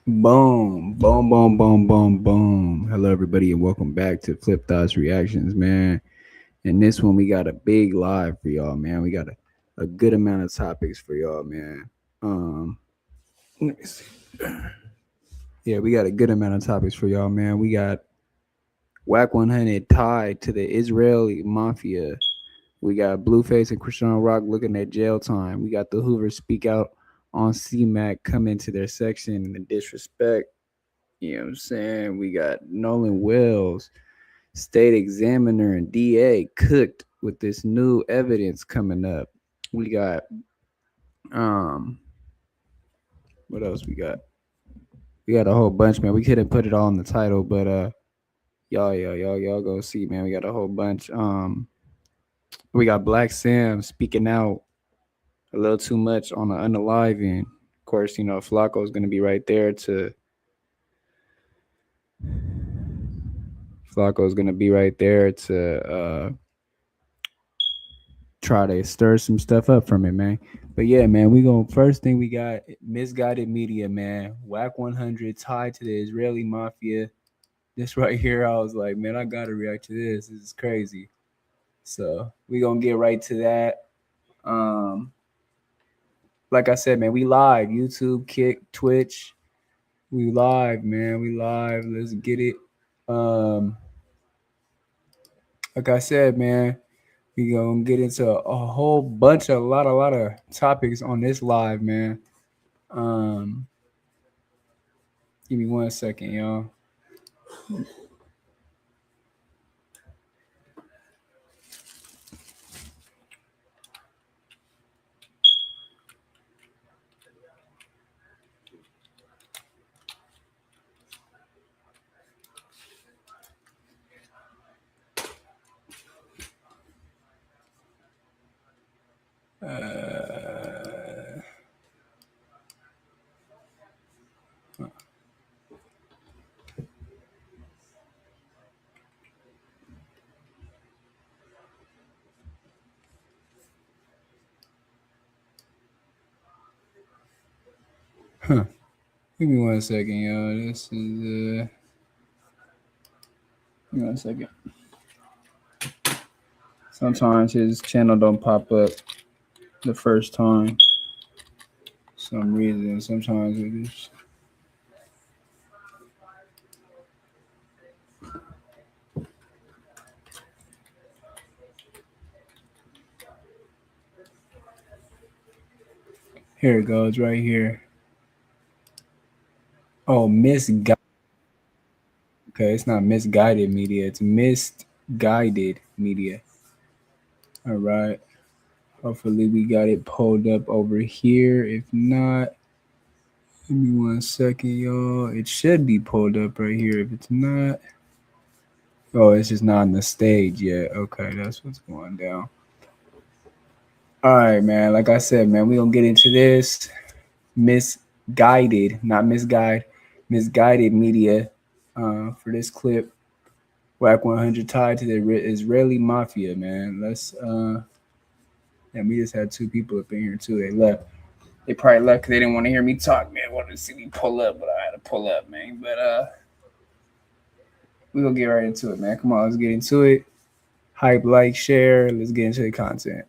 Boom, boom, boom, boom, boom, boom. Hello, everybody, and welcome back to Flip Thoughts Reactions, man. And this one, we got a big live for y'all, man. We got a good amount of topics for y'all, man. Um, let me see. Yeah, we got a good amount of topics for y'all, man. We got Wack 100 tied to the Israeli mafia. We got Blueface and Chriseanrock looking at jail time. We got the Hoovers speak out on CMAC come into their section and the disrespect. You know what I'm saying? We got Nolan Wells, state examiner and DA cooked with this new evidence coming up. We got um what else we got? We got a whole bunch, man. We couldn't put it all in the title, but y'all go see, man. We got a whole bunch. We got Black Sam speaking out a little too much on the unaliving. Of course, Flacco is gonna be right there to Flacco's gonna be right there to try to stir some stuff up from it, man. But yeah, man, we going first thing we got misguided media, man. Wack 100 tied to the Israeli mafia. This right here, I was like, man, I gotta react to this. This is crazy. So we gonna get right to that. Um, like I said, man, we live. YouTube, Kick, Twitch. We live, man. We live. Let's get it. Um, like I said, man, we gonna get into a whole bunch of a lot of topics on this live, man. Um, Give me 1 second, y'all. Uh, huh. Give me 1 second, y'all. This is give me 1 second. Sometimes his channel don't pop up the first time. Some reason. Sometimes it is. Here it goes, right here. Oh, misguided. Okay, it's not misguided media. It's misguided media. All right. Hopefully we got it pulled up over here. If not, give me 1 second, y'all. It should be pulled up right here. If it's not, oh, it's just not on the stage yet. Okay, that's what's going down. All right, man. Like I said, man, we gonna get into this misguided, not misguide, misguided media for this clip. Wack 100 tied to the Israeli mafia, man. And we just had two people up in here too. They left. They probably left because they didn't want to hear me talk, man. Wanted to see me pull up, but I had to pull up, man. But we gonna get right into it, man. Come on, let's get into it. Hype, like, share. Let's get into the content.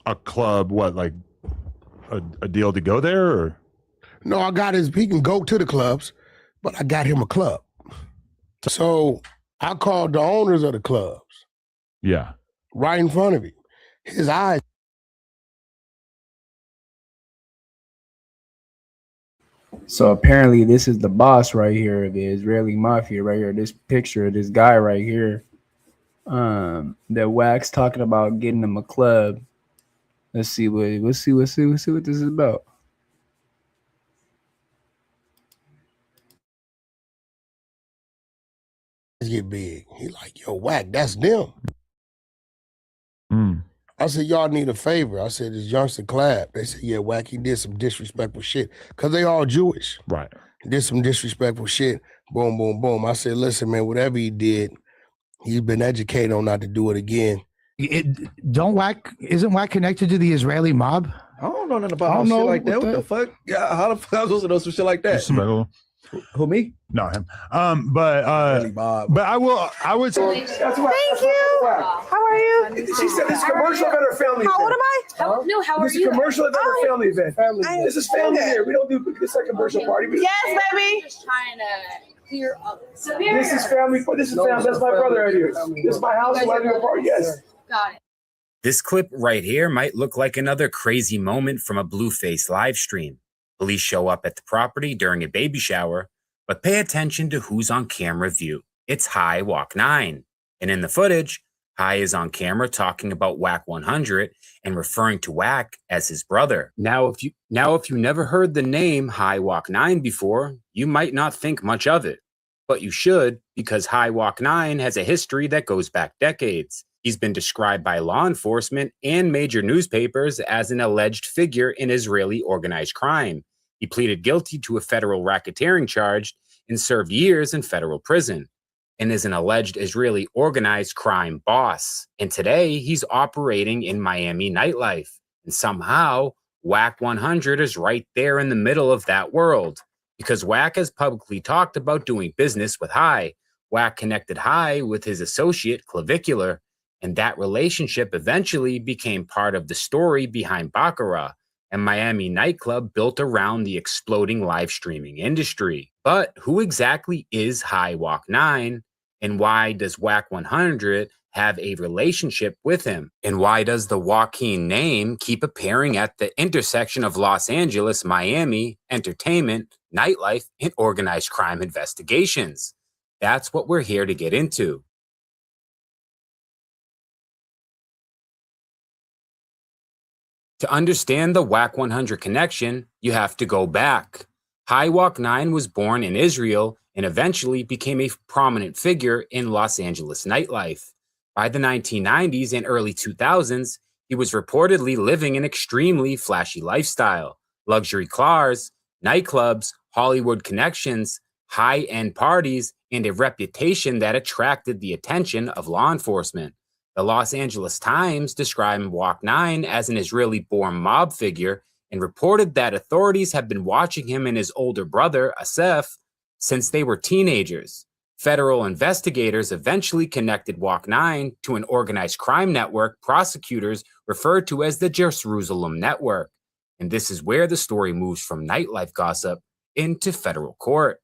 A club, what, like a deal to go there? Or? No, I got he can go to the clubs, but I got him a club. So I called the owners of the clubs. Yeah. Right in front of him. His eyes. So apparently this is the boss right here, the Israeli mafia right here. This picture of this guy right here. That Wax talking about getting him a club. Let's see what this is about. Get big. He like, yo, Wack, that's them. Mm. I said, y'all need a favor. I said, this youngster Clap. They said, yeah, Wack, he did some disrespectful shit. Because they all Jewish. Right. He did some disrespectful shit. Boom, boom, boom. I said, listen, man, whatever he did, he's been educated on not to do it again. Isn't Wack connected to the Israeli mob? I don't know nothing about no shit like that. What the fuck? Yeah, how the fuck I was supposed to know some shit like that? Who, me? No, him. But I would say. Thank you. How are you? She said this is a commercial event or family event. How old am I? How are you? This is a commercial event or family event. This is family here. We don't do this like a commercial party. Yes, baby. Just trying to clear up. This is family. This is family. That's my brother right here. This is my house. Why do a party? Yes. Got it. This clip right here might look like another crazy moment from a Blueface live stream. Police show up at the property during a baby shower, but pay attention to who's on camera view. It's High Wack100. And in the footage, High is on camera talking about Wack100 and referring to Wack as his brother. Now, if you never heard the name High Wack100 before, you might not think much of it. But you should, because High Wack100 has a history that goes back decades. He's been described by law enforcement and major newspapers as an alleged figure in Israeli organized crime. He pleaded guilty to a federal racketeering charge and served years in federal prison, and is an alleged Israeli organized crime boss. And today, he's operating in Miami nightlife. And somehow, Wack100 is right there in the middle of that world. Because Wack has publicly talked about doing business with High. Wack connected High with his associate, Clavicular, and that relationship eventually became part of the story behind Baccarat, a Miami nightclub built around the exploding live streaming industry. But who exactly is High Wack100, and why does Wack100 have a relationship with him? And why does the Joaquin name keep appearing at the intersection of Los Angeles, Miami, entertainment, nightlife, and organized crime investigations? That's what we're here to get into. To understand the Wack100 connection, you have to go back. High Wack100 was born in Israel and eventually became a prominent figure in Los Angeles nightlife. By the 1990s and early 2000s, he was reportedly living an extremely flashy lifestyle, luxury cars, nightclubs, Hollywood connections, high-end parties, and a reputation that attracted the attention of law enforcement. The Los Angeles Times described Wack100 as an Israeli-born mob figure and reported that authorities have been watching him and his older brother, Asef, since they were teenagers. Federal investigators eventually connected Wack100 to an organized crime network prosecutors referred to as the Jerusalem Network. And this is where the story moves from nightlife gossip into federal court.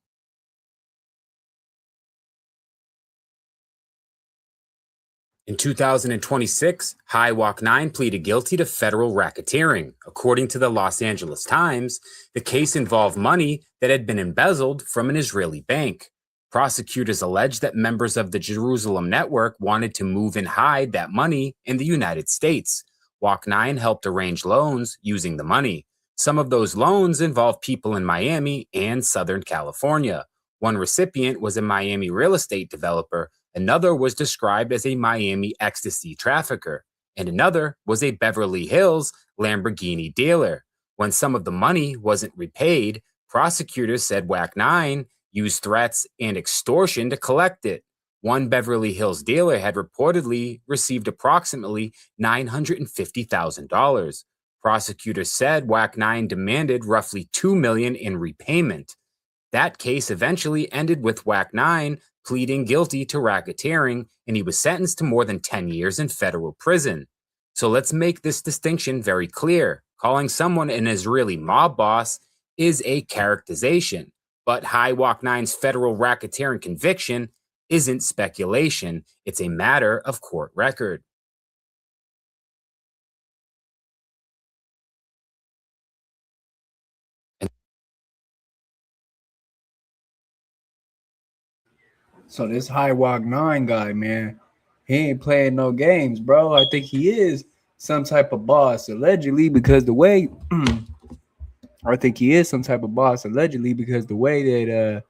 In 2026, High Wack100 pleaded guilty to federal racketeering. According to the Los Angeles Times, the case involved money that had been embezzled from an Israeli bank. Prosecutors alleged that members of the Jerusalem Network wanted to move and hide that money in the United States. Wack100 helped arrange loans using the money. Some of those loans involved people in Miami and Southern California. One recipient was a Miami real estate developer. Another was described as a Miami ecstasy trafficker, and another was a Beverly Hills Lamborghini dealer. When some of the money wasn't repaid, prosecutors said Wack100 used threats and extortion to collect it. One Beverly Hills dealer had reportedly received approximately $950,000. Prosecutors said Wack100 demanded roughly $2 million in repayment. That case eventually ended with Wack100 pleading guilty to racketeering, and he was sentenced to more than 10 years in federal prison. So let's make this distinction very clear. Calling someone an Israeli mob boss is a characterization, but High Wack100's federal racketeering conviction isn't speculation. It's a matter of court record. So this High Wack100 guy, man, he ain't playing no games, bro. I think he is some type of boss, allegedly, because the way I think he is some type of boss, allegedly, because the way that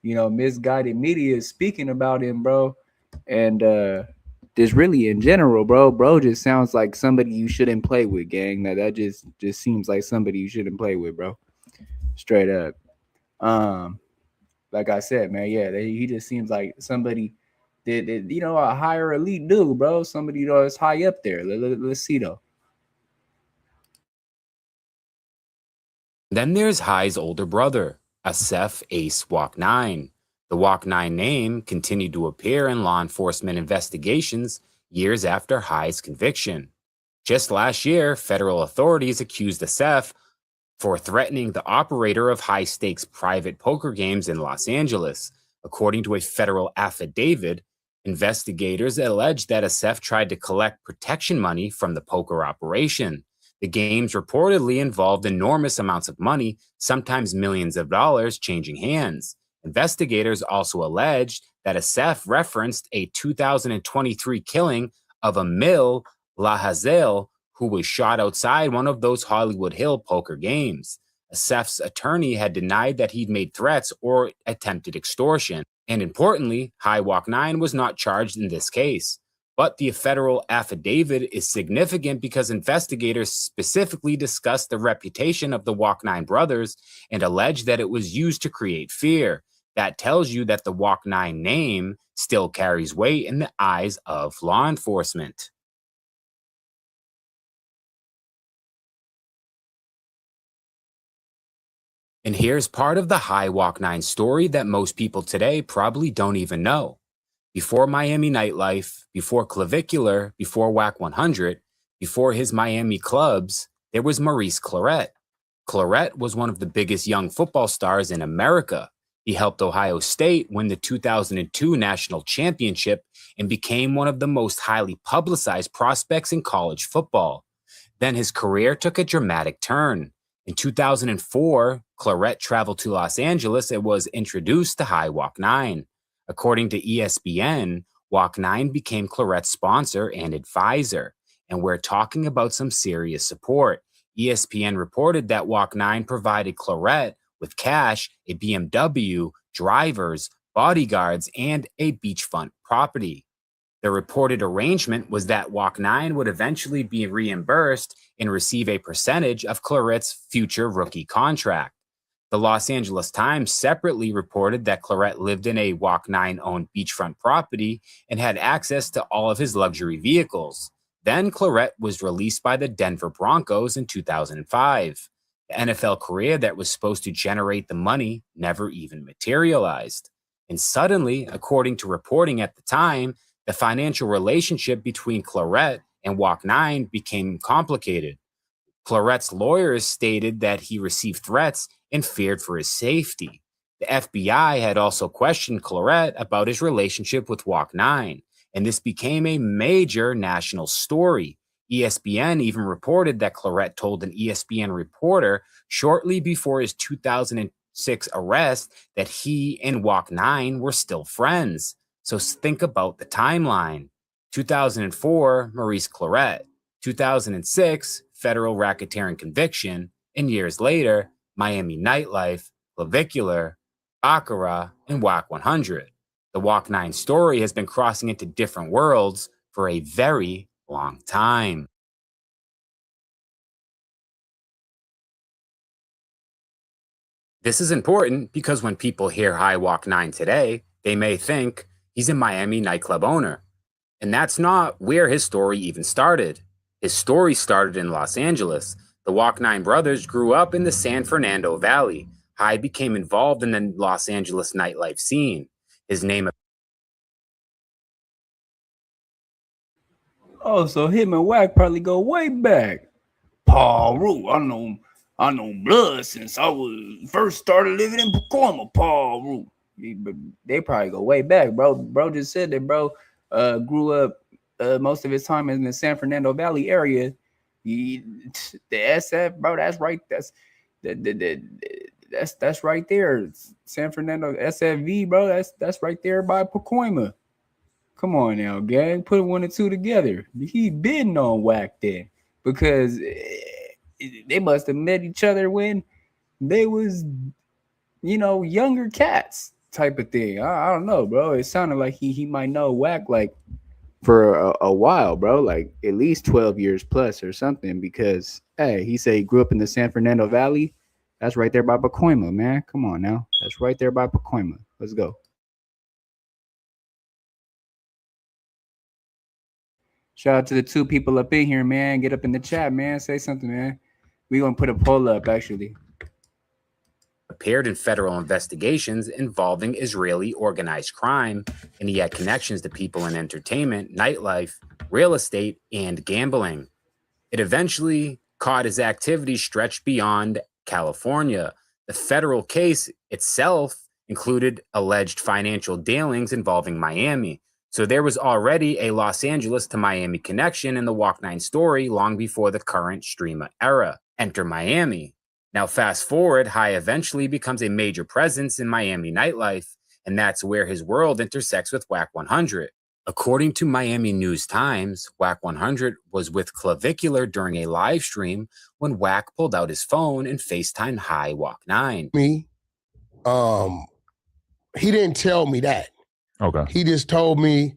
misguided media is speaking about him, bro, and just really in general, bro. Bro just sounds like somebody you shouldn't play with, gang. That just seems like somebody you shouldn't play with, bro. Straight up. Like I said, man, yeah, he just seems like somebody that a higher elite dude, bro. Somebody that's high up there. Let's see though. Then there's High's older brother, Asef Ace Wack100. The Wack100 name continued to appear in law enforcement investigations years after High's conviction. Just last year, federal authorities accused Asef for threatening the operator of high-stakes private poker games in Los Angeles. According to a federal affidavit, investigators alleged that Asef tried to collect protection money from the poker operation. The games reportedly involved enormous amounts of money, sometimes millions of dollars, changing hands. Investigators also alleged that Asef referenced a 2023 killing of Emil Lahazel, who was shot outside one of those Hollywood Hill poker games. Asef's attorney had denied that he'd made threats or attempted extortion. And importantly, High Wack100 was not charged in this case. But the federal affidavit is significant because investigators specifically discussed the reputation of the Wack100 brothers and alleged that it was used to create fear. That tells you that the Wack100 name still carries weight in the eyes of law enforcement. And here's part of the High Wack100 story that most people today probably don't even know. Before Miami nightlife, before Clavicular, before Wack100, before his Miami clubs, there was Maurice Clarett. Clarett was one of the biggest young football stars in America. He helped Ohio State win the 2002 national championship and became one of the most highly publicized prospects in college football. Then his career took a dramatic turn. In 2004, Clarett traveled to Los Angeles and was introduced to High Wack100. According to ESPN, Wack100 became Clarett's sponsor and advisor, and we're talking about some serious support. ESPN reported that Wack100 provided Clarett with cash, a BMW, drivers, bodyguards, and a beachfront property. The reported arrangement was that Wack100 would eventually be reimbursed and receive a percentage of Clarett's future rookie contract. The Los Angeles Times separately reported that Clarett lived in a Wack100-owned beachfront property and had access to all of his luxury vehicles. Then Clarett was released by the Denver Broncos in 2005. The NFL career that was supposed to generate the money never even materialized. And suddenly, according to reporting at the time, the financial relationship between Clarett and Wack100 became complicated. Clarett's lawyers stated that he received threats and feared for his safety. The FBI had also questioned Clarett about his relationship with Wack100, and this became a major national story. ESPN even reported that Clarett told an ESPN reporter shortly before his 2006 arrest that he and Wack100 were still friends. So think about the timeline. 2004, Maurice Clarett. 2006, federal racketeering conviction. And years later, Miami nightlife, Clavicular, Baccarat, and Wack100. The Wack100 story has been crossing into different worlds for a very long time. This is important because when people hear High Wack100 today, they may think he's a Miami nightclub owner. And that's not where his story even started. His story started in Los Angeles. The Wack100 brothers grew up in the San Fernando Valley. High became involved in the Los Angeles nightlife scene. His name... Oh, so him and Wack probably go way back. Paul Rue, I know blood since I was first started living in Pacoima. Paul Rue, they probably go way back, bro. Bro just said that, bro. Grew up most of his time in the San Fernando Valley area. The SF, bro, that's right. That's right there. San Fernando SFV, bro. That's right there by Pacoima. Come on now, gang. Put one and two together. He been on Wack then because they must have met each other when they was, younger cats type of thing. I don't know, bro. It sounded like he might know Wack like for a while, bro, like at least 12 years plus or something. Because hey, he said he grew up in the San Fernando Valley. That's right there by Pacoima, man. Come on now, that's right there by Pacoima. Let's go. Shout out to the two people up in here, man. Get up in the chat, man. Say something, man. We gonna put a poll up actually. Appeared in federal investigations involving Israeli organized crime, and he had connections to people in entertainment, nightlife, real estate, and gambling. It eventually caught his activities stretched beyond California. The federal case itself included alleged financial dealings involving Miami. So there was already a Los Angeles to Miami connection in the Wack100 story long before the current streamer era. Enter Miami. Now, fast forward, High eventually becomes a major presence in Miami nightlife, and that's where his world intersects with Wack100. According to Miami News Times, Wack100 was with Clavicular during a live stream when Wack pulled out his phone and FaceTimed High Wack100. Me, he didn't tell me that. Okay. He just told me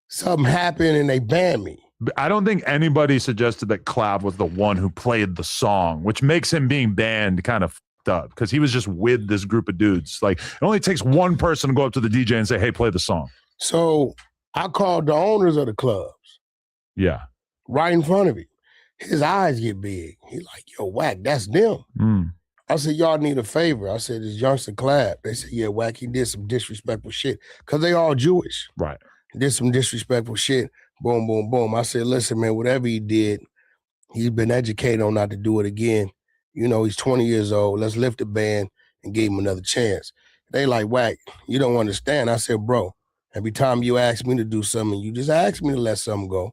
something happened and they banned me. I don't think anybody suggested that Clav was the one who played the song, which makes him being banned kind of fucked up because he was just with this group of dudes. Like, it only takes one person to go up to the DJ and say, hey, play the song. So I called the owners of the clubs. Yeah. Right in front of him. His eyes get big. He like, yo, Wack, that's them. Mm. I said, y'all need a favor. I said, it's youngster Clav. They said, yeah, Wack, he did some disrespectful shit. Because they all Jewish. Right. Did some disrespectful shit. Boom, boom, boom. I said, listen, man, whatever he did, he's been educated on not to do it again. You know, he's 20 years old. Let's lift the ban and give him another chance. They like, Wack, you don't understand. I said, bro, every time you ask me to do something, you just ask me to let something go,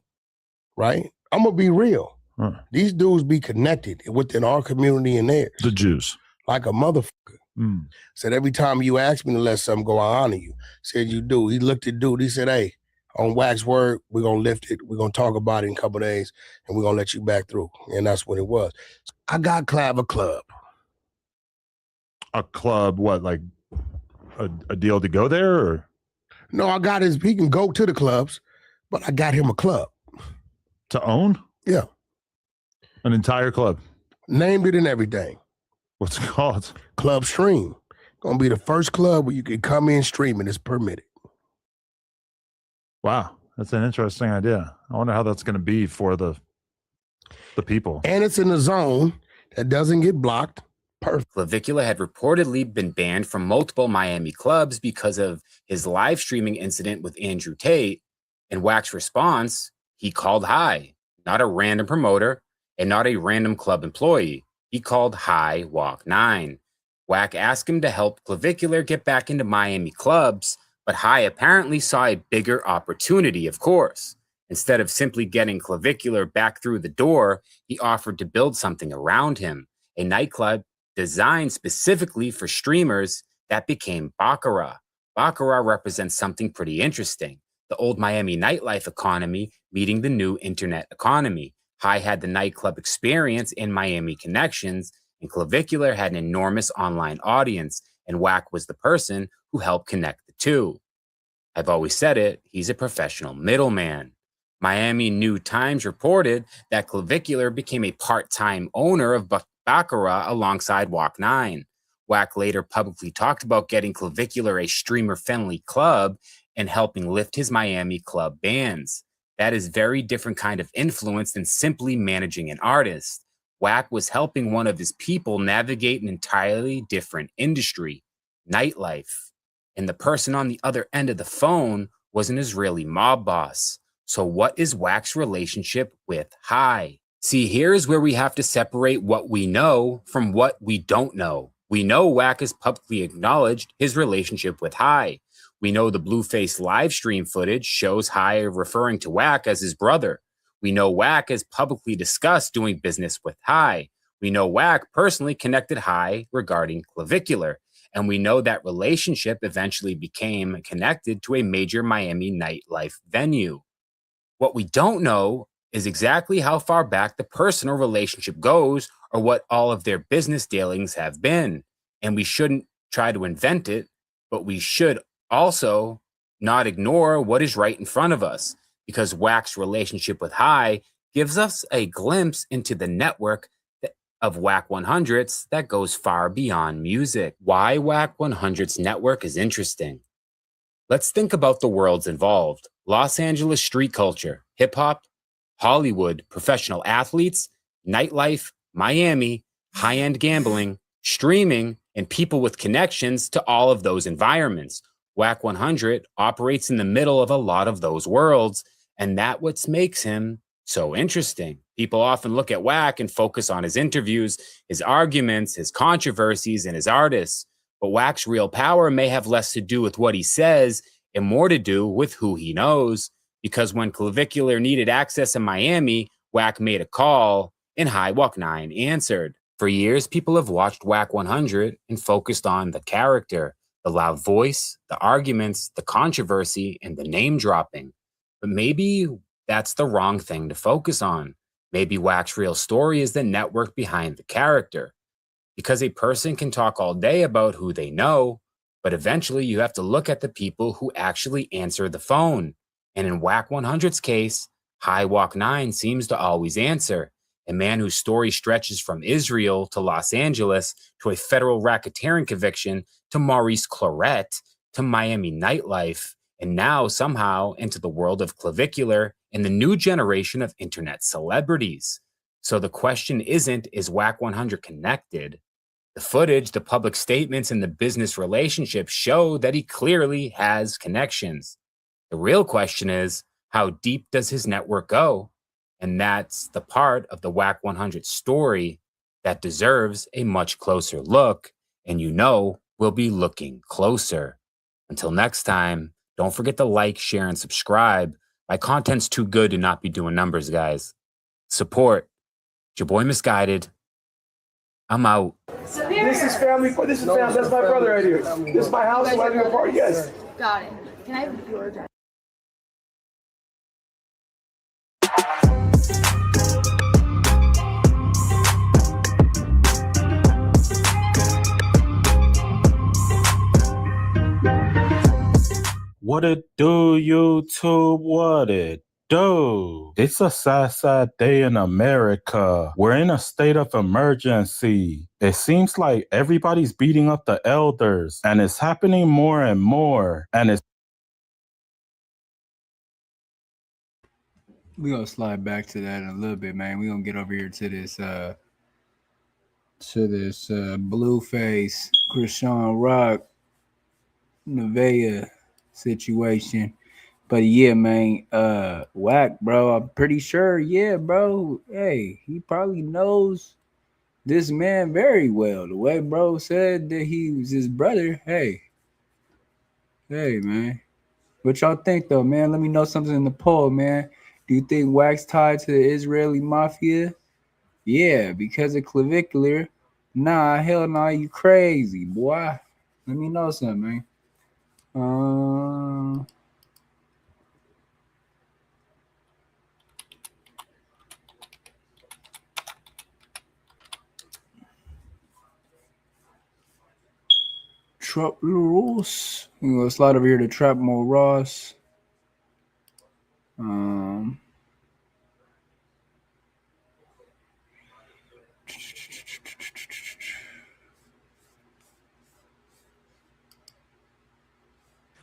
right? I'm going to be real. Huh. These dudes be connected within our community and theirs. The Jews. Like a motherfucker. Mm. Said, every time you ask me to let something go, I honor you. Said, you do. He looked at dude. He said, hey, on Wack's word, we're going to lift it. We're going to talk about it in a couple of days, and we're going to let you back through. And that's what it was. I got Clav a club. A club, what, like a deal to go there? Or? No, I got his, he can go to the clubs, but I got him a club. To own? Yeah. An entire club? Named it and everything. What's it called? Club Stream. Going to be the first club where you can come in streaming. It's permitted. Wow, that's an interesting idea. I wonder how that's going to be for the people. And it's in a zone that doesn't get blocked. Perfect. Clavicular had reportedly been banned from multiple Miami clubs because of his live streaming incident with Andrew Tate. In Wack's response, he called High, not a random promoter and not a random club employee. He called High Wack100. Wack asked him to help Clavicular get back into Miami clubs, but High apparently saw a bigger opportunity, of course. Instead of simply getting Clavicular back through the door, he offered to build something around him, a nightclub designed specifically for streamers that became Baccarat. Baccarat represents something pretty interesting, the old Miami nightlife economy meeting the new internet economy. High had the nightclub experience and Miami connections, and Clavicular had an enormous online audience, and Wack was the person who helped connect the two. I've always said it, he's a professional middleman. Miami News Times reported that Clavicular became a part-time owner of Baccarat alongside Wack100. Wack later publicly talked about getting Clavicular a streamer-friendly club and helping lift his Miami club bans. That is very different kind of influence than simply managing an artist. Wack was helping one of his people navigate an entirely different industry, nightlife. And the person on the other end of the phone was an Israeli mob boss. So what is Wack's relationship with High? See, here's where we have to separate what we know from what we don't know. We know Wack has publicly acknowledged his relationship with High. We know the Blueface live stream footage shows High referring to Wack as his brother. We know Wack has publicly discussed doing business with High. We know Wack personally connected High regarding Clavicular. And we know that relationship eventually became connected to a major Miami nightlife venue. What we don't know is exactly how far back the personal relationship goes or what all of their business dealings have been. And we shouldn't try to invent it, but we should also not ignore what is right in front of us. because Wack's relationship with High gives us a glimpse into the network of Wack100's that goes far beyond music. Why Wack100's network is interesting. Let's think about the worlds involved. Los Angeles street culture, hip hop, Hollywood, professional athletes, nightlife, Miami, high-end gambling, streaming, and people with connections to all of those environments. Wack100 operates in the middle of a lot of those worlds, and that's what makes him so interesting. People often look at Wack and focus on his interviews, his arguments, his controversies, and his artists. But Wack's real power may have less to do with what he says and more to do with who he knows. Because when Clavicular needed access in Miami, Wack made a call and High Walk 9 answered. For years, people have watched Wack100 and focused on the character, the loud voice, the arguments, the controversy, and the name dropping. But maybe that's the wrong thing to focus on. Maybe Wack's real story is the network behind the character. Because a person can talk all day about who they know, but eventually you have to look at the people who actually answer the phone. And in Wack100's case, High Walk 9 seems to always answer. A man whose story stretches from Israel to Los Angeles to a federal racketeering conviction to Maurice Claret to Miami nightlife, and now somehow into the world of Clavicular and the new generation of internet celebrities. So the question isn't, is Wack100 connected? The footage, the public statements, and the business relationships show that he clearly has connections. The real question is, how deep does his network go? And that's the part of the Wack100 story that deserves a much closer look, and we'll be looking closer. Until next time, don't forget to like, share, and subscribe. My content's too good to not be doing numbers, guys. Support. It's your boy Misguided. I'm out. This is family. This is family. That's my brother right here. This is my house. We're having a party. Yes. Got it. Can I have your address? What it do, YouTube? What it do? It's a sad day in America. We're in a state of emergency. It seems like everybody's beating up the elders, and it's happening more and more. And it's We're gonna slide back to that in a little bit, man. We're gonna get over here to this Blueface Chriseanrock Nevaeh situation. But yeah, man, Wack, bro, I'm pretty sure, yeah, bro. Hey, he probably knows this man very well. The way bro said that he was his brother. Hey, man. What y'all think though, man? Let me know something in the poll, man. Do you think Wack's tied to the Israeli mafia? Yeah, because of Clavicular. Nah, hell nah, you crazy, boy. Let me know something, man. Trap Ross. I'm gonna slide over here to Trap More Ross.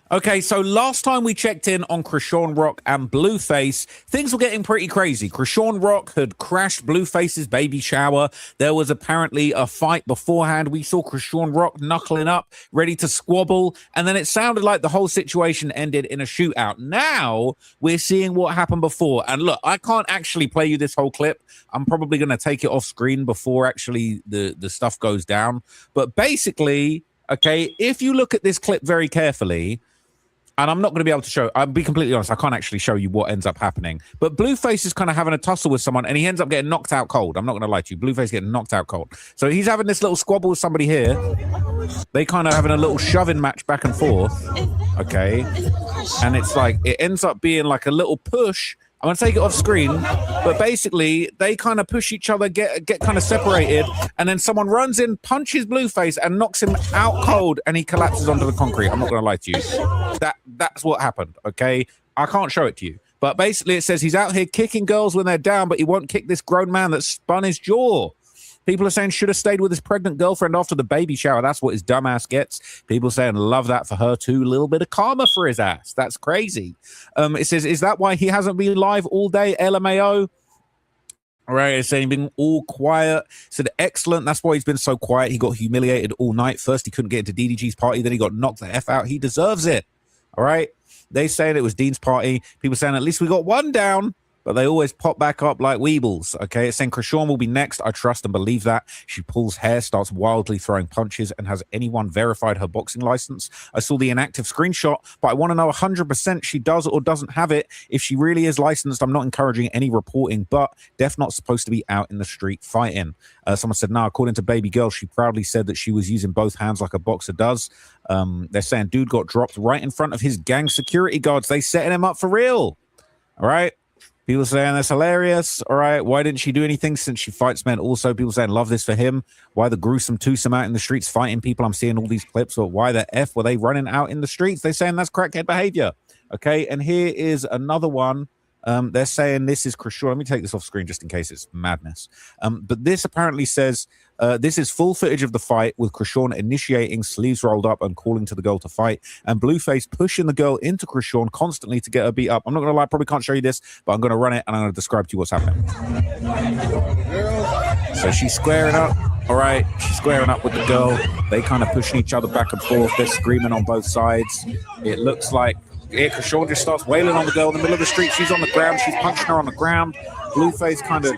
Okay, so last time we checked in on Chriseanrock and Blueface, things were getting pretty crazy. Chriseanrock had crashed Blueface's baby shower. There was apparently a fight beforehand. We saw Chriseanrock knuckling up, ready to squabble, and then it sounded like the whole situation ended in a shootout. Now we're seeing what happened before. And look, I can't actually play you this whole clip. I'm probably going to take it off screen before actually the stuff goes down. But basically, okay, if you look at this clip very carefully, and I'm not going to be able to show, I'll be completely honest, I can't actually show you what ends up happening. But Blueface is kind of having a tussle with someone, and he ends up getting knocked out cold. I'm not going to lie to you. Blueface getting knocked out cold. So he's having this little squabble with somebody here. They kind of having a little shoving match back and forth. Okay. And it's like, it ends up being like a little push. I'm going to take it off screen, but basically they kind of push each other, get kind of separated, and then someone runs in, punches Blueface, and knocks him out cold, and he collapses onto the concrete. I'm not going to lie to you. That's what happened, okay? I can't show it to you. But basically, it says he's out here kicking girls when they're down, but he won't kick this grown man that spun his jaw. People are saying should have stayed with his pregnant girlfriend after the baby shower. That's what his dumbass gets. People saying love that for her too. A little bit of karma for his ass. That's crazy. It says, is that why he hasn't been live all day? LMAO. All right, it's saying being all quiet. Said excellent. That's why he's been so quiet. He got humiliated all night. First, he couldn't get into DDG's party. Then he got knocked the F out. He deserves it. All right. They saying it was Dean's party. People saying at least we got one down, but they always pop back up like weebles. Okay, it's saying Chrisean will be next. I trust and believe that. She pulls hair, starts wildly throwing punches, and has anyone verified her boxing license? I saw the inactive screenshot, but I want to know 100% she does or doesn't have it. If she really is licensed, I'm not encouraging any reporting, but Def not supposed to be out in the street fighting. Someone said, no, according to Baby Girl, she proudly said that she was using both hands like a boxer does. They're saying dude got dropped right in front of his gang security guards. They setting him up for real. All right. People saying that's hilarious. All right. Why didn't she do anything since she fights men? Also, people saying love this for him. Why the gruesome twosome out in the streets fighting people? I'm seeing all these clips. Or why the F were they running out in the streets? They're saying that's crackhead behavior. Okay. And here is another one. They're saying this is Chrisean. Let me take this off screen just in case it's madness. But this apparently says this is full footage of the fight with Chrisean initiating, sleeves rolled up and calling to the girl to fight, and Blueface pushing the girl into Chrisean constantly to get her beat up. I'm not going to lie, I probably can't show you this, but I'm going to run it and I'm going to describe to you what's happening. So she's squaring up. All right, she's squaring up with the girl. They kind of pushing each other back and forth. They're screaming on both sides. It looks like Chrisean just starts wailing on the girl in the middle of the street. She's on the ground. She's punching her on the ground. Blueface kind of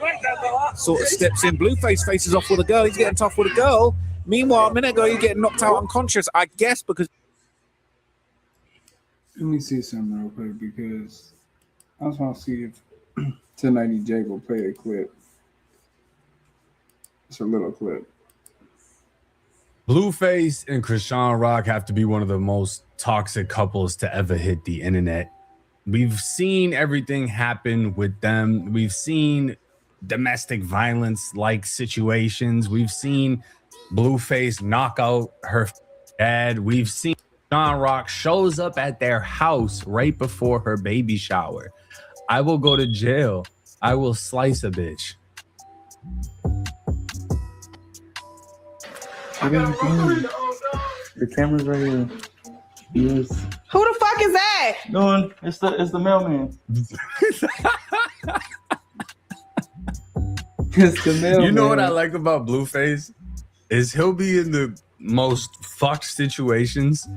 sort of steps in. Blueface faces off with a girl. He's getting tough with a girl. Meanwhile, a minute ago, he's getting knocked out unconscious, I guess, because... Let me see something real quick because I just want to see if 1090 Jake will play a clip. It's a little clip. Blueface and Chriseanrock have to be one of the most toxic couples to ever hit the internet. We've seen everything happen with them. We've seen domestic violence like situations. We've seen Blueface knock out her dad. We've seen Chriseanrock shows up at their house right before her baby shower. I will go to jail. I will slice a bitch. The camera's right here. Yes. Who the fuck is that? No, it's the mailman. It's the mailman. You know what I like about Blueface is he'll be in the most fucked situations,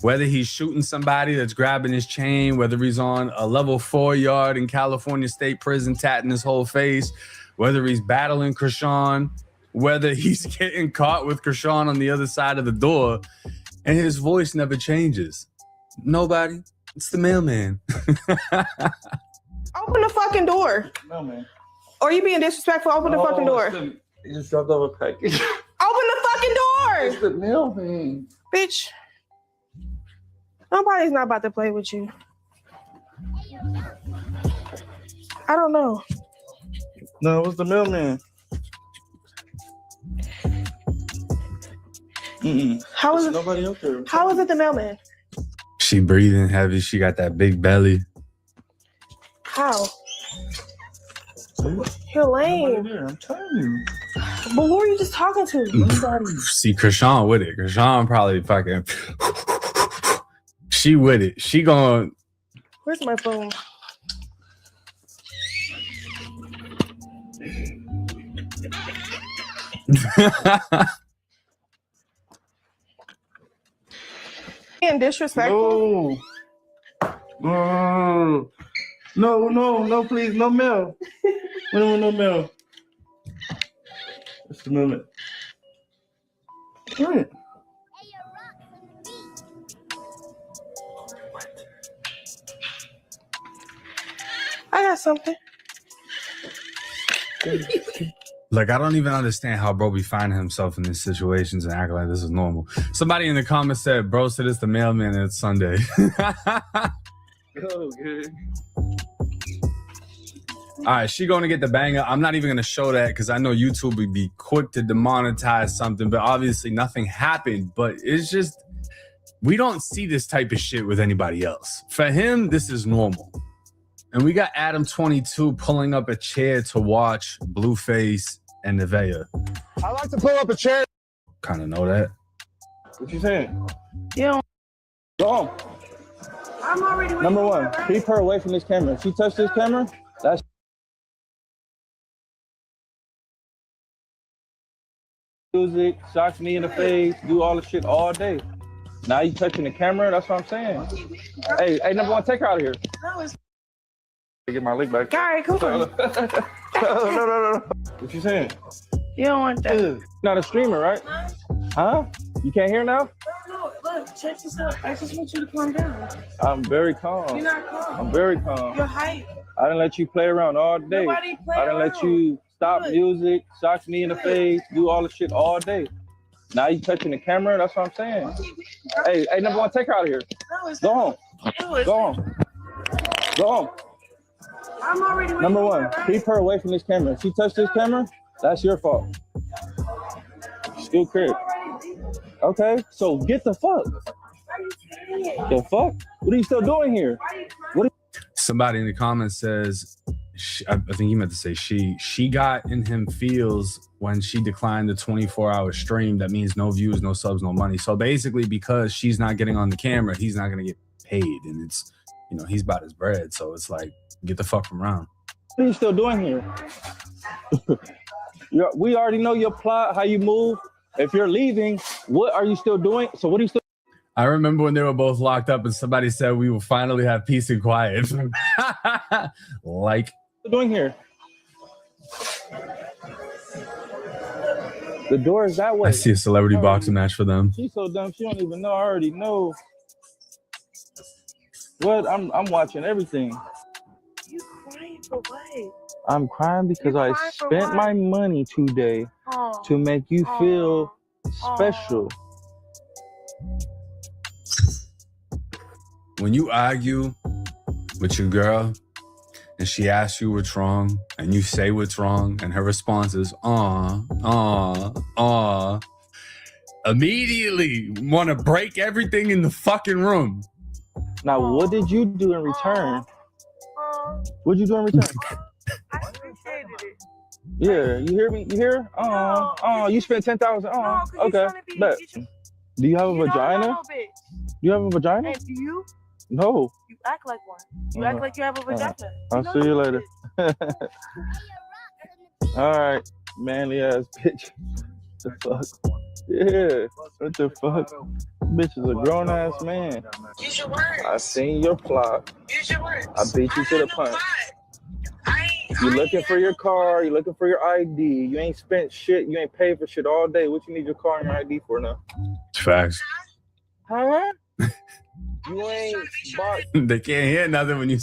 whether he's shooting somebody that's grabbing his chain, whether he's on a level 4 yard in California State Prison tatting his whole face, whether he's battling Chrisean, whether he's getting caught with Chrisean on the other side of the door, and his voice never changes. Nobody. It's the mailman. Open the fucking door. Mailman. Or you being disrespectful, open the fucking door. He just dropped off a package. Open the fucking door. It's the mailman. Bitch. Nobody's not about to play with you. I don't know. No, it was the mailman. How is it? Nobody up there. How is it the mailman? She breathing heavy. She got that big belly. How? You're lame. I'm telling you. But who are you just talking to? See Chrisean with it. Chrisean probably fucking. She with it. She going. Where's my phone? Being disrespectful. No, please, no mail. No mail. Just a minute. Right. I got something. Like, I don't even understand how bro be finding himself in these situations and acting like this is normal. Somebody in the comments said, bro said it's the mailman and it's Sunday. Oh, good. All right, she going to get the banger. I'm not even going to show that because I know YouTube would be quick to demonetize something, but obviously nothing happened. But it's just, we don't see this type of shit with anybody else. For him, this is normal. And we got Adam 22 pulling up a chair to watch Blueface and Nevaeh. I like to pull up a chair. Kind of know that. What you saying? Yeah. Go on. I'm already waiting. Number one, keep her away from this camera. If she touched this camera, that's music, shocks me in the face, do all the shit all day. Now you touching the camera, that's what I'm saying. Hey, number one, take her out of here. No, it's Get my leg back. all right, cool. No. What you saying? You don't want that. You're not a streamer, right? Huh? You can't hear now? No, look, check this out. I just want you to calm down. I'm very calm. You're not calm. I'm very calm. You're hype. I didn't let you play around all day. Nobody play I didn't let around. you stop Good. music, shocks me in the face, do all the shit all day. Now you touching the camera, that's what I'm saying. Hey, number one, take her out of here. No, it's Go not. home. No, it's Go not. home. Go home. I'm already waiting. Number one, keep her away from this camera. If she touched this camera, that's your fault. Still crib. Okay, so get the fuck. The fuck? What are you still doing here? Somebody in the comments says, I think he meant to say she got in him feels when she declined the 24-hour stream. That means no views, no subs, no money. So basically, because she's not getting on the camera, he's not going to get paid. And it's, he's about his bread. So it's like, get the fuck from around. What are you still doing here? We already know your plot, how you move. If you're leaving, what are you still doing? So what are you still? I remember when they were both locked up and somebody said we will finally have peace and quiet. Like, doing here? The door is that way. I see a celebrity boxing match for them. She's so dumb. She don't even know. I already know. What? I'm watching everything. You crying for what? I'm crying because I spent my money today to make you feel special. When you argue with your girl and she asks you what's wrong and you say what's wrong and her response is, immediately want to break everything in the fucking room. Now, what did you do in return? What did you do in return? I appreciated it. Yeah, you hear me? You hear? You spent 10,000. Okay. Bet. Do you have a vagina? Do you have a vagina? And do you? No. You act like one. You act like you have a vagina. I'll see you later. All right, manly ass bitch. The fuck? Yeah. What the fuck? Bitch is a grown ass man. Use your words. I seen your plot. Use your words. I beat you to the punch. You looking for your car, you looking for your ID. You ain't spent shit, you ain't paid for shit all day. What you need your car and your ID for now? Facts. Huh? You ain't bought They can't hear nothing when you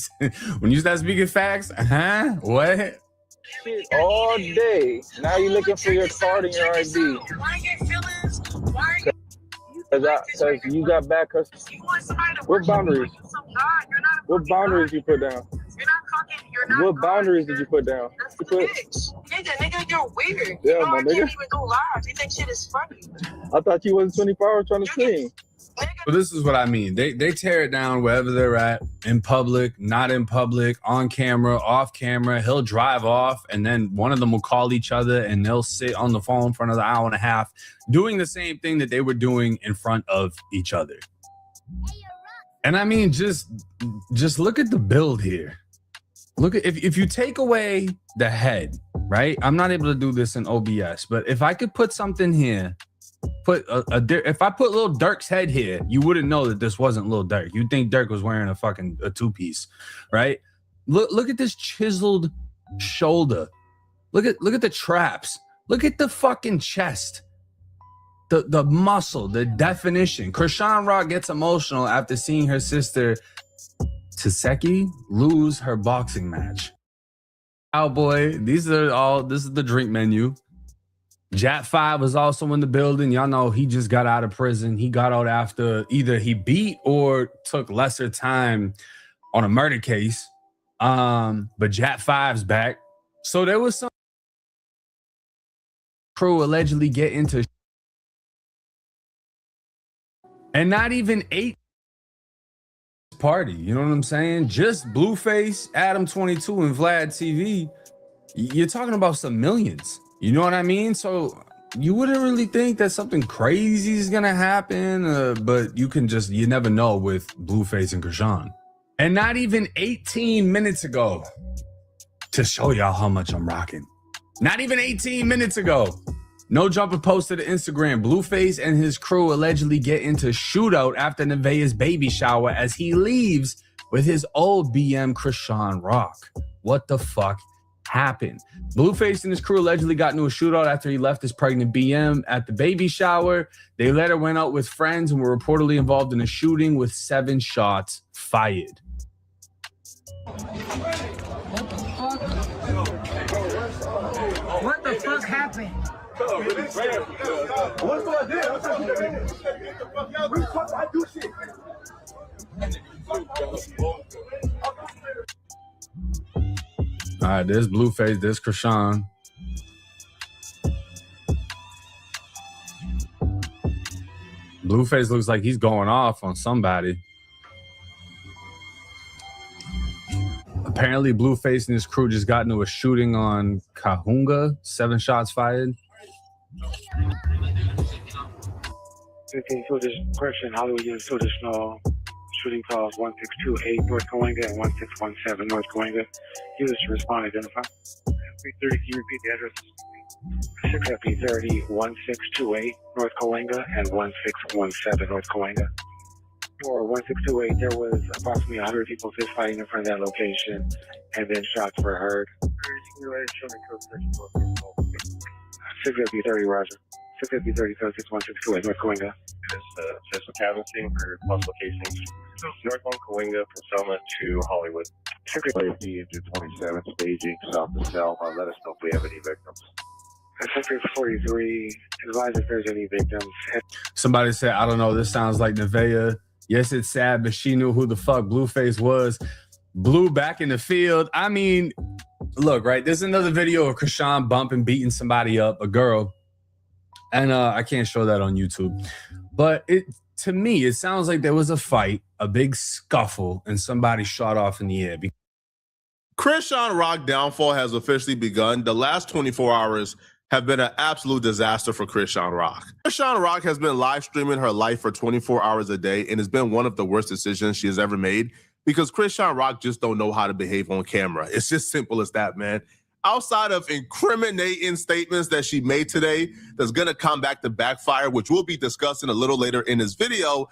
start speaking facts. Huh? What? shit all day. Now you looking for your card and your ID. Because you got bad customers. What boundaries? What boundaries you put down? What boundaries did you put down? Nigga, you're weird. Yeah, I my can't nigga. even do lives. You think shit is funny. I thought you wasn't 24 hours trying to stream. So this is what I mean. They tear it down wherever they're at, in public, not in public, on camera, off camera. He'll drive off, and then one of them will call each other, and they'll sit on the phone for another hour and a half, doing the same thing that they were doing in front of each other. And I mean, just look at the build here. Look at if you take away the head, right? I'm not able to do this in OBS, but if I could put something here. If I put Lil Durk's head here, you wouldn't know that this wasn't Lil Durk. You'd think Durk was wearing a two-piece, right? Look at this chiseled shoulder. Look at the traps. Look at the fucking chest. The muscle, the definition. Chriseanrock gets emotional after seeing her sister Taseki lose her boxing match. Cowboy, this is the drink menu. Jat 5 was also in the building. Y'all know he just got out of prison. He got out after either he beat or took lesser time on a murder case. But Jat 5's back. So there was some crew allegedly get into and not even 8 party. You know what I'm saying? Just Blueface, Adam 22, and Vlad TV. You're talking about some millions. You know what I mean? So you wouldn't really think that something crazy is gonna happen, but you never know with Blueface and Chrisean. And not even 18 minutes ago, to show y'all how much I'm rocking. Not even 18 minutes ago, No Jumper posted to Instagram, Blueface and his crew allegedly get into shootout after Nevaeh's baby shower as he leaves with his old BM Chriseanrock. What the fuck happened? Blueface and his crew allegedly got into a shootout after he left his pregnant BM at the baby shower. They later went out with friends and were reportedly involved in a shooting with 7 shots fired. What the fuck happened? What's the idea? I do shit. All right, there's Blueface, there's Chrisean. Blueface looks like he's going off on somebody. Apparently, Blueface and his crew just got into a shooting on Kahunga. 7 shots fired. 15 footage question, Hollywood units footage no shooting calls 1628 North Coalinga and 1617 North Coalinga. Units to respond, identify. 330, can you repeat the address? 6FP30 1628 North Coalinga and 1617 North Coalinga. For 1628, there was approximately 100 people fist fighting in front of that location, and then shots were heard. 6FP30, Roger. 6FP30, 1628 North Coalinga. It's a canvassing for multiple casings. Northbound Coalinga from Selma to Hollywood. Safety to 27 staging south to south. Let us know if we have any victims. Sector 43, advise if there's any victims. Somebody said, I don't know, this sounds like Nevaeh. Yes, it's sad, but she knew who the fuck Blueface was. Blue back in the field. I mean, look, right? There's another video of Chrisean bumping, beating somebody up, a girl. And I can't show that on YouTube. But to me, it sounds like there was a fight, a big scuffle, and somebody shot off in the air. Chriseanrock downfall has officially begun. The last 24 hours have been an absolute disaster for Chriseanrock. Chriseanrock has been live streaming her life for 24 hours a day, and it's been one of the worst decisions she has ever made because Chriseanrock just don't know how to behave on camera. It's just simple as that, man. Outside of incriminating statements that she made today that's going to come back to backfire, which we'll be discussing a little later in this video,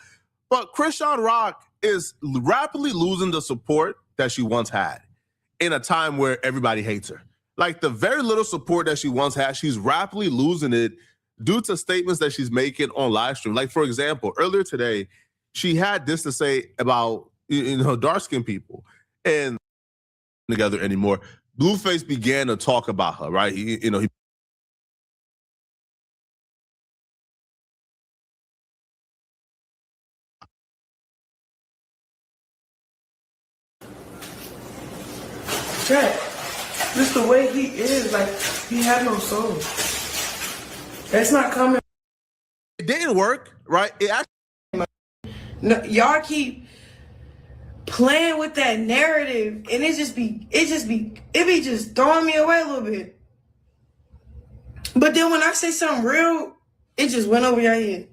but Chriseanrock is rapidly losing the support that she once had in a time where everybody hates her. Like the very little support that she once had, she's rapidly losing it due to statements that she's making on live stream. Like, for example, earlier today, she had this to say about, dark-skinned people and together anymore. Blueface began to talk about her, right? He Check. Just the way he is, like, he had no soul. That's not coming. It didn't work, right? It actually. No, y'all keep playing with that narrative, and it be just throwing me away a little bit. But then when I say something real, it just went over your head.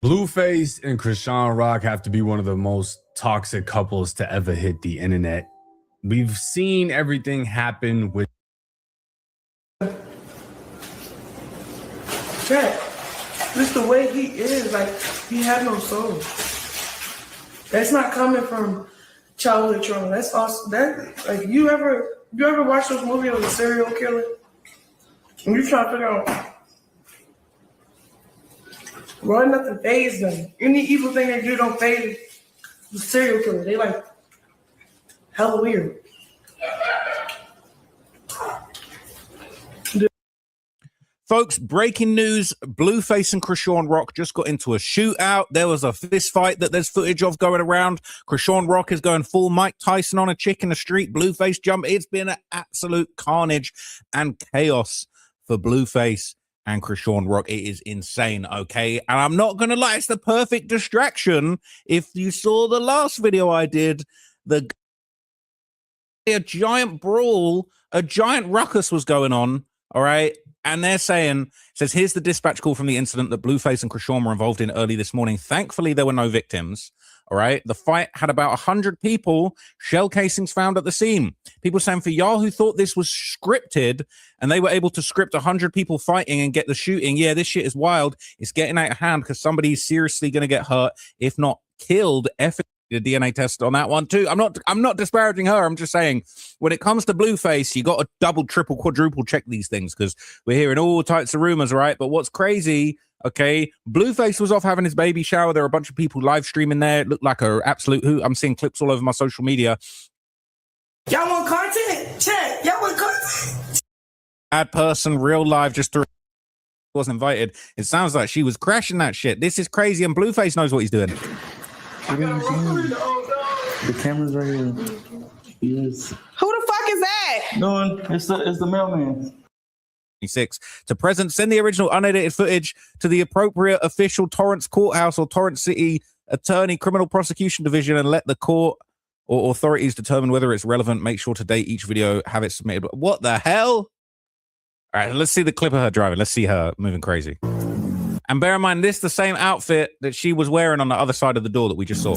Blueface and Chriseanrock have to be one of the most toxic couples to ever hit the internet. We've seen everything happen with. Check. Just the way he is, like, he had no soul. That's not coming from childhood trauma. That's awesome. That, like, you ever watch those movies with a serial killer? And you try to figure out why nothing fazed them. Any evil thing they do don't faze the serial killer. They like hella weird. Folks, breaking news, Blueface and Chriseanrock just got into a shootout. There was a fist fight that there's footage of going around. Chriseanrock is going full Mike Tyson on a chick in the street. Blueface jump. It's been an absolute carnage and chaos for Blueface and Chriseanrock. It is insane, okay? And I'm not going to lie, it's the perfect distraction. If you saw the last video I did, a giant brawl, a giant ruckus was going on, all right? And they're saying, says, here's the dispatch call from the incident that Blueface and Chrisean were involved in early this morning. Thankfully, there were no victims, all right? The fight had about 100 people, shell casings found at the scene. People saying for y'all who thought this was scripted and they were able to script 100 people fighting and get the shooting, yeah, this shit is wild. It's getting out of hand because somebody's seriously going to get hurt, if not killed. The DNA test on that one too. I'm not disparaging her. I'm just saying when it comes to Blueface, you got to double, triple, quadruple check these things because we're hearing all types of rumors, right? But what's crazy, okay, Blueface was off having his baby shower. There were a bunch of people live streaming there. It looked like an absolute hoot. I'm seeing clips all over my social media. Y'all want content? Chat. Y'all want content? Bad person, real live, just to wasn't invited. It sounds like she was crashing that shit. This is crazy, and Blueface knows what he's doing. The camera's right here. Yes. Who the fuck is that? No, it's the mailman. 6 to present, send the original unedited footage to the appropriate official Torrance Courthouse or Torrance City Attorney Criminal Prosecution Division and let the court or authorities determine whether it's relevant. Make sure to date each video, have it submitted. What the hell? All right, let's see the clip of her driving. Let's see her moving crazy. And bear in mind, this is the same outfit that she was wearing on the other side of the door that we just saw.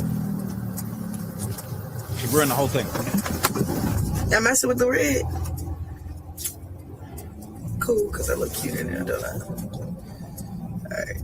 She ruined the whole thing. Y'all messing with the red? Cool, because I look cute in there, don't I? All right.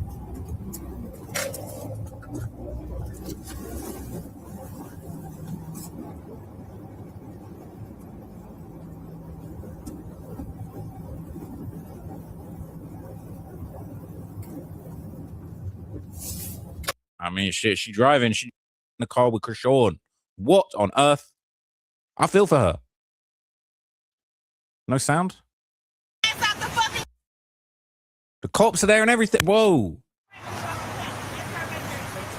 I mean, shit, she driving. She in the car with Chrisean. What on earth? I feel for her. No sound? The cops are there and everything. Whoa.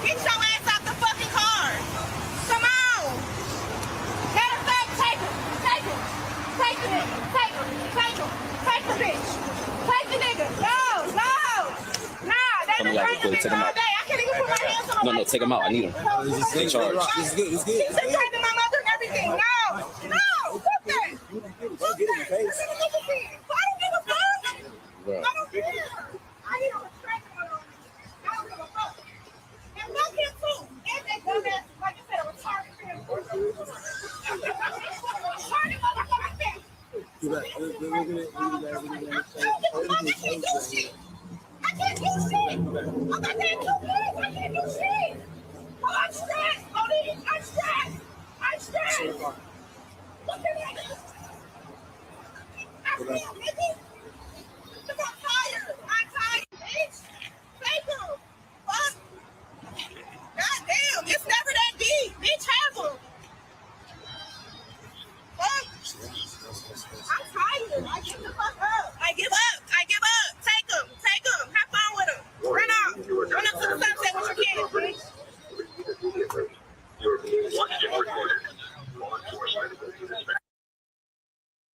Get your ass out the fucking car. Come on. Matter of fact, take him. Take him. Take the nigga. Take him. Take him. Take the bitch. Take the nigga. No. They've been trying to all day. I can't even put my hands on him. No, take him out. I need him. Take charge. This is good. He's been threatening my mother and everything. No. Fuck that. Fuck that. I don't give a fuck. I don't care. I need a restraint order on me. I don't give a fuck. And fuck him too. And that dumbass, like I said, a retarded man. Retarded motherfucker thing. I don't give a fuck. I can't do shit. I can't do shit. I'm not that too good. I can't do shit. Oh, I'm stressed, Monique. I'm stressed. Look at that. I'm tired. Bitch. Take him. Fuck. Goddamn. It's never that deep. Bitch, have him. Fuck. I'm tired. I give the fuck up. I give up. Take him. Have fun with him. Run out. Run up to the sunset with your kids, bitch.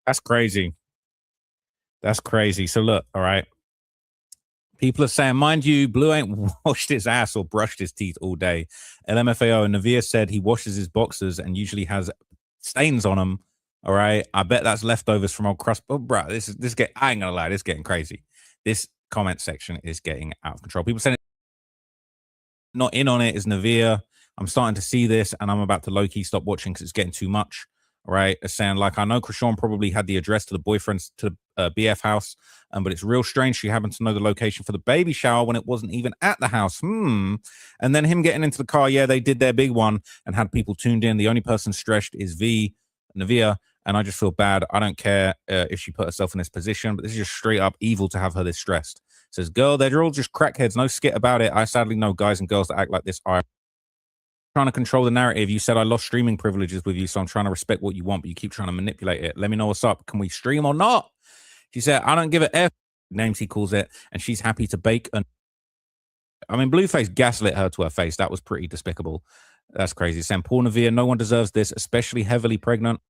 That's crazy. That's crazy. So look, all right. People are saying, mind you, Blue ain't washed his ass or brushed his teeth all day. LMFAO and Navia said he washes his boxers and usually has stains on them. All right. I bet that's leftovers from old crust. Oh, bro, I ain't gonna lie, this is getting crazy. This comment section is getting out of control. People saying not in on it is Navia. I'm starting to see this and I'm about to low-key stop watching because it's getting too much. Right, saying like, I know Chrisean probably had the address to the boyfriend's to BF house, but it's real strange she happened to know the location for the baby shower when it wasn't even at the house. And then him getting into the car, yeah, they did their big one and had people tuned in. The only person stressed is Navia, and I just feel bad. I don't care if she put herself in this position, but this is just straight up evil to have her this stressed. Says, girl, they're all just crackheads, no skit about it. I sadly know guys and girls that act like this are trying to control the narrative. You said I lost streaming privileges with you, so I'm trying to respect what you want, but you keep trying to manipulate it. Let me know what's up. Can we stream or not? She said, I don't give a F, names he calls it, and she's happy to bake. And I mean, Blueface gaslit her to her face. That was pretty despicable. That's crazy. Saying, Paul Navia, no one deserves this, especially heavily pregnant.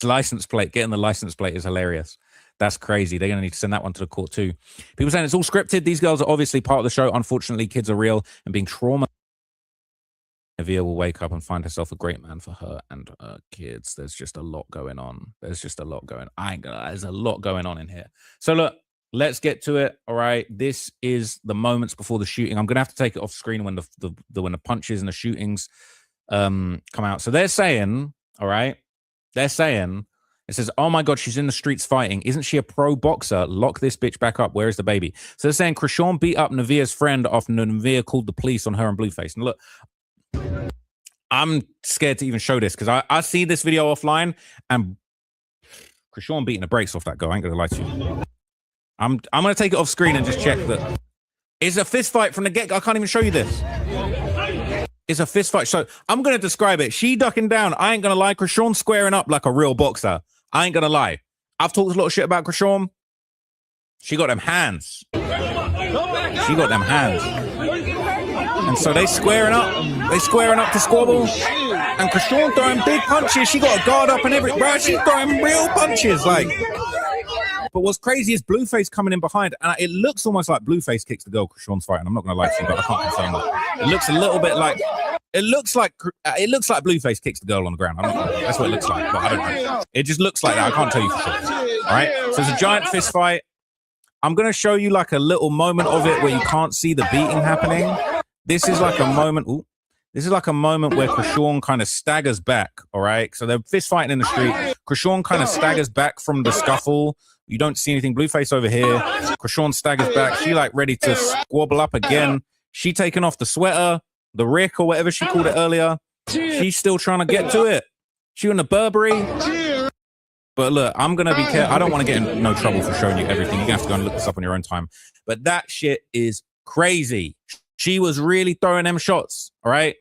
License plate, getting the license plate is hilarious. That's crazy. They're going to need to send that one to the court too. People saying it's all scripted. These girls are obviously part of the show. Unfortunately, kids are real and being traumatized. Navia will wake up and find herself a great man for her and her kids. There's just a lot going on. There's a lot going on in here. So look, let's get to it. All right. This is the moments before the shooting. I'm going to have to take it off screen when when the punches and the shootings come out. So they're saying, all right, it says, oh my God, she's in the streets fighting. Isn't she a pro boxer? Lock this bitch back up. Where's the baby? So they're saying Chrisean beat up Navia's friend after Navia called the police on her and Blueface. And look, I'm scared to even show this because I see this video offline and Chrisean beating the brakes off that girl. I ain't gonna lie to you. I'm gonna take it off screen and just check that it's a fist fight from the get-go. I can't even show you this. It's a fist fight. So I'm gonna describe it. She ducking down. I ain't gonna lie. Chrisean squaring up like a real boxer. I ain't gonna lie. I've talked a lot of shit about Chrisean. She got them hands. And so they squaring up. They squaring up to squabble. And Chrisean throwing big punches. She got a guard up and everything. Bro, she's throwing real punches. But what's crazy is Blueface coming in behind. And it looks almost like Blueface kicks the girl Chrisean's fighting. I'm not going to lie to you, but I can't confirm that. It looks a little bit like... It looks like Blueface kicks the girl on the ground. That's what it looks like, but I don't know. It just looks like that. I can't tell you for sure. All right? So it's a giant fist fight. I'm going to show you like a little moment of it where you can't see the beating happening. This is like a moment. Ooh, this is like a moment where Chrisean kind of staggers back. All right. So they're fist fighting in the street. Chrisean kind of staggers back from the scuffle. You don't see anything. Blueface over here. Chrisean staggers back. She like ready to squabble up again. She taking off the sweater, the Rick or whatever she called it earlier. She's still trying to get to it. She on the Burberry. But look, I'm going to be careful. I don't want to get in no trouble for showing you everything. You're going to have to go and look this up on your own time. But that shit is crazy. She was really throwing them shots, all right?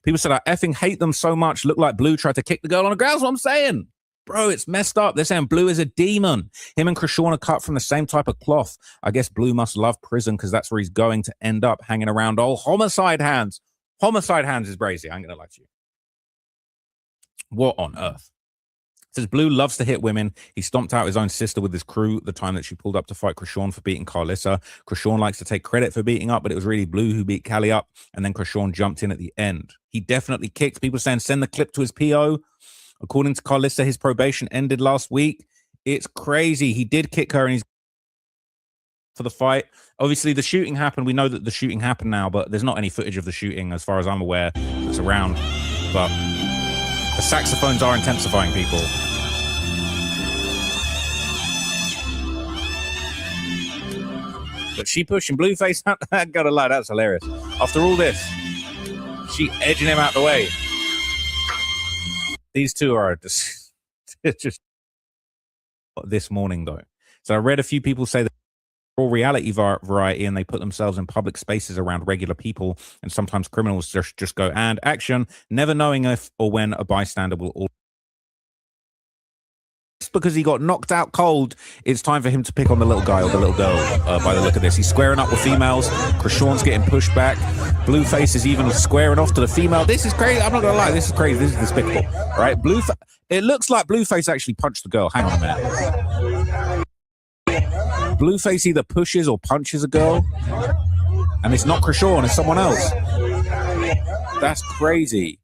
People said, I effing hate them so much. Look like Blue tried to kick the girl on the ground. That's what I'm saying. Bro, it's messed up. They're saying Blue is a demon. Him and Chrisean are cut from the same type of cloth. I guess Blue must love prison because that's where he's going to end up, hanging around old Homicide Hands. Homicide Hands is brazy. I ain't going to lie to you. What on earth? Says Blue loves to hit women. He stomped out his own sister with his crew the time that she pulled up to fight Chrisean for beating Carlissa. Chrisean likes to take credit for beating up, but it was really Blue who beat Callie up, and then Chrisean jumped in at the end. He definitely kicked. People saying send the clip to his PO. According to Carlissa, his probation ended last week. It's crazy. He did kick her, and he's for the fight. Obviously, the shooting happened. We know that the shooting happened now, but there's not any footage of the shooting, as far as I'm aware, that's around. But the saxophones are intensifying, people. But she pushing Blueface. I gotta lie, that's hilarious. After all this, she edging him out the way. These two are just this morning, though. So I read a few people say that all reality variety, and they put themselves in public spaces around regular people, and sometimes criminals just go and action, never knowing if or when a bystander will all. Because he got knocked out cold, it's time for him to pick on the little guy or the little girl. By the look of this, he's squaring up with females. Chrisean's getting pushed back. Blueface is even squaring off to the female. This is crazy. I'm not gonna lie, this is crazy. This is despicable. All right, it looks like Blueface actually punched the girl. Hang on a minute. Blueface either pushes or punches a girl, and it's not Chrisean, it's someone else. That's crazy.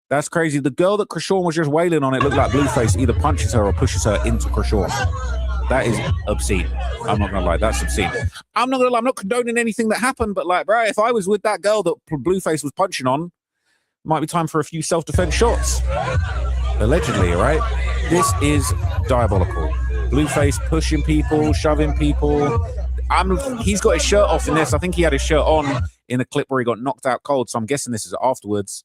That's crazy. The girl that Chrisean was just wailing on, it looked like Blueface either punches her or pushes her into Chrisean. That is obscene. I'm not gonna lie, that's obscene. I'm not gonna lie, I'm not condoning anything that happened, but like, bro, if I was with that girl that Blueface was punching on, it might be time for a few self-defense shots. Allegedly, right? This is diabolical. Blueface pushing people, shoving people. He's got his shirt off in this. I think he had his shirt on in the clip where he got knocked out cold, so I'm guessing this is afterwards.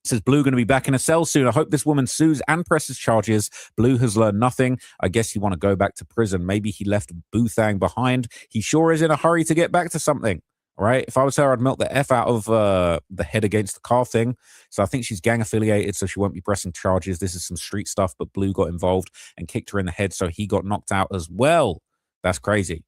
Says Blue going to be back in a cell soon. I hope this woman sues and presses charges. Blue has learned nothing. I guess he want to go back to prison. Maybe he left Boothang behind. He sure is in a hurry to get back to something. All right. If I was her, I'd melt the F out of the head against the car thing. So I think she's gang affiliated, so she won't be pressing charges. This is some street stuff, but Blue got involved and kicked her in the head, so he got knocked out as well. That's crazy.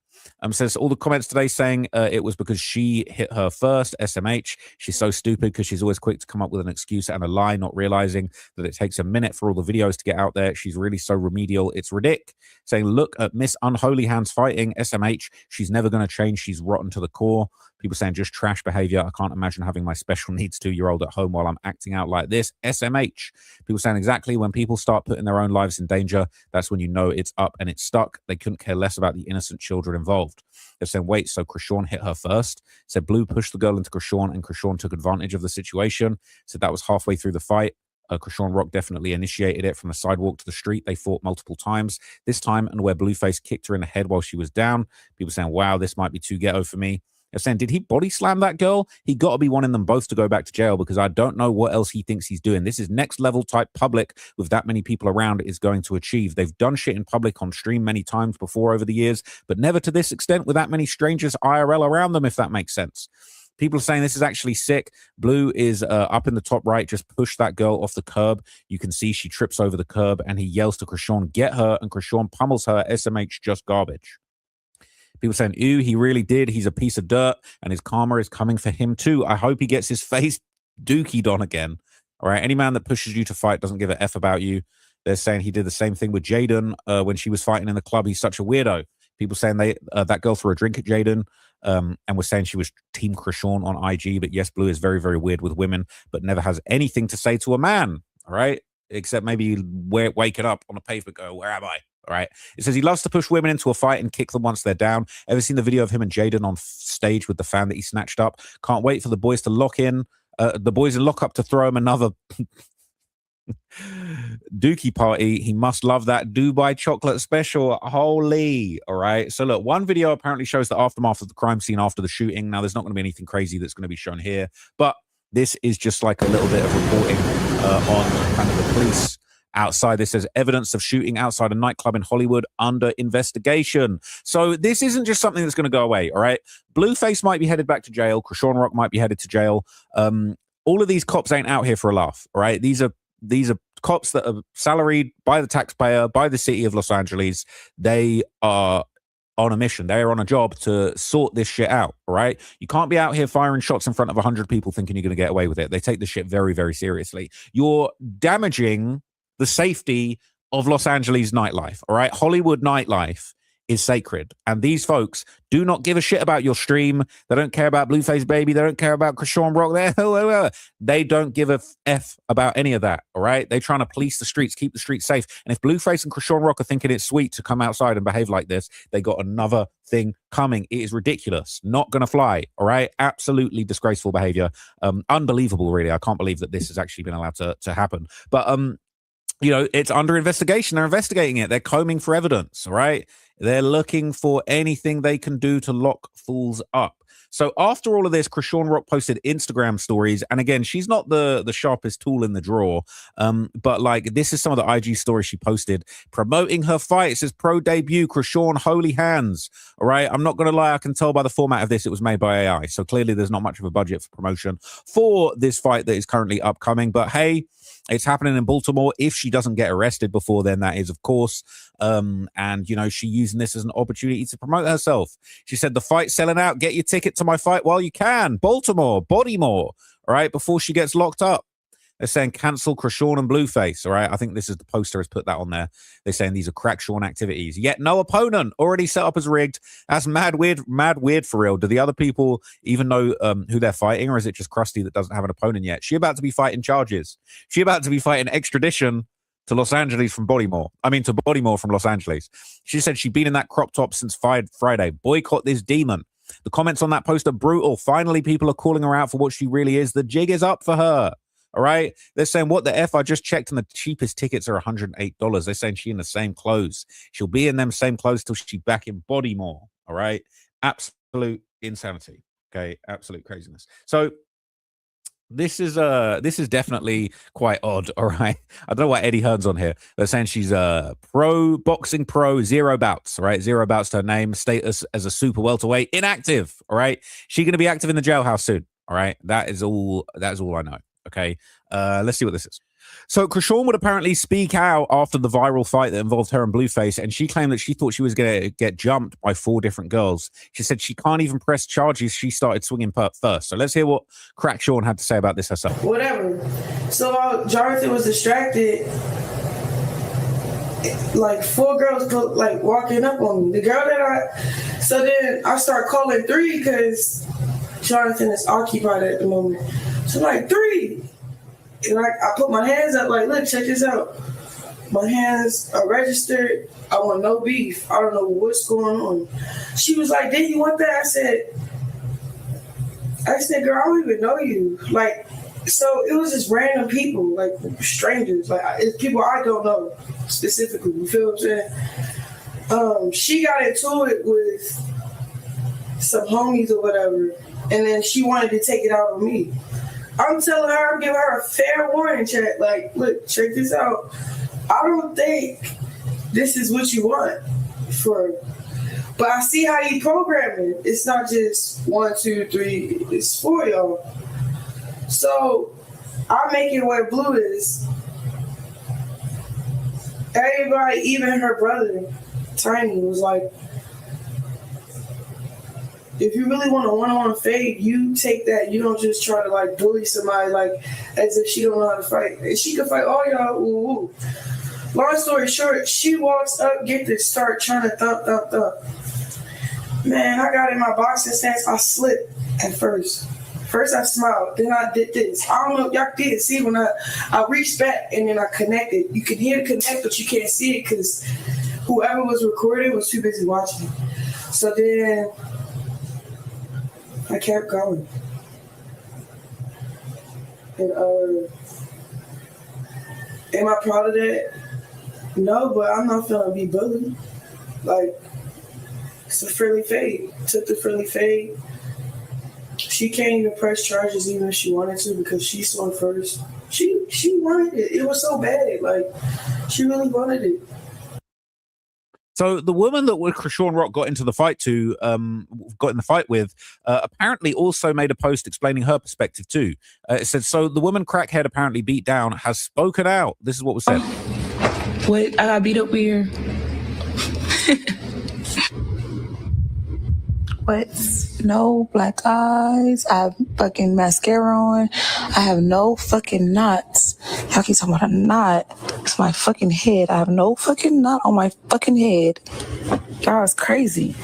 Says all the comments today saying it was because she hit her first. SMH. She's so stupid because she's always quick to come up with an excuse and a lie, not realizing that it takes a minute for all the videos to get out there. She's really so remedial. It's ridiculous. Saying, look at Miss Unholy Hands fighting. SMH. She's never going to change. She's rotten to the core. People saying just trash behavior. I can't imagine having my special needs 2-year-old at home while I'm acting out like this. SMH. People saying exactly when people start putting their own lives in danger, that's when you know it's up and it's stuck. They couldn't care less about the innocent children involved. They're saying, wait, so Chrisean hit her first? Said Blue pushed the girl into Chrisean and Chrisean took advantage of the situation. Said that was halfway through the fight. Chriseanrock definitely initiated it from the sidewalk to the street. They fought multiple times. This time, and where Blueface kicked her in the head while she was down. People saying, wow, this might be too ghetto for me. They're saying, did he body slam that girl? He got to be wanting them both to go back to jail because I don't know what else he thinks he's doing. This is next level type public with that many people around is going to achieve. They've done shit in public on stream many times before over the years, but never to this extent with that many strangers IRL around them, if that makes sense. People are saying this is actually sick. Blue is up in the top right, just push that girl off the curb. You can see she trips over the curb and he yells to Chrisean, get her, and Chrisean pummels her. SMH, just garbage. People saying, ew, he really did. He's a piece of dirt and his karma is coming for him too. I hope he gets his face dookied on again. All right. Any man that pushes you to fight doesn't give a F about you. They're saying he did the same thing with Jaden when she was fighting in the club. He's such a weirdo. People saying that girl threw a drink at Jaden and was saying she was Team Chrisean on IG. But yes, Blue is very, very weird with women, but never has anything to say to a man. All right. Except maybe waking up on the pavement, go, where am I? All right. It says he loves to push women into a fight and kick them once they're down. Ever seen the video of him and Jaden on stage with the fan that he snatched up? Can't wait for the boys to lock in. The boys in lock up to throw him another dookie party. He must love that Dubai chocolate special. Holy. All right. So look, one video apparently shows the aftermath of the crime scene after the shooting. Now there's not going to be anything crazy that's going to be shown here, but this is just like a little bit of reporting on kind of the police outside. This says evidence of shooting outside a nightclub in Hollywood under investigation. So this isn't just something that's going to go away. All right. Blueface might be headed back to jail. Chriseanrock might be headed to jail. All of these cops ain't out here for a laugh. All right. These are cops that are salaried by the taxpayer, by the city of Los Angeles. They are on a mission. They are on a job to sort this shit out. All right. You can't be out here firing shots in front of 100 people thinking you're going to get away with it. They take this shit very, very seriously. You're damaging the safety of Los Angeles nightlife. All right. Hollywood nightlife is sacred. And these folks do not give a shit about your stream. They don't care about Blueface Baby. They don't care about Chriseanrock. They don't give a F about any of that. All right. They're trying to police the streets, keep the streets safe. And if Blueface and Chriseanrock are thinking it's sweet to come outside and behave like this, they got another thing coming. It is ridiculous. Not going to fly. All right. Absolutely disgraceful behavior. Unbelievable, really. I can't believe that this has actually been allowed to happen. But, you know, it's under investigation. They're investigating it. They're combing for evidence, right? They're looking for anything they can do to lock fools up. So after all of this, Chriseanrock posted Instagram stories. And again, she's not the sharpest tool in the drawer. But like, this is some of the IG stories she posted promoting her fight. It says pro debut, Chrisean, holy hands. All right. I'm not going to lie. I can tell by the format of this, it was made by AI. So clearly there's not much of a budget for promotion for this fight that is currently upcoming. But hey, it's happening in Baltimore. If she doesn't get arrested before then, that is, of course. And, you know, she using this as an opportunity to promote herself. She said, the fight's selling out. Get your ticket to my fight while you can. Baltimore, Bodymore, all right, before she gets locked up. They're saying cancel Chrisean and Blueface, all right? I think this is the poster has put that on there. They're saying these are crack Sean activities. Yet no opponent, already set up as rigged. That's mad weird for real. Do the other people even know who they're fighting, or is it just Krusty that doesn't have an opponent yet? She about to be fighting charges. She about to be fighting extradition to Los Angeles from Bodymore. I mean, to Bodymore from Los Angeles. She said she'd been in that crop top since Friday. Boycott this demon. The comments on that post are brutal. Finally, people are calling her out for what she really is. The jig is up for her. All right. They're saying, what the F? I just checked and the cheapest tickets are $108. They're saying she in the same clothes. She'll be in them same clothes till she's back in Bodymore. All right. Absolute insanity. Okay. Absolute craziness. So this is definitely quite odd. All right. I don't know why Eddie Hearn's on here. They're saying she's a boxing pro, 0 bouts. All right. 0 bouts to her name, status as a super welterweight, inactive. All right. She's going to be active in the jailhouse soon. All right. That is all I know. Okay, let's see what this is. So Chrisean would apparently speak out after the viral fight that involved her and Blueface, and she claimed that she thought she was going to get jumped by 4 different girls. She said she can't even press charges. She started swinging first. So let's hear what Crack Sean had to say about this herself. Whatever. So while Jonathan was distracted, like 4 girls like walking up on me. The girl that so then I start calling 3 because Jonathan is occupied at the moment. So like 3. And I put my hands up like, look, check this out. My hands are registered. I want no beef. I don't know what's going on. She was like, did you want that? I said, girl, I don't even know you. Like, so it was just random people, like strangers. Like, it's people I don't know specifically. You feel what I'm saying? She got into it with some homies or whatever. And then she wanted to take it out on me. I'm telling her, I'm giving her a fair warning check. Like, look, check this out. I don't think this is what you want but I see how you program it. It's not just 1, 2, 3, it's 4 y'all. So I make it where Blue is. Everybody, even her brother, Tiny, was like, if you really want a one-on-one fade, you take that. You don't just try to like bully somebody like as if she don't know how to fight. And she can fight all y'all. Ooh, ooh. Long story short, she walks up, get this, start trying to thump. Man, I got in my boxing stance. I slipped at first. First I smiled, then I did this. I don't know if y'all didn't see when I reached back and then I connected. You can hear the connect, but you can't see it because whoever was recording was too busy watching. So then I kept going. And am I proud of that? No, but I'm not gonna be bullied. Like, it's a friendly fade. Took the friendly fade. She can't even press charges even if she wanted to because she swung first. She wanted it. It was so bad. Like, she really wanted it. So the woman that Chriseanrock got into the fight with, apparently also made a post explaining her perspective too. It said, so the woman Crackhead apparently beat down has spoken out. This is what was said. What? I got beat up here. What? No black eyes. I have fucking mascara on. I have no fucking knots. Y'all keep talking about a knot. It's my fucking head. I have no fucking knot on my fucking head. Y'all is crazy.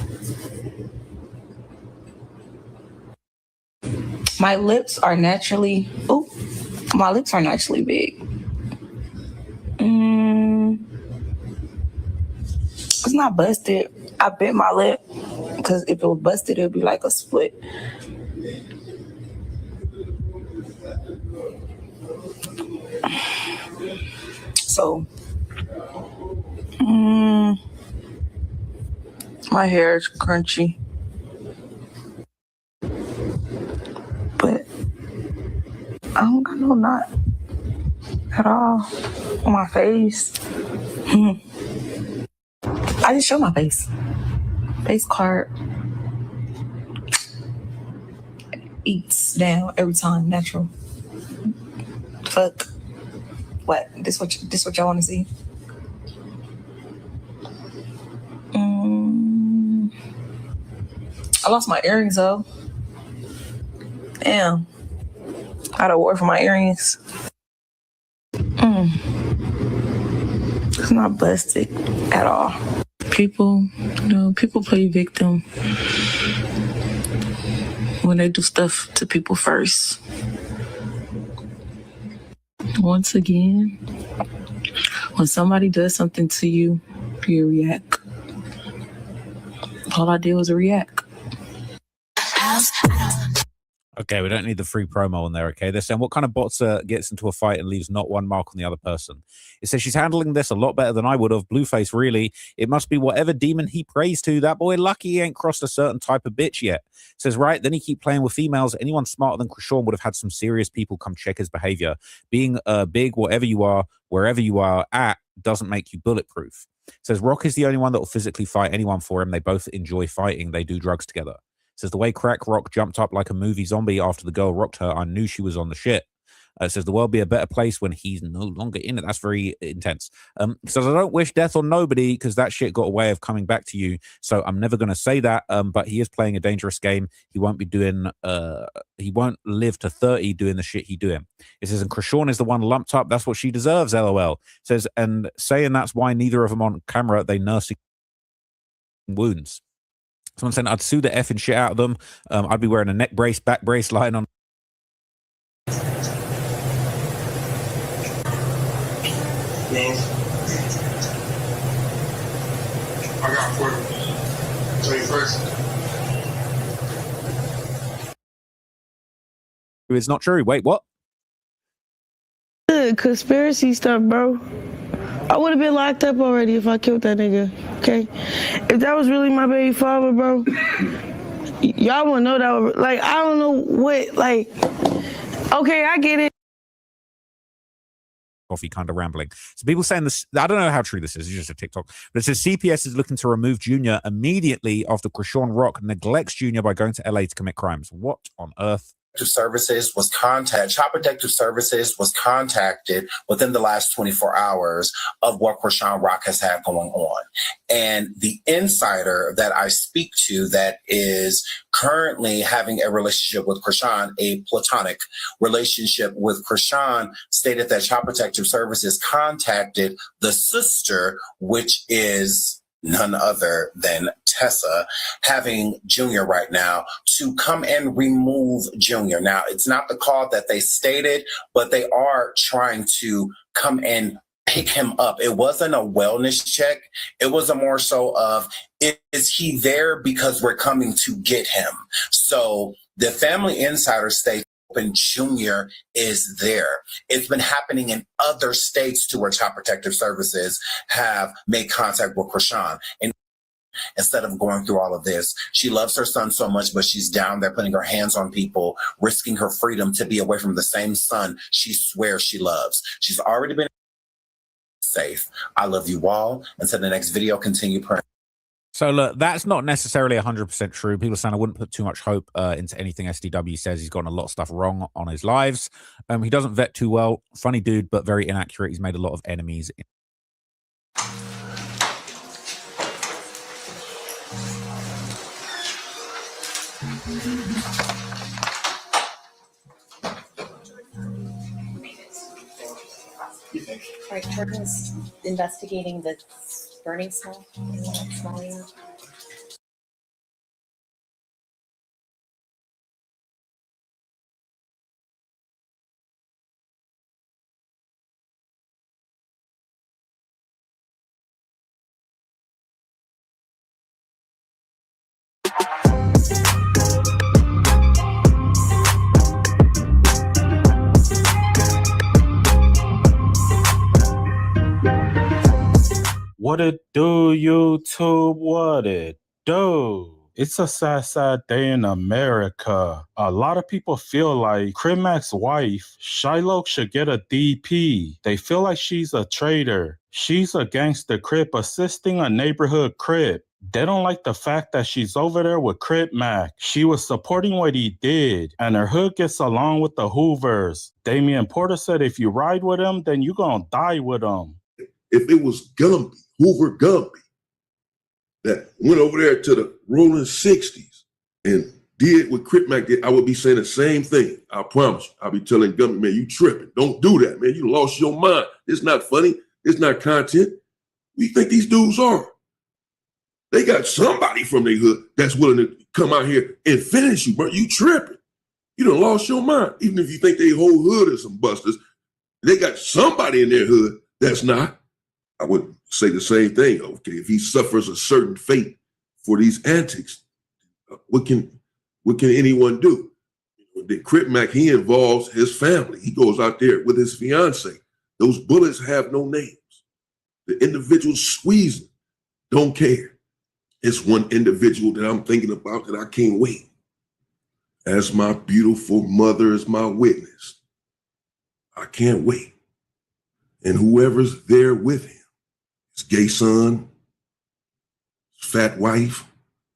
My lips are naturally big. It's not busted. I bit my lip because if it was busted, it would be like a split. So, my hair is crunchy, but I don't got no knot at all on my face. I just show my face. Face card eats down every time, natural. Fuck. What? This what y'all want to see? I lost my earrings though. Damn. I had a war for my earrings. It's not busted at all. People play victim when they do stuff to people first. Once again, when somebody does something to you, you react. All I did was react. Okay, we don't need the free promo on there, okay? They're saying, what kind of boxer gets into a fight and leaves not one mark on the other person? It says she's handling this a lot better than I would have. Blueface, really. It must be whatever demon he prays to. That boy lucky he ain't crossed a certain type of bitch yet. It says, right, then he keep playing with females. Anyone smarter than Chrisean would have had some serious people come check his behavior. Being big, whatever you are, wherever you are at, doesn't make you bulletproof. It says, Rock is the only one that will physically fight anyone for him. They both enjoy fighting. They do drugs together. Says the way Crack Rock jumped up like a movie zombie after the girl rocked her, I knew she was on the shit. It says the world be a better place when he's no longer in it. That's very intense. Says I don't wish death on nobody because that shit got a way of coming back to you. So I'm never going to say that. But he is playing a dangerous game. He won't be doing. He won't live to 30 doing the shit he doing. It says and Krishan is the one lumped up. That's what she deserves. LOL. It says and saying that's why neither of them on camera. They nursing wounds. Someone saying I'd sue the effing shit out of them. I'd be wearing a neck brace, back brace, lying on. I got 40. 21st. It's not true. Wait, what? Conspiracy stuff, bro. I would have been locked up already if I killed that nigga. Okay, if that was really my baby father, bro, y'all wouldn't know that. Like, I don't know what. Like, okay, I get it. Coffee kind of rambling. So people saying this, I don't know how true this is, it's just a TikTok, but it says CPS is looking to remove Junior immediately after Chriseanrock neglects Junior by going to LA to commit crimes. What on earth? Services was contacted. Child Protective Services was contacted within the last 24 hours of what Chriseanrock has had going on. And the insider that I speak to that is currently having a relationship with Chrisean, a platonic relationship with Chrisean, stated that Child Protective Services contacted the sister, which is none other than Tessa, having Junior right now, to come and remove Junior. Now, it's not the call that they stated, but they are trying to come and pick him up. It wasn't a wellness check. It was a more so of, is he there because we're coming to get him? So the family insider states and Junior is there. It's been happening in other states to where Child Protective Services have made contact with Chrisean. And instead of going through all of this, she loves her son so much, but she's down there putting her hands on people, risking her freedom to be away from the same son she swears she loves. She's already been safe. I love you all. Until the next video, continue praying. So look, that's not necessarily 100% true. People are saying I wouldn't put too much hope into anything SDW says. He's gotten a lot of stuff wrong on his lives. He doesn't vet too well. Funny dude, but very inaccurate. He's made a lot of enemies. Right, Jordan's investigating the burning smell. What it do, YouTube? What it do? It's a sad, sad day in America. A lot of people feel like Cripmac's wife, Shiloh, should get a DP. They feel like she's a traitor. She's a gangster Crip assisting a neighborhood Crip. They don't like the fact that she's over there with Cripmac. She was supporting what he did, and her hood gets along with the Hoovers. Damian Porter said if you ride with him, then you gonna die with him. If it was Gumby, Hoover Gumby, that went over there to the rolling 60s and did what Cripmac did, I would be saying the same thing. I promise you. I'll be telling Gumby, man, you tripping. Don't do that, man. You lost your mind. It's not funny. It's not content. What do you think these dudes are? They got somebody from their hood that's willing to come out here and finish you, bro. You tripping. You done lost your mind. Even if you think they whole hood is some busters, they got somebody in their hood that's not. I would say the same thing. Okay, if he suffers a certain fate for these antics, what can anyone do? The Cripmac, he involves his family. He goes out there with his fiance. Those bullets have no names. The individual squeezing don't care. It's one individual that I'm thinking about that I can't wait. As my beautiful mother is my witness, I can't wait. And whoever's there with him, his gay son, his fat wife,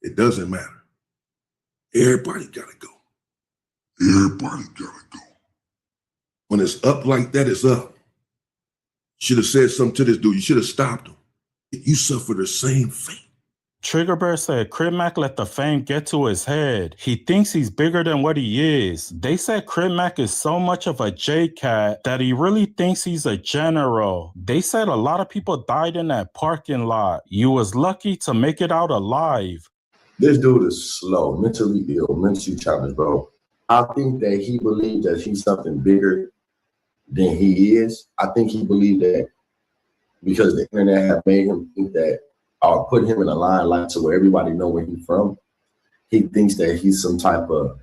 it doesn't matter. Everybody gotta go. Everybody gotta go. When it's up like that, it's up. Should have said something to this dude. You should have stopped him. You suffer the same fate. Triggerbird said Cripmac let the fame get to his head. He thinks he's bigger than what he is. They said Cripmac is so much of a J-Cat that he really thinks he's a general. They said a lot of people died in that parking lot. You was lucky to make it out alive. This dude is slow, mentally ill, mentally challenged, bro. I think that he believes that he's something bigger than he is. I think he believed that because the internet have made him think that, or put him in a limelight to where everybody know where he's from. He thinks that he's some type of,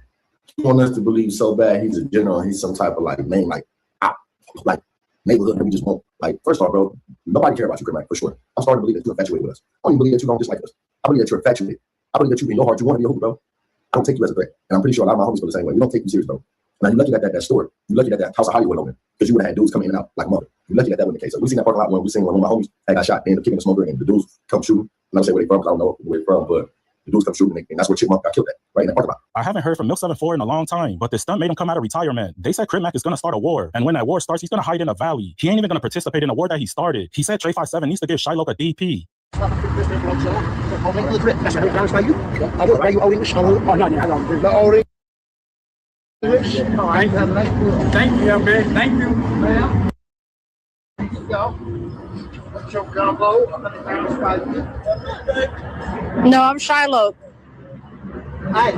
he wants us to believe so bad he's a general, he's some type of like main, like neighborhood that we just want. Like, first off, bro, nobody care about you, Cripmac, for sure. I'm starting to believe that you're infatuated with us. I don't even believe that you don't dislike us. I believe that you're infatuated. I believe that you in your heart, you want to be a Hoover, bro. I don't take you as a threat. And I'm pretty sure a lot of my homies feel the same way. We don't take you serious, bro. Now, you're lucky that store. You're lucky that House of Hollywood open. Because you would have had dudes coming in and out like mother. You're lucky that wasn't the case. So we seen that parking lot when we seen one of my homies had got shot, they ended up kicking the smoker, and the dudes come shooting. I'm not saying where they from, because I don't know where they're from, but the dudes come shooting, and that's where Chipmunk got killed at, right in that parking lot. I haven't heard from Milk 74 in a long time, but this stunt made him come out of retirement. They said Cripmac is going to start a war, and when that war starts, he's going to hide in a valley. He ain't even going to participate in a war that he started. He said Trey 57 needs to give Shiloh a DP. Thank you, man. Thank you, ma'am. What's your combo? No, I'm Shiloh. Hey,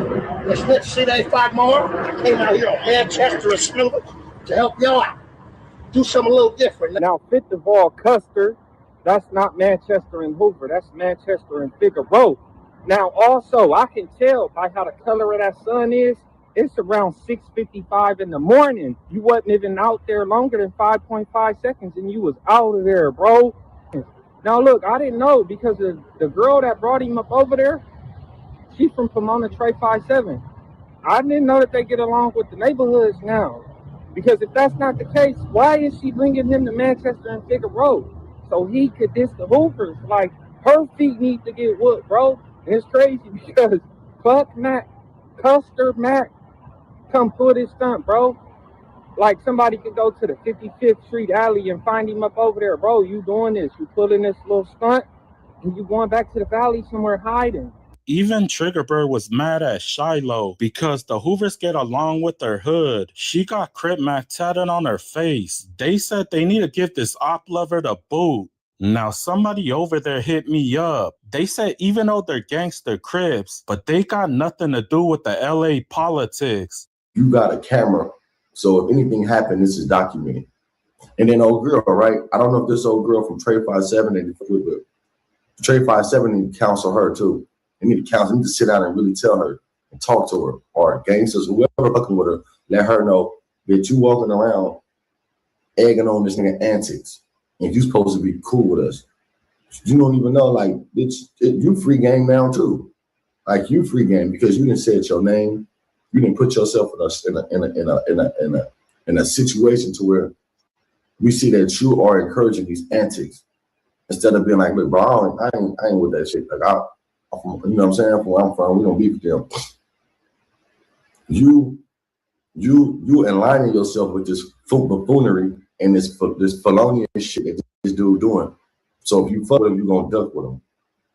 let's see they fight more. I came out here on Manchester and Smooth to help y'all out. Do something a little different. Now, Fit the Ball Custer, that's not Manchester and Hoover. That's Manchester and Figueroa. Now, also, I can tell by how the color of that sun is, it's around 6:55 in the morning. You wasn't even out there longer than 5.5 seconds, and you was out of there, bro. Now, look, I didn't know because of the girl that brought him up over there, she's from Pomona Trey 57. I didn't know that they get along with the neighborhoods now. Because if that's not the case, why is she bringing him to Manchester and Figueroa? So he could diss the Hoovers. Like, her feet need to get whooped, bro. And it's crazy because fuck Mac, Custer Mac, come pull this stunt, bro. Like, somebody could go to the 55th Street alley and find him up over there. Bro, you doing this. You pulling this little stunt, and you going back to the valley somewhere hiding. Even Triggerbird was mad at Shiloh because the Hoovers get along with their hood. She got Cripmac tatted on her face. They said they need to give this op lover the boot. Now, somebody over there hit me up. They said even though they're gangster Crips, but they got nothing to do with the LA politics. You got a camera, so if anything happened, this is documented. And then old girl, right? I don't know if this old girl from Trey 57, but Trey 57 need to counsel her too. They need to counsel, they need to sit down and really tell her and talk to her, or gangsters, whoever fucking with her, let her know that you walking around egging on this nigga antics. And you supposed to be cool with us. You don't even know, like, you free game now too. Like, you free game because you didn't say your name. You didn't put yourself in a situation to where we see that you are encouraging these antics instead of being like, look, bro, I ain't with that shit. Like, you know what I'm saying? From where I'm from, we don't beef with them. You aligning yourself with this buffoonery and this felonious shit that this dude doing. So if you fuck with him, you're gonna duck with him.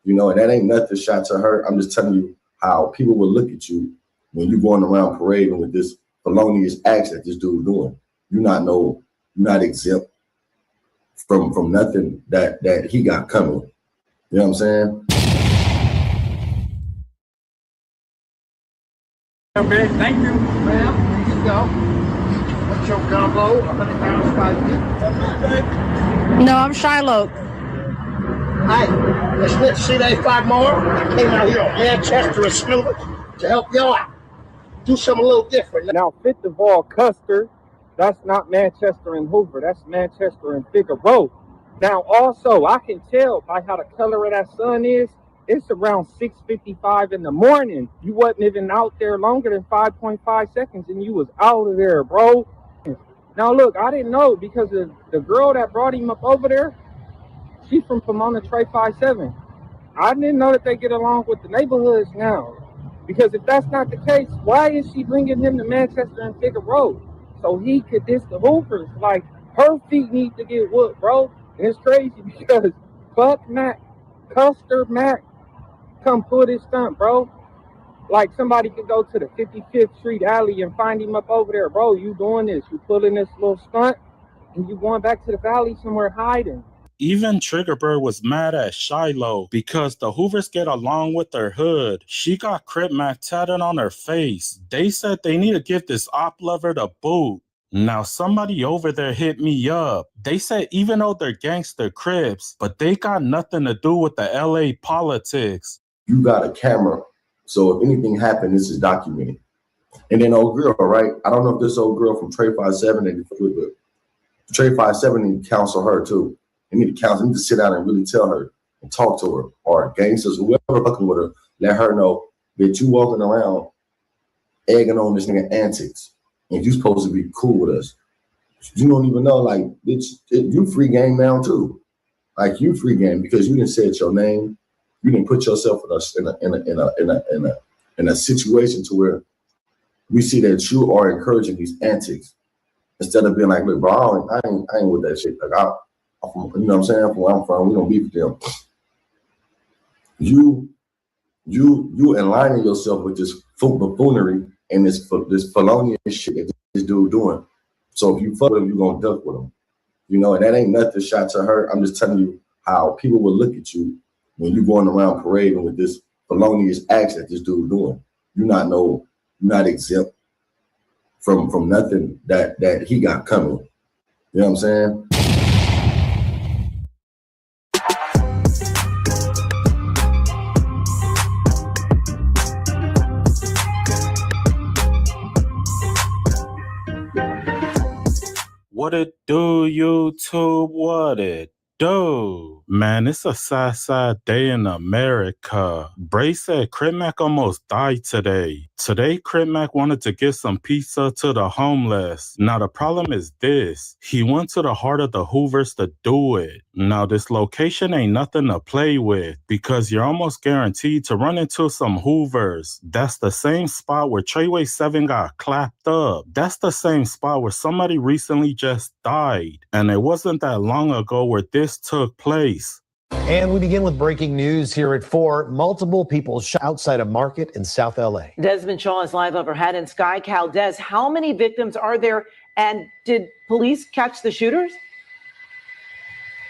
You know, and that ain't nothing shot to her. I'm just telling you how people will look at you when you going around parading with this felonious acts that this dude doing. You're not exempt from nothing that he got coming. You know what I'm saying? Okay, thank you, ma'am. Here you go. What's your combo? No, I'm Shiloh. Hey, let's see they fight more. I came out here on Manchester and Smooth to help y'all out. Do something a little different. Now, Fit the Ball Custer, that's not Manchester and Hoover. That's Manchester and Figueroa. Now, also, I can tell by how the color of that sun is, it's around 6:55 in the morning. You wasn't even out there longer than 5.5 seconds, and you was out of there, bro. Now, look, I didn't know because of the girl that brought him up over there, she's from Pomona Trey 57. I didn't know that they get along with the neighborhoods now. Because if that's not the case, why is she bringing him to Manchester and Figueroa? so he could diss the Hoovers. Like, her feet need to get whooped, bro. And it's crazy because fuck Mac, Custer Mac, come pull this stunt, bro. Like, somebody could go to the 55th Street alley and find him up over there. Bro, you doing this. You pulling this little stunt, and you going back to the valley somewhere hiding. Even Triggerbird was mad at Shiloh because the Hoovers get along with their hood. She got Cripmac tatted on her face. They said they need to give this op lover the boot. Now somebody over there hit me up. They said even though they're gangster Crips, but they got nothing to do with the LA politics. You got a camera, so if anything happened, this is documented. And then old girl, right? I don't know if this old girl from Trey 57 and Trey 57 need to counsel her too. They need to counsel. They need to sit down and really tell her and talk to her, or gangsters, whoever fucking with her, let her know that you walking around egging on this nigga antics, and you supposed to be cool with us. You don't even know, like, bitch, you free game now too. Like, you free game because you didn't say your name. You didn't put yourself in a situation to where we see that you are encouraging these antics instead of being like, look, bro, I ain't with that shit. Like, you know what I'm saying? From where I'm from, we don't beef with them. You aligning yourself with this buffoonery and this felonious shit that this dude doing. So if you fuck with him, you're gonna duck with him. You know, and that ain't nothing shot to her. I'm just telling you how people will look at you when you're going around parading with this felonious acts that this dude doing. You're not exempt from nothing that he got coming. You know what I'm saying? What it do, YouTube? What it do? Man, it's a sad day in America. Bray said Cripmac almost died today. Today, Cripmac wanted to give some pizza to the homeless. Now, the problem is this. He went to the heart of the Hoovers to do it. Now, this location ain't nothing to play with because you're almost guaranteed to run into some Hoovers. That's the same spot where Treyway 7 got clapped up. That's the same spot where somebody recently just died. And it wasn't that long ago where this took place. And we begin with breaking news here at 4. Multiple people shot outside a market in South LA. Desmond Shaw is live overhead in Sky Cal. Des, how many victims are there? And did police catch the shooters?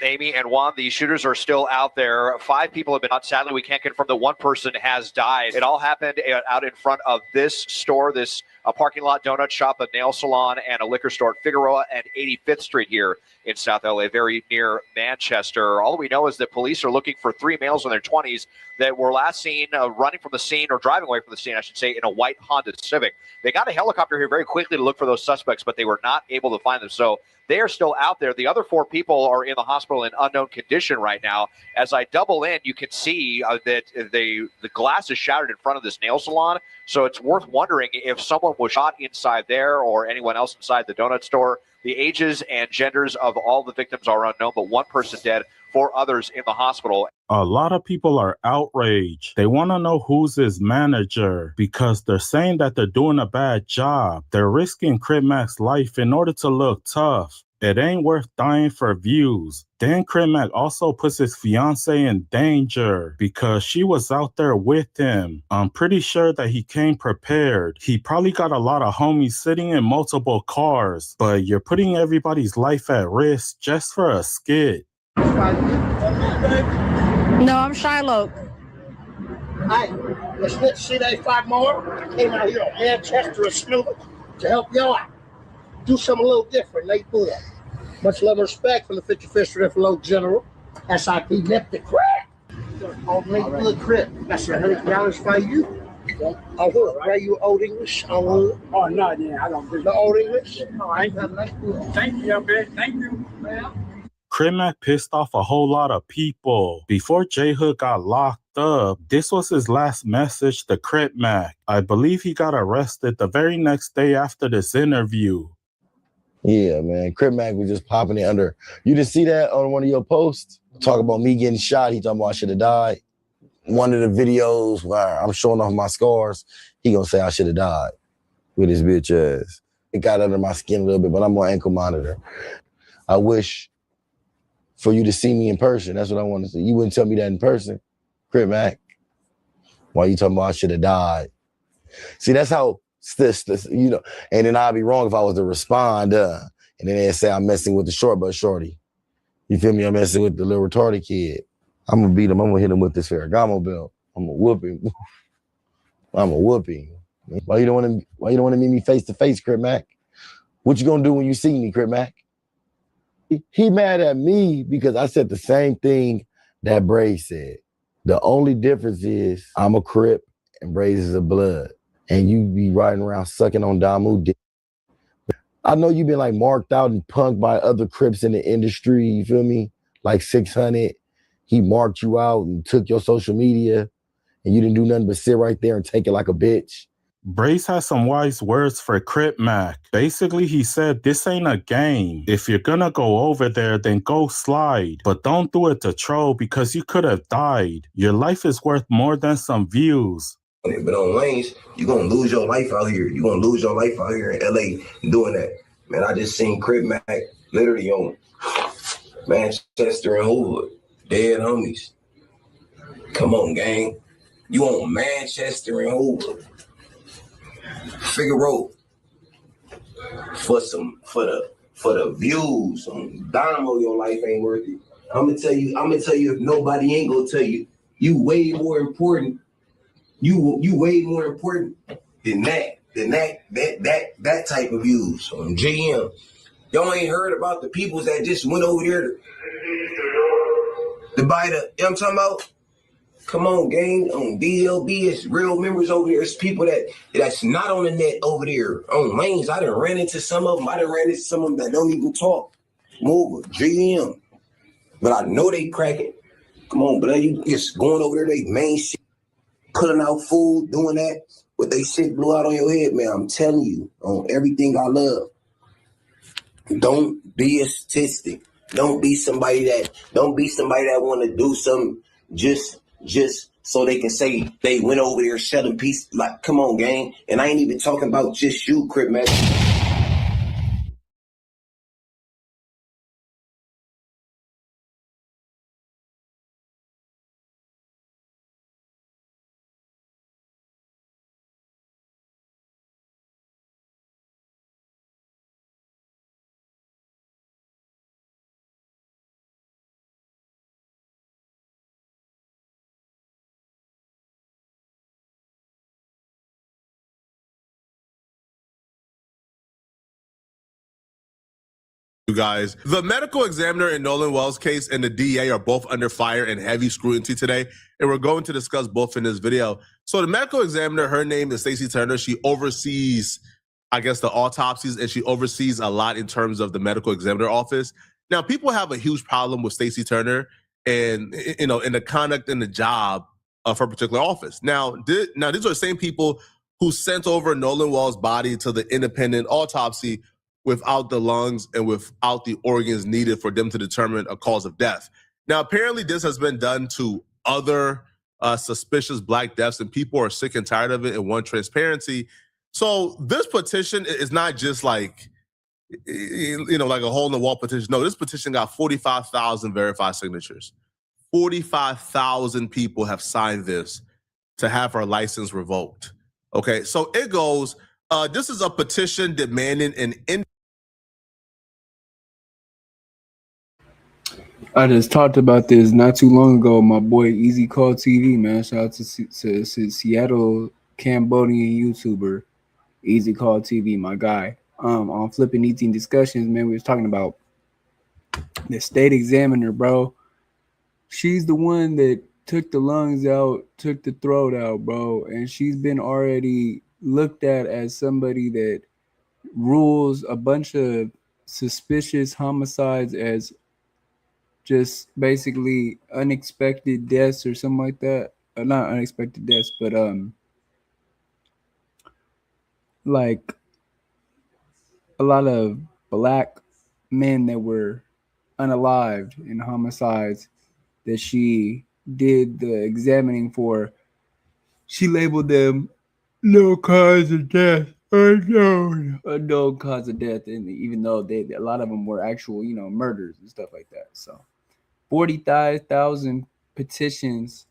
Amy and Juan, the shooters are still out there. 5 people have been shot. Sadly, we can't confirm that one person has died. It all happened out in front of this store, this parking lot, donut shop, a nail salon, and a liquor store at Figueroa and 85th Street here in South LA, very near Manchester. All we know is that police are looking for 3 males in their 20s that were last seen running from the scene, or driving away from the scene, I should say, in a white Honda Civic. They got a helicopter here very quickly to look for those suspects, but they were not able to find them. So they are still out there. The other 4 people are in the hospital in unknown condition right now. As I double in, you can see that the glass is shattered in front of this nail salon. So it's worth wondering if someone was shot inside there or anyone else inside the donut store. The ages and genders of all the victims are unknown, but 1 person dead, 4 others in the hospital. A lot of people are outraged. They want to know who's his manager because they're saying that they're doing a bad job. They're risking Cripmac's life in order to look tough. It ain't worth dying for views. Then Cripmac also puts his fiance in danger because she was out there with him. I'm pretty sure that he came prepared. He probably got a lot of homies sitting in multiple cars, but you're putting everybody's life at risk just for a skit. No, I'm Shiloh. Hey, let's see they 5 more. I came out here on Manchester and Smooth to help y'all out. Do something a little different. They do that. Much love and respect from the 55th Street FLO General. SIP left the crap. On Lakewood Crip. That's $100 for you. Oh, what? Are you Old English? Oh, no, yeah, I don't do the Old English. Thank you, okay. Thank you. Cripmac pissed off a whole lot of people. Before J Hood got locked up, this was his last message to Cripmac. I believe he got arrested the very next day after this interview. Yeah, man. Cripmac was just popping it under. You didn't see that on one of your posts? Talk about me getting shot. He talking about I should have died. One of the videos where I'm showing off my scars, he gonna say I should have died with his bitch ass. It got under my skin a little bit, but I'm on ankle monitor. I wish for you to see me in person. That's what I want to see. You wouldn't tell me that in person, Cripmac. Why you talking about I should have died? See, that's how this, you know. And then I'd be wrong if I was to respond, and then they'd say I'm messing with the short butt shorty. You feel me? I'm messing with the little retarded kid. I'm gonna beat him. I'm gonna hit him with this Ferragamo belt. I'm gonna whoop him. I'm gonna whoop him. Why you don't want to meet me face to face, Cripmac? What you gonna do when you see me, Cripmac? He mad at me because I said the same thing that Braze said. The only difference is I'm a Crip and Braze is a blood. And you be riding around sucking on Damu dick. I know you've been like marked out and punked by other Crips in the industry, you feel me? Like 600, he marked you out and took your social media and you didn't do nothing but sit right there and take it like a bitch. Brace has some wise words for Cripmac. Basically, he said, this ain't a game. If you're gonna go over there, then go slide. But don't do it to troll because you could have died. Your life is worth more than some views. But on lanes, you're gonna lose your life out here. You're gonna lose your life out here in LA doing that. Man, I just seen Cripmac literally on Manchester and Hoover. Dead homies. Come on, gang. You on Manchester and Hoover. Figaro. For the views on Dynamo, your life ain't worth it. I'm gonna tell you if nobody ain't gonna tell you, you way more important. You way more important than that type of views on JM. Y'all ain't heard about the peoples that just went over there to buy the, you know what I'm talking about? Come on, gang, on DLB, it's real members over there. It's people that's not on the net over there. On lanes, I done ran into some of them. I done ran into some of them that don't even talk. Move, GM. But I know they cracking. Come on, but you just going over there, they main shit, putting out food, doing that, but they shit blew out on your head, man. I'm telling you, on everything I love. Don't be a statistic. Don't be somebody that want to do something just so they can say they went over there shelling peace. Like, come on, gang. And I ain't even talking about just you, Cripmac. You guys, the medical examiner in Nolan Wells' case and the DA are both under fire and heavy scrutiny today, and we're going to discuss both in this video. So the medical examiner, her name is Stacey Turner. She oversees, I guess, the autopsies, and she oversees a lot in terms of the medical examiner office. Now, people have a huge problem with Stacey Turner and, you know, in the conduct and the job of her particular office. Now these are the same people who sent over Nolan Wells' body to the independent autopsy without the lungs and without the organs needed for them to determine a cause of death. Now, apparently this has been done to other suspicious Black deaths, and people are sick and tired of it and want transparency. So this petition is not just like, you know, like a hole in the wall petition. No, this petition got 45,000 verified signatures. 45,000 people have signed this to have her license revoked. Okay, so it goes, this is a petition demanding an I just talked about this not too long ago. My boy Easy Call TV, man. Shout out to Seattle Cambodian YouTuber Easy Call TV, my guy. On Flipping Eating Discussions, man, we was talking about the state examiner, bro. She's the one that took the lungs out, took the throat out, bro, and she's been already looked at as somebody that rules a bunch of suspicious homicides as just basically unexpected deaths or something like that. Not unexpected deaths, but like a lot of Black men that were unalived in homicides that she did the examining for. She labeled them no cause of death. unknown cause of death, and even though a lot of them were actual, murders and stuff like that. So 40,000 petitions,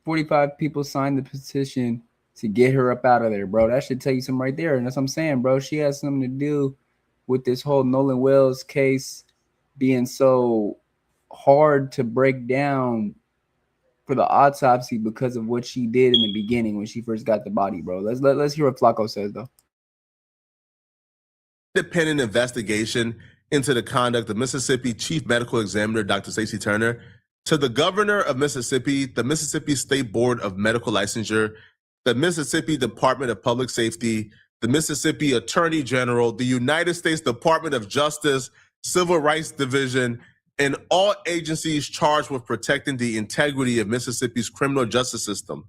45 people signed the petition to get her up out of there, bro. That should tell you something right there. And that's what I'm saying, bro. She has something to do with this whole Nolan Wells case being so hard to break down for the autopsy because of what she did in the beginning when she first got the body, bro. Let's hear what Flacco says, though. Independent investigation into the conduct of Mississippi Chief Medical Examiner Dr. Stacey Turner to the governor of Mississippi, the Mississippi State Board of Medical Licensure, the Mississippi Department of Public Safety, the Mississippi Attorney General, the United States Department of Justice, Civil Rights Division, and all agencies charged with protecting the integrity of Mississippi's criminal justice system.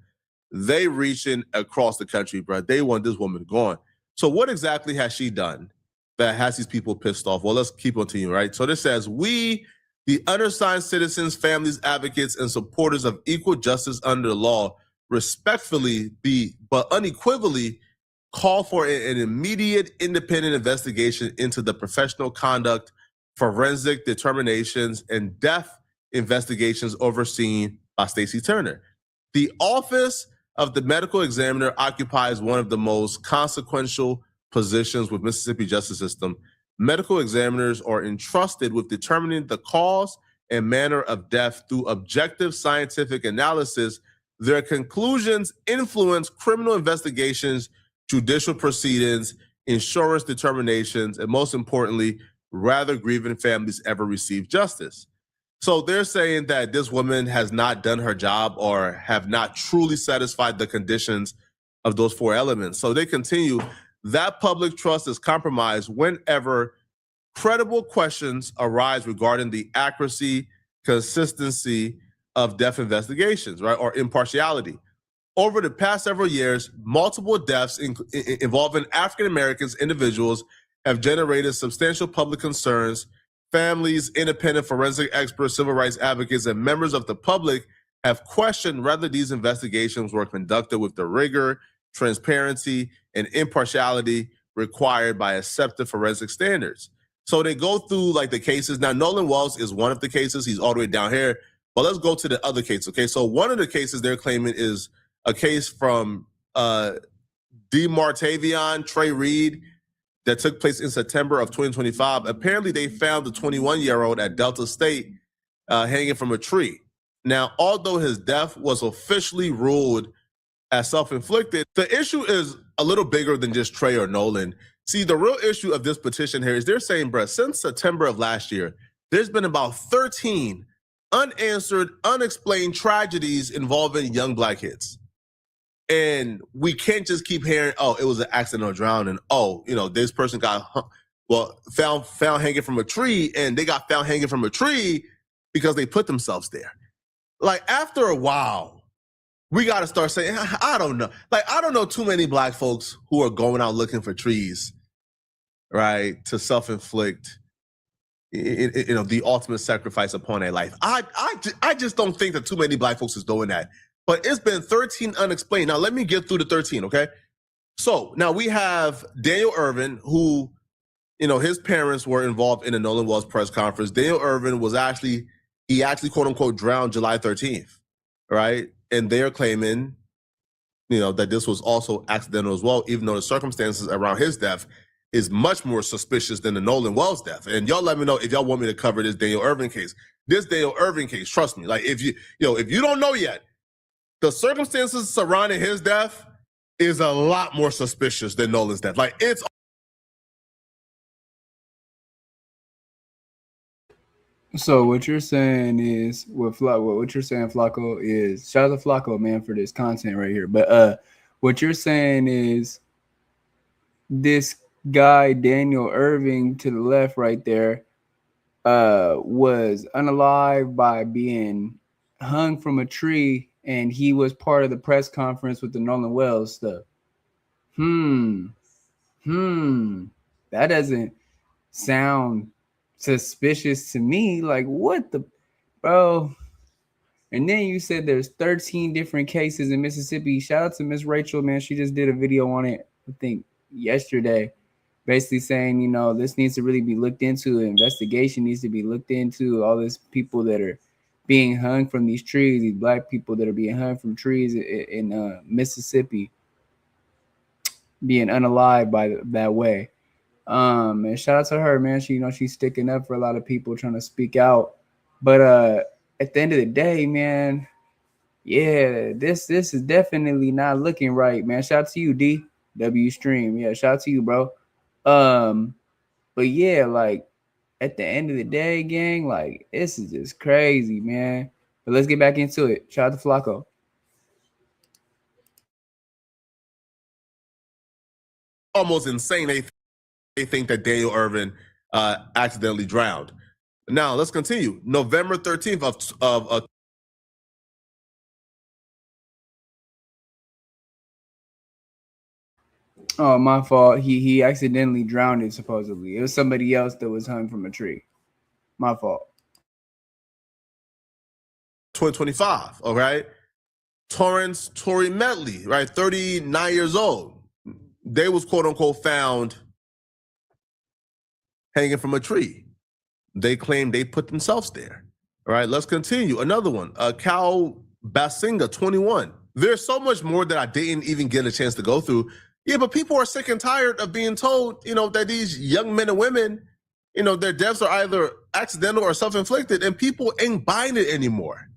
They reaching across the country, bro. They want this woman gone. So what exactly has she done that has these people pissed off? Well, let's keep on to you, right? So this says, we, the undersigned citizens, families, advocates, and supporters of equal justice under the law, respectfully but unequivocally call for an immediate independent investigation into the professional conduct, forensic determinations, and death investigations overseen by Stacey Turner. The office of the medical examiner occupies one of the most consequential positions with Mississippi justice system. Medical examiners are entrusted with determining the cause and manner of death through objective scientific analysis. Their conclusions influence criminal investigations, judicial proceedings, insurance determinations, and most importantly, rather grieving families ever receive justice. So they're saying that this woman has not done her job or have not truly satisfied the conditions of those four elements. So they continue, that public trust is compromised whenever credible questions arise regarding the accuracy, consistency of death investigations, right, or impartiality. Over the past several years, multiple deaths involving African Americans individuals have generated substantial public concerns. Families, independent forensic experts, civil rights advocates, and members of the public have questioned whether these investigations were conducted with the rigor, transparency, and impartiality required by accepted forensic standards. So they go through like the cases. Now, Nolan Wells is one of the cases. He's all the way down here. But let's go to the other case, okay? So one of the cases they're claiming is a case from DeMartavion Trey Reed that took place in September of 2025. Apparently, they found the 21-year-old at Delta State hanging from a tree. Now, although his death was officially ruled as self-inflicted, the issue is a little bigger than just Trey or Nolan. See, the real issue of this petition here is they're saying, bruh, since September of last year, there's been about 13 unanswered, unexplained tragedies involving young Black kids. And we can't just keep hearing, oh, it was an accident or drowning. Oh, this person got, found hanging from a tree, and they got found hanging from a tree because they put themselves there. Like, after a while, we got to start saying, I don't know. Like, I don't know too many Black folks who are going out looking for trees, right, to self-inflict, the ultimate sacrifice upon their life. I just don't think that too many Black folks is doing that. But it's been 13 unexplained. Now, let me get through the 13, okay? So now we have Daniel Irvin, who, his parents were involved in the Nolan Wells press conference. Daniel Irvin was actually, quote unquote, drowned July 13th, right? And they're claiming, that this was also accidental as well, even though the circumstances around his death is much more suspicious than the Nolan Wells death. And y'all let me know if y'all want me to cover this Daniel Irvin case. This Daniel Irvin case, trust me, like if you don't know yet, the circumstances surrounding his death is a lot more suspicious than Nolan's death. Like, it's. So what you're saying is, what you're saying, Flacco, is, shout out to Flacco, man, for this content right here. But what you're saying is, this guy Daniel Irving to the left right there was unalived by being hung from a tree, and he was part of the press conference with the Nolan Wells stuff. That doesn't sound suspicious to me. Like, what the, bro? And then you said there's 13 different cases in Mississippi. Shout out to Miss Rachel, man. She just did a video on it, I think yesterday, basically saying, you know, this needs to really be looked into. Investigation needs to be looked into. All these people that are being hung from these trees, these black people that are being hung from trees in Mississippi, being unalived by that way. And shout out to her, man. She, you know, she's sticking up for a lot of people, trying to speak out. But at the end of the day, man, yeah, this is definitely not looking right, man. Shout out to you, DW Stream. Yeah, shout out to you, bro. But yeah, like at the end of the day, gang, like this is just crazy, man. But let's get back into it. Shout out to Flacco. Almost insane. They think that Daniel Irvin accidentally drowned. Now let's continue. November 13th of Oh, my fault. He accidentally drowned it, supposedly. It was somebody else that was hung from a tree. My fault. 2025, all right? Torrance Tory Medley, right? 39 years old. They was quote unquote found hanging from a tree. They claim they put themselves there. All right, let's continue. Another one, Cal Basinga, 21. There's so much more that I didn't even get a chance to go through. Yeah, but people are sick and tired of being told, you know, that these young men and women, you know, their deaths are either accidental or self-inflicted, and people ain't buying it anymore.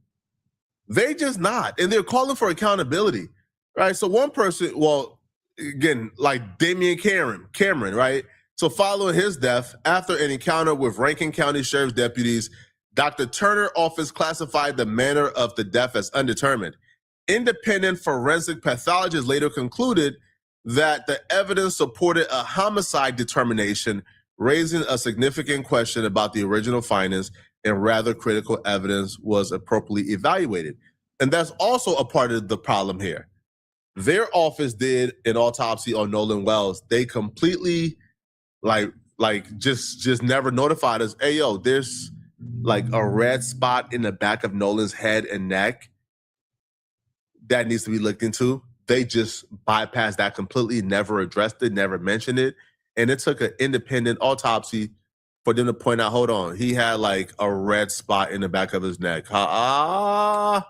They just not, and they're calling for accountability, right? So one person, well, again, like Damian Cameron, right? So following his death, after an encounter with Rankin County Sheriff's deputies, Dr. Turner office classified the manner of the death as undetermined. Independent forensic pathologists later concluded that the evidence supported a homicide determination, raising a significant question about the original findings, and rather critical evidence was appropriately evaluated. And that's also a part of the problem here. Their office did an autopsy on Nolan Wells. They completely just never notified us, hey, yo, there's like a red spot in the back of Nolan's head and neck that needs to be looked into. They just bypassed that completely, never addressed it, never mentioned it. And it took an independent autopsy for them to point out, hold on, he had like a red spot in the back of his neck. That's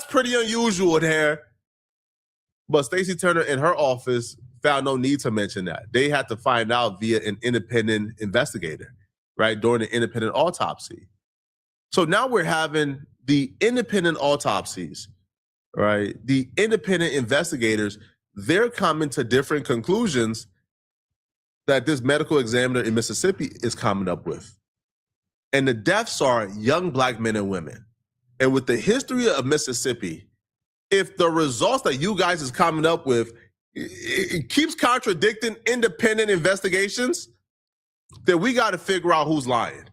pretty unusual there. But Stacey Turner in her office found no need to mention that. They had to find out via an independent investigator, right, during the independent autopsy. So now we're having the independent autopsies, right? The independent investigators, they're coming to different conclusions that this medical examiner in Mississippi is coming up with. And the deaths are young Black men and women. And with the history of Mississippi, if the results that you guys is coming up with, it keeps contradicting independent investigations, then we got to figure out who's lying.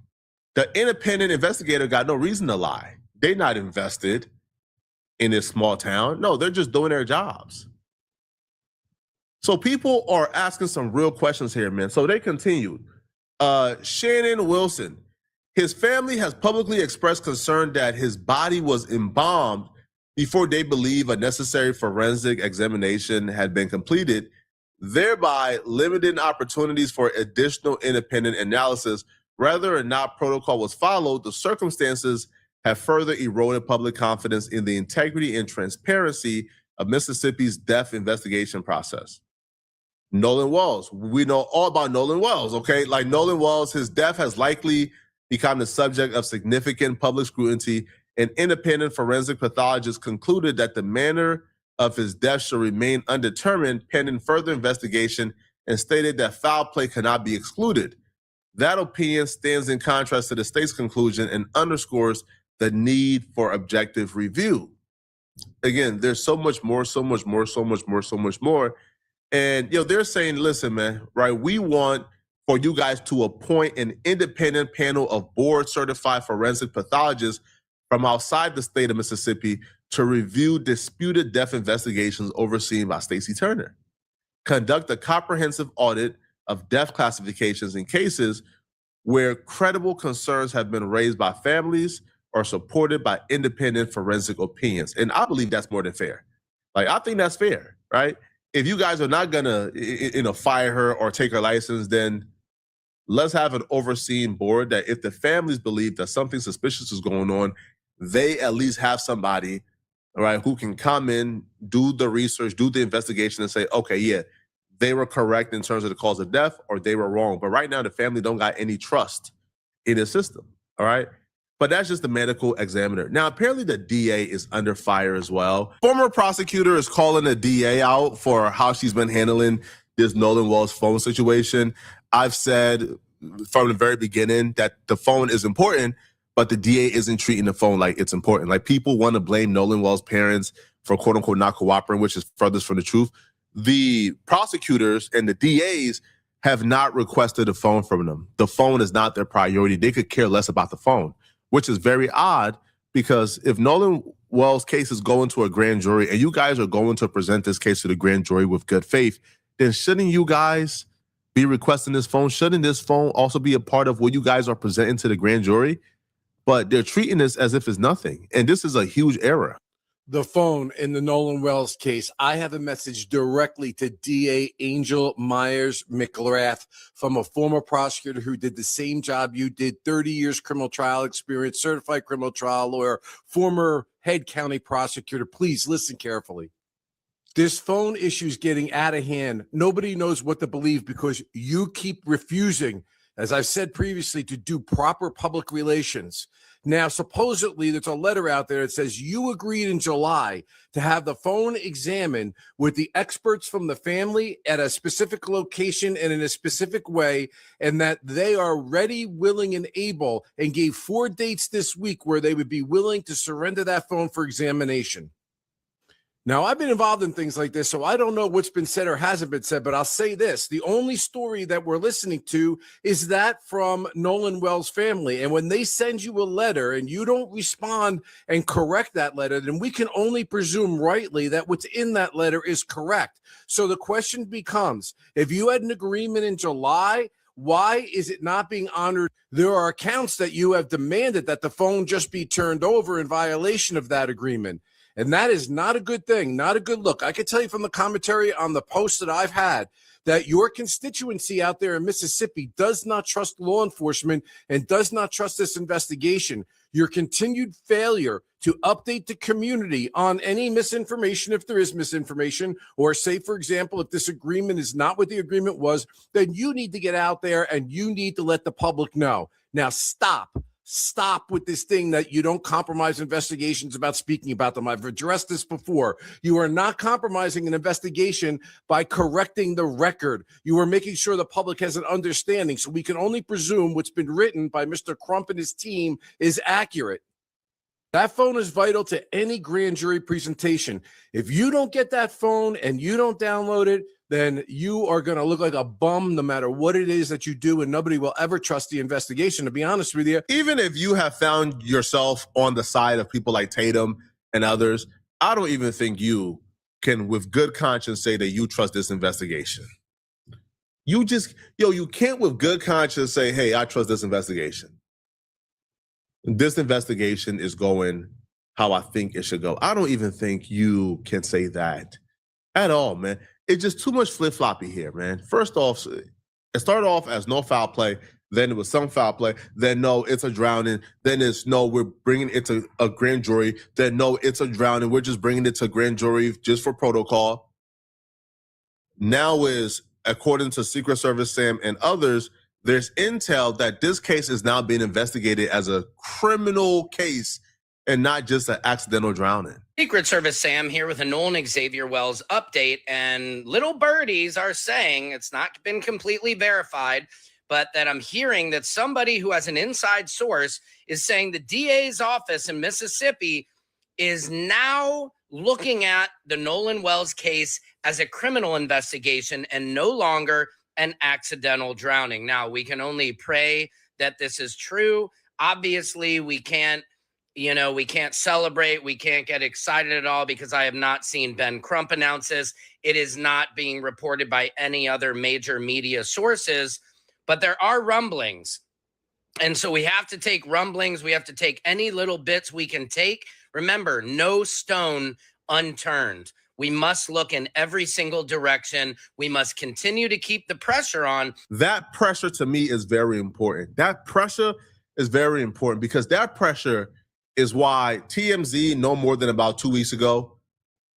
The independent investigator got no reason to lie. They're not invested in this small town. No, they're just doing their jobs. So people are asking some real questions here, man. So they continued. Shannon Wilson, his family has publicly expressed concern that his body was embalmed before they believe a necessary forensic examination had been completed, thereby limiting opportunities for additional independent analysis. Whether or not protocol was followed, the circumstances have further eroded public confidence in the integrity and transparency of Mississippi's death investigation process. Nolan Wells, we know all about Nolan Wells, okay? Like Nolan Wells, his death has likely become the subject of significant public scrutiny, and independent forensic pathologists concluded that the manner of his death should remain undetermined pending further investigation, and stated that foul play cannot be excluded. That opinion stands in contrast to the state's conclusion and underscores the need for objective review. Again, there's so much more. And they're saying, listen, man, right? We want for you guys to appoint an independent panel of board certified forensic pathologists from outside the state of Mississippi to review disputed death investigations overseen by Stacey Turner. Conduct a comprehensive audit of death classifications in cases where credible concerns have been raised by families or supported by independent forensic opinions. And I believe that's more than fair. Like, I think that's fair, right? if you guys are not gonna, fire her or take her license, then let's have an overseeing board that if the families believe that something suspicious is going on, they at least have somebody, all right, who can come in, do the research, do the investigation, and say, okay, yeah, they were correct in terms of the cause of death, or they were wrong. But right now, the family don't got any trust in the system, all right? But that's just the medical examiner. Now, apparently the DA is under fire as well. Former prosecutor is calling the DA out for how she's been handling this Nolan Wells phone situation. I've said from the very beginning that the phone is important, but the DA isn't treating the phone like it's important. Like, people want to blame Nolan Wells' parents for quote unquote not cooperating, which is furthest from the truth. The prosecutors and the DAs have not requested a phone from them. The phone is not their priority. They could care less about the phone, which is very odd, because if Nolan Wells' case is going to a grand jury and you guys are going to present this case to the grand jury with good faith, then shouldn't you guys be requesting this phone? Shouldn't this phone also be a part of what you guys are presenting to the grand jury? But they're treating this as if it's nothing. And this is a huge error. The phone in the Nolan Wells case, I have a message directly to DA Angel Myers McGrath from a former prosecutor who did the same job you did, 30 years criminal trial experience, certified criminal trial lawyer, former head county prosecutor. Please listen carefully. This phone issue is getting out of hand. Nobody knows what to believe because you keep refusing, as I've said previously, to do proper public relations. Now, supposedly, there's a letter out there that says you agreed in July to have the phone examined with the experts from the family at a specific location and in a specific way, and that they are ready, willing, and able, and gave 4 dates this week where they would be willing to surrender that phone for examination. Now, I've been involved in things like this, so I don't know what's been said or hasn't been said, but I'll say this. The only story that we're listening to is that from Nolan Wells' family. And when they send you a letter and you don't respond and correct that letter, then we can only presume rightly that what's in that letter is correct. So the question becomes, if you had an agreement in July, why is it not being honored? There are accounts that you have demanded that the phone just be turned over in violation of that agreement. And that is not a good thing, not a good look. I can tell you from the commentary on the posts that I've had that your constituency out there in Mississippi does not trust law enforcement and does not trust this investigation. Your continued failure to update the community on any misinformation, if there is misinformation, or say, for example, if this agreement is not what the agreement was, then you need to get out there and you need to let the public know. Now, Stop with this thing that you don't compromise investigations about speaking about them. I've addressed this before. You are not compromising an investigation by correcting the record. You are making sure the public has an understanding. So we can only presume what's been written by Mr. Crump and his team is accurate. That phone is vital to any grand jury presentation. If you don't get that phone and you don't download it, then you are going to look like a bum no matter what it is that you do, and nobody will ever trust the investigation, to be honest with you. Even if you have found yourself on the side of people like Tatum and others, I don't even think you can, with good conscience, say that you trust this investigation. You can't with good conscience say, hey, I trust this investigation. This investigation is going how I think it should go. I don't even think you can say that at all, man. It's just too much flip-floppy here, man. First off, it started off as no foul play. Then it was some foul play. Then no, it's a drowning. Then it's no, we're bringing it to a grand jury. Then no, it's a drowning. We're just bringing it to grand jury just for protocol. Now is, according to Secret Service Sam and others, there's intel that this case is now being investigated as a criminal case and not just an accidental drowning. Secret Service Sam here with a Nolan Xavier Wells update, and little birdies are saying, it's not been completely verified, but that I'm hearing that somebody who has an inside source is saying the DA's office in Mississippi is now looking at the Nolan Wells case as a criminal investigation and no longer an accidental drowning. Now, we can only pray that this is true. Obviously, we can't celebrate. We can't get excited at all because I have not seen Ben Crump announce this. It is not being reported by any other major media sources, but there are rumblings. And so we have to take rumblings. We have to take any little bits we can take. Remember, no stone unturned. We must look in every single direction. We must continue to keep the pressure on. That pressure to me is very important. That pressure is very important because that pressure is why TMZ, no more than about 2 weeks ago,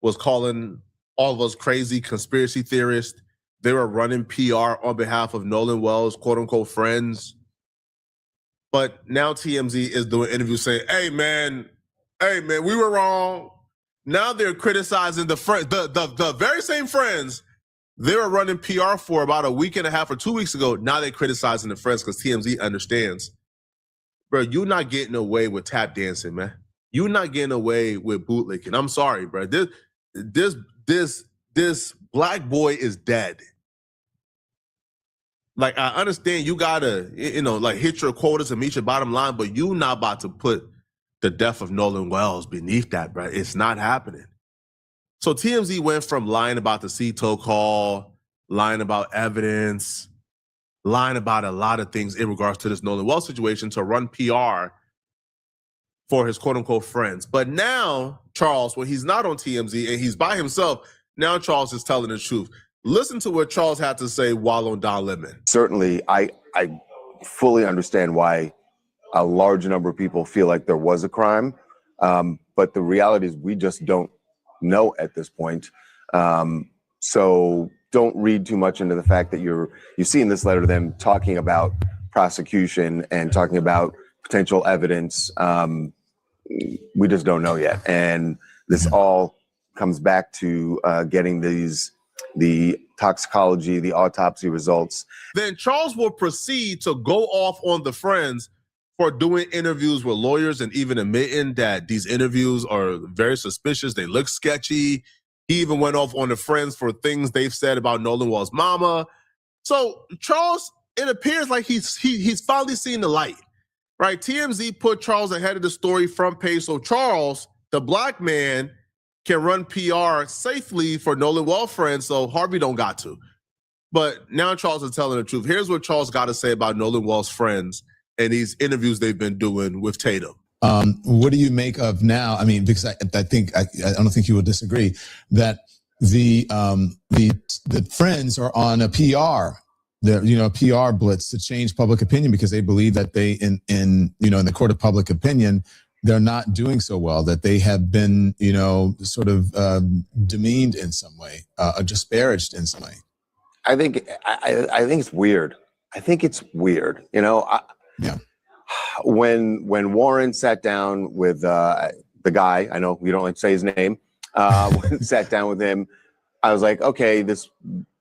was calling all of us crazy conspiracy theorists. They were running PR on behalf of Nolan Wells, quote unquote, friends. But now TMZ is doing interviews saying, hey man, we were wrong. Now they're criticizing the very same friends they were running PR for about a week and a half or 2 weeks ago. Now they're criticizing the friends because TMZ understands. Bro, you're not getting away with tap dancing, man. You're not getting away with bootlicking. I'm sorry, bro. This black boy is dead. Like, I understand you gotta, like hit your quotas and meet your bottom line, but you not about to put the death of Nolan Wells beneath that, bro. It's not happening. So TMZ went from lying about the CTO call, lying about evidence, lying about a lot of things in regards to this Nolan Wells situation to run PR for his quote unquote friends. But now, Charles, when he's not on TMZ and he's by himself, now Charles is telling the truth. Listen to what Charles had to say while on Don Lemon. Certainly, I fully understand why a large number of people feel like there was a crime. But the reality is we just don't know at this point. So don't read too much into the fact that you see in this letter them talking about prosecution and talking about potential evidence. We just don't know yet. And this all comes back to getting the toxicology, the autopsy results. Then Charles will proceed to go off on the friends for doing interviews with lawyers and even admitting that these interviews are very suspicious. They look sketchy. He even went off on the friends for things they've said about Nolan Wells' mama. So Charles, it appears like he's finally seen the light, right? TMZ put Charles ahead of the story front page. So Charles, the black man, can run PR safely for Nolan Wells friends, so Harvey don't got to. But now Charles is telling the truth. Here's what Charles got to say about Nolan Wells friends and these interviews they've been doing with Tatum. What do you make of now? I mean, because I don't think you would disagree that the friends are on a PR, PR blitz to change public opinion because they believe that they in the court of public opinion, they're not doing so well, that they have been, sort of demeaned in some way, disparaged in some way. I think it's weird. I think it's weird. Yeah. When Warren sat down with the guy, I know we don't like to say his name, sat down with him, I was like, okay, this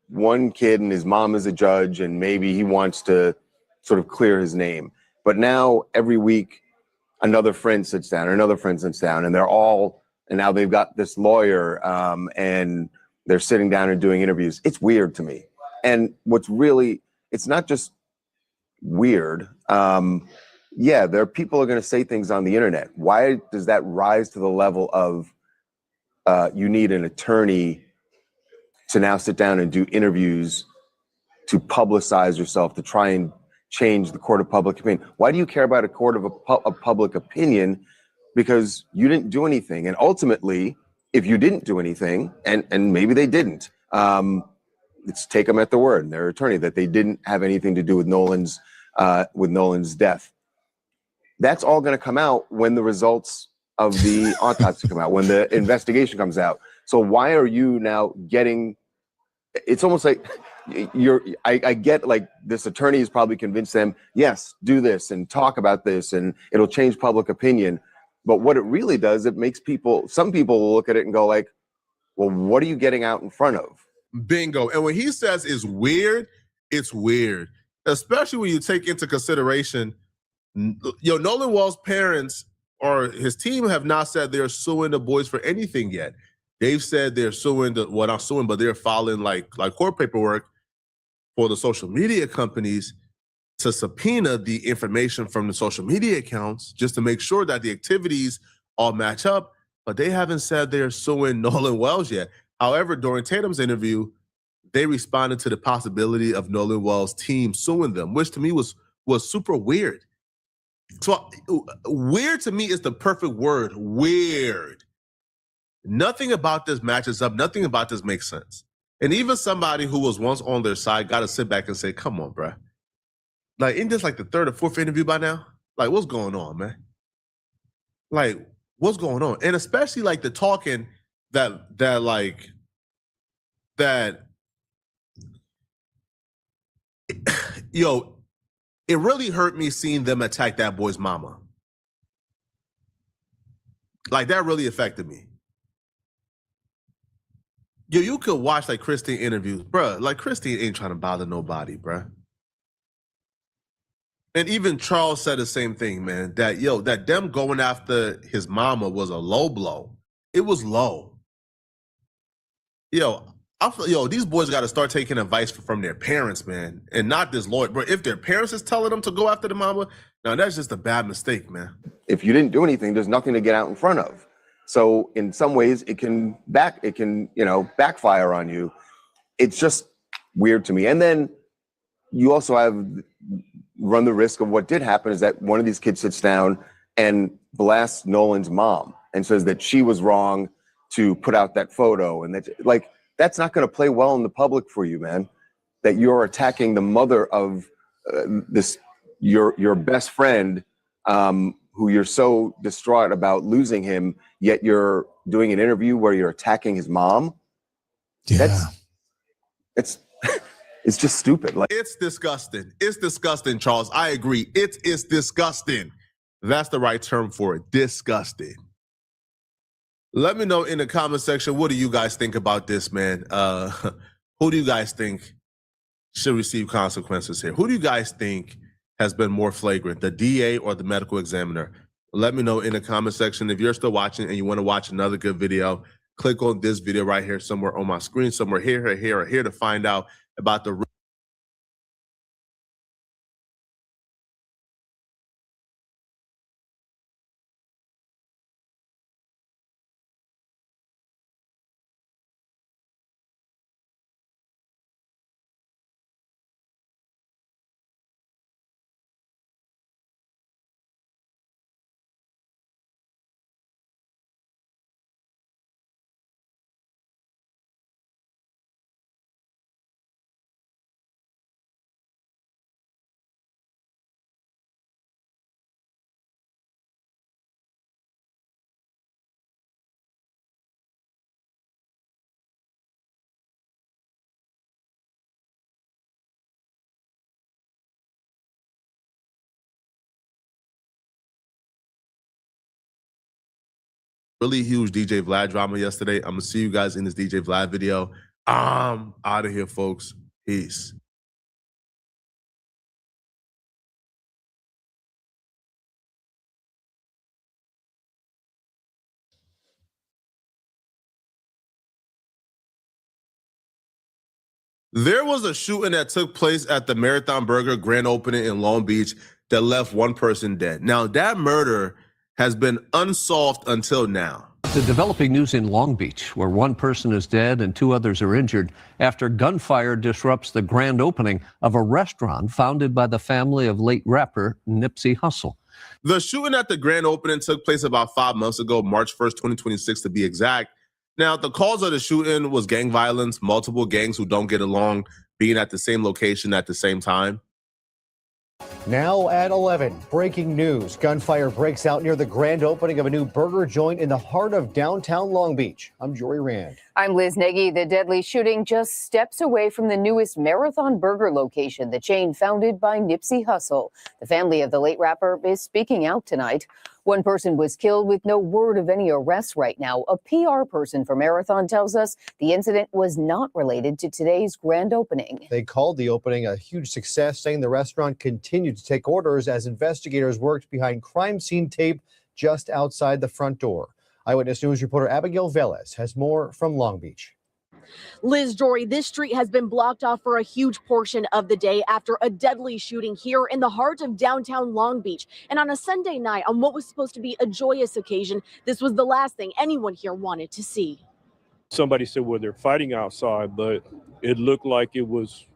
one kid and his mom is a judge and maybe he wants to sort of clear his name. But now every week, another friend sits down, or another friend sits down, and now they've got this lawyer, and they're sitting down and doing interviews. It's weird to me. And it's not just weird. Yeah, there are people are going to say things on the internet. Why does that rise to the level of you need an attorney to now sit down and do interviews to publicize yourself, to try and change the court of public opinion? Why do you care about a court of public opinion? Because you didn't do anything. And ultimately, if you didn't do anything, and maybe they didn't, let's take them at their word, and their attorney, that they didn't have anything to do with Nolan's death. That's all going to come out when the results of the autopsy come out, when the investigation comes out. So why are you now getting? It's almost like I get like this attorney has probably convinced them, yes, do this and talk about this and it'll change public opinion. But what it really does, it makes some people will look at it and go like, well, what are you getting out in front of? Bingo. And when he says it's weird, especially when you take into consideration, Nolan Wells' parents or his team have not said they're suing the boys for anything yet. They've said they're suing not suing, but they're filing like court paperwork for the social media companies to subpoena the information from the social media accounts just to make sure that the activities all match up. But they haven't said they're suing Nolan Wells yet. However, during Tatum's interview, they responded to the possibility of Nolan Wells' team suing them, which to me was super weird. So weird to me is the perfect word, weird. Nothing about this matches up. Nothing about this makes sense. And even somebody who was once on their side got to sit back and say, come on, bruh. Like, isn't this like the third or fourth interview by now? Like, what's going on, man? Like, what's going on? And especially like the talking that yo, it really hurt me seeing them attack that boy's mama. Like, that really affected me. Yo, you could watch like Christine interviews, bruh. Like, Christine ain't trying to bother nobody, bruh. And even Charles said the same thing, man, that them going after his mama was a low blow. It was low. These boys got to start taking advice from their parents, man, and not this lawyer. But if their parents is telling them to go after the mama, now that's just a bad mistake, man. If you didn't do anything, there's nothing to get out in front of. So in some ways, it can backfire on you. It's just weird to me. And then you also run the risk of what did happen is that one of these kids sits down and blasts Nolan's mom and says that she was wrong to put out that photo, and that's not going to play well in the public for you, man. That you're attacking the mother of your best friend, who you're so distraught about losing him, yet you're doing an interview where you're attacking his mom. Yeah. It's just stupid. Like, it's disgusting. It's disgusting, Charles. I agree. It's disgusting. That's the right term for it. Disgusting. Let me know in the comment section, what do you guys think about this, man? Who do you guys think should receive consequences here? Who do you guys think has been more flagrant, the DA or the medical examiner? Let me know in the comment section. If you're still watching and you want to watch another good video, click on this video right here, somewhere on my screen, somewhere here, or here to find out about the really huge DJ Vlad drama yesterday. I'm gonna see you guys in this DJ Vlad video. I'm out of here, folks. Peace. There was a shooting that took place at the Marathon Burger grand opening in Long Beach that left one person dead. Now, that murder has been unsolved until now. The developing news in Long Beach, where one person is dead and two others are injured after gunfire disrupts the grand opening of a restaurant founded by the family of late rapper Nipsey Hussle. The shooting at the grand opening took place about 5 months ago, March 1st, 2026 to be exact. Now, the cause of the shooting was gang violence, multiple gangs who don't get along being at the same location at the same time. Now at 11, breaking news. Gunfire breaks out near the grand opening of a new burger joint in the heart of downtown Long Beach. I'm Jory Rand. I'm Liz Nagy. The deadly shooting just steps away from the newest Marathon Burger location, the chain founded by Nipsey Hussle. The family of the late rapper is speaking out tonight. One person was killed with no word of any arrests right now. A PR person for Marathon tells us the incident was not related to today's grand opening. They called the opening a huge success, saying the restaurant continued to take orders as investigators worked behind crime scene tape just outside the front door. Eyewitness News reporter Abigail Velez has more from Long Beach. Liz, Jory, this street has been blocked off for a huge portion of the day after a deadly shooting here in the heart of downtown Long Beach. And on a Sunday night, on what was supposed to be a joyous occasion, this was the last thing anyone here wanted to see. Somebody said, well, they're fighting outside, but it looked like it was,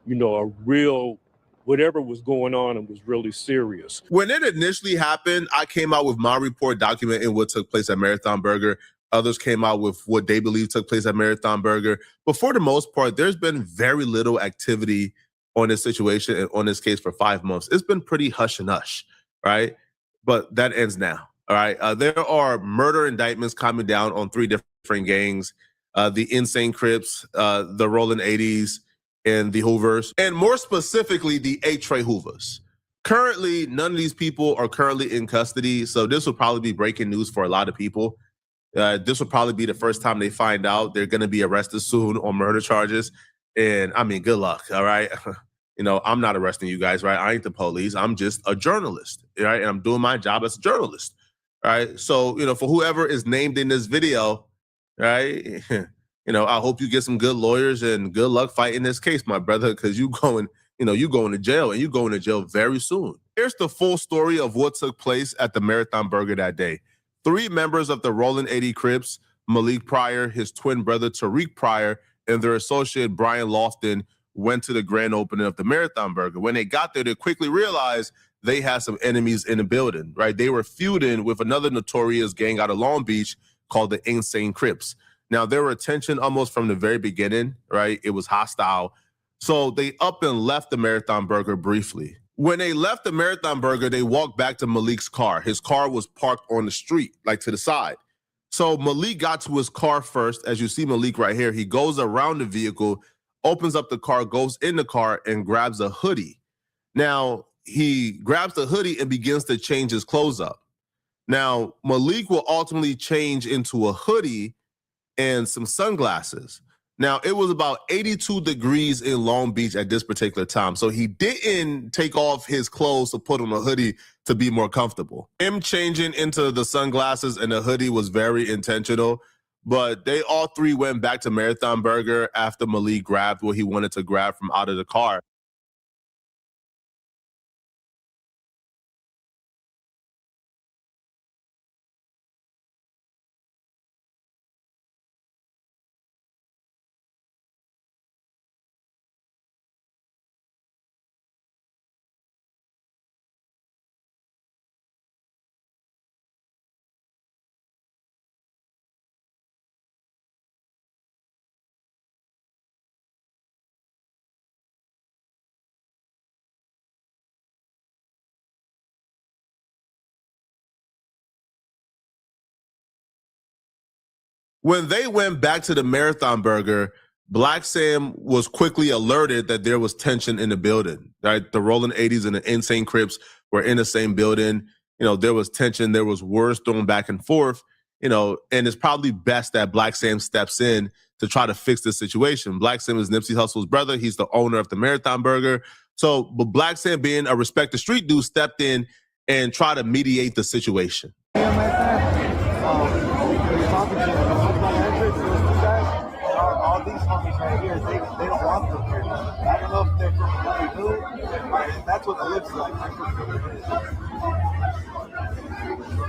a real, whatever was going on, and was really serious. When it initially happened, I came out with my report documenting what took place at Marathon Burger. Others came out with what they believe took place at Marathon Burger. But for the most part, there's been very little activity on this situation and on this case for 5 months. It's been pretty hush and hush, right? But that ends now, all right? There are murder indictments coming down on 3 different gangs, the Insane Crips, the Rolling 80s, and the Hoovers, and more specifically, the A-Tray Hoovers. Currently, none of these people are currently in custody, so this will probably be breaking news for a lot of people. This will probably be the first time they find out they're going to be arrested soon on murder charges. And I mean, good luck, all right? You know, I'm not arresting you guys, right? I ain't the police. I'm just a journalist, right? And I'm doing my job as a journalist, right? So, you know, for whoever is named in this video, right? You know, I hope you get some good lawyers and good luck fighting this case, my brother, because you going to jail, and you going to jail very soon. Here's the full story of what took place at the Marathon Burger that day. 3 members of the Rolling 80 Crips, Malik Pryor, his twin brother Tariq Pryor, and their associate Brian Lofton went to the grand opening of the Marathon Burger. When they got there, they quickly realized they had some enemies in the building, right? They were feuding with another notorious gang out of Long Beach called the Insane Crips. Now, there were tension almost from the very beginning, right? It was hostile. So they up and left the Marathon Burger briefly. When they left the Marathon Burger, they walked back to Malik's car. His car was parked on the street, like to the side. So Malik got to his car first. As you see Malik right here, he goes around the vehicle, opens up the car, goes in the car, and grabs a hoodie. Now, he grabs the hoodie and begins to change his clothes up. Now, Malik will ultimately change into a hoodie and some sunglasses. Now, it was about 82 degrees in Long Beach at this particular time. So he didn't take off his clothes to put on a hoodie to be more comfortable. Him changing into the sunglasses and the hoodie was very intentional, but they all 3 went back to Marathon Burger after Malik grabbed what he wanted to grab from out of the car. When they went back to the Marathon Burger, Black Sam was quickly alerted that there was tension in the building, right? The Rolling 80s and the Insane Crips were in the same building. You know, there was tension. There was words thrown back and forth, you know, and it's probably best that Black Sam steps in to try to fix this situation. Black Sam is Nipsey Hussle's brother. He's the owner of the Marathon Burger. So, but Black Sam, being a respected street dude, stepped in and tried to mediate the situation. All these homies right here, they don't want them here. I don't know if they're from another hood, but that's what it looks like.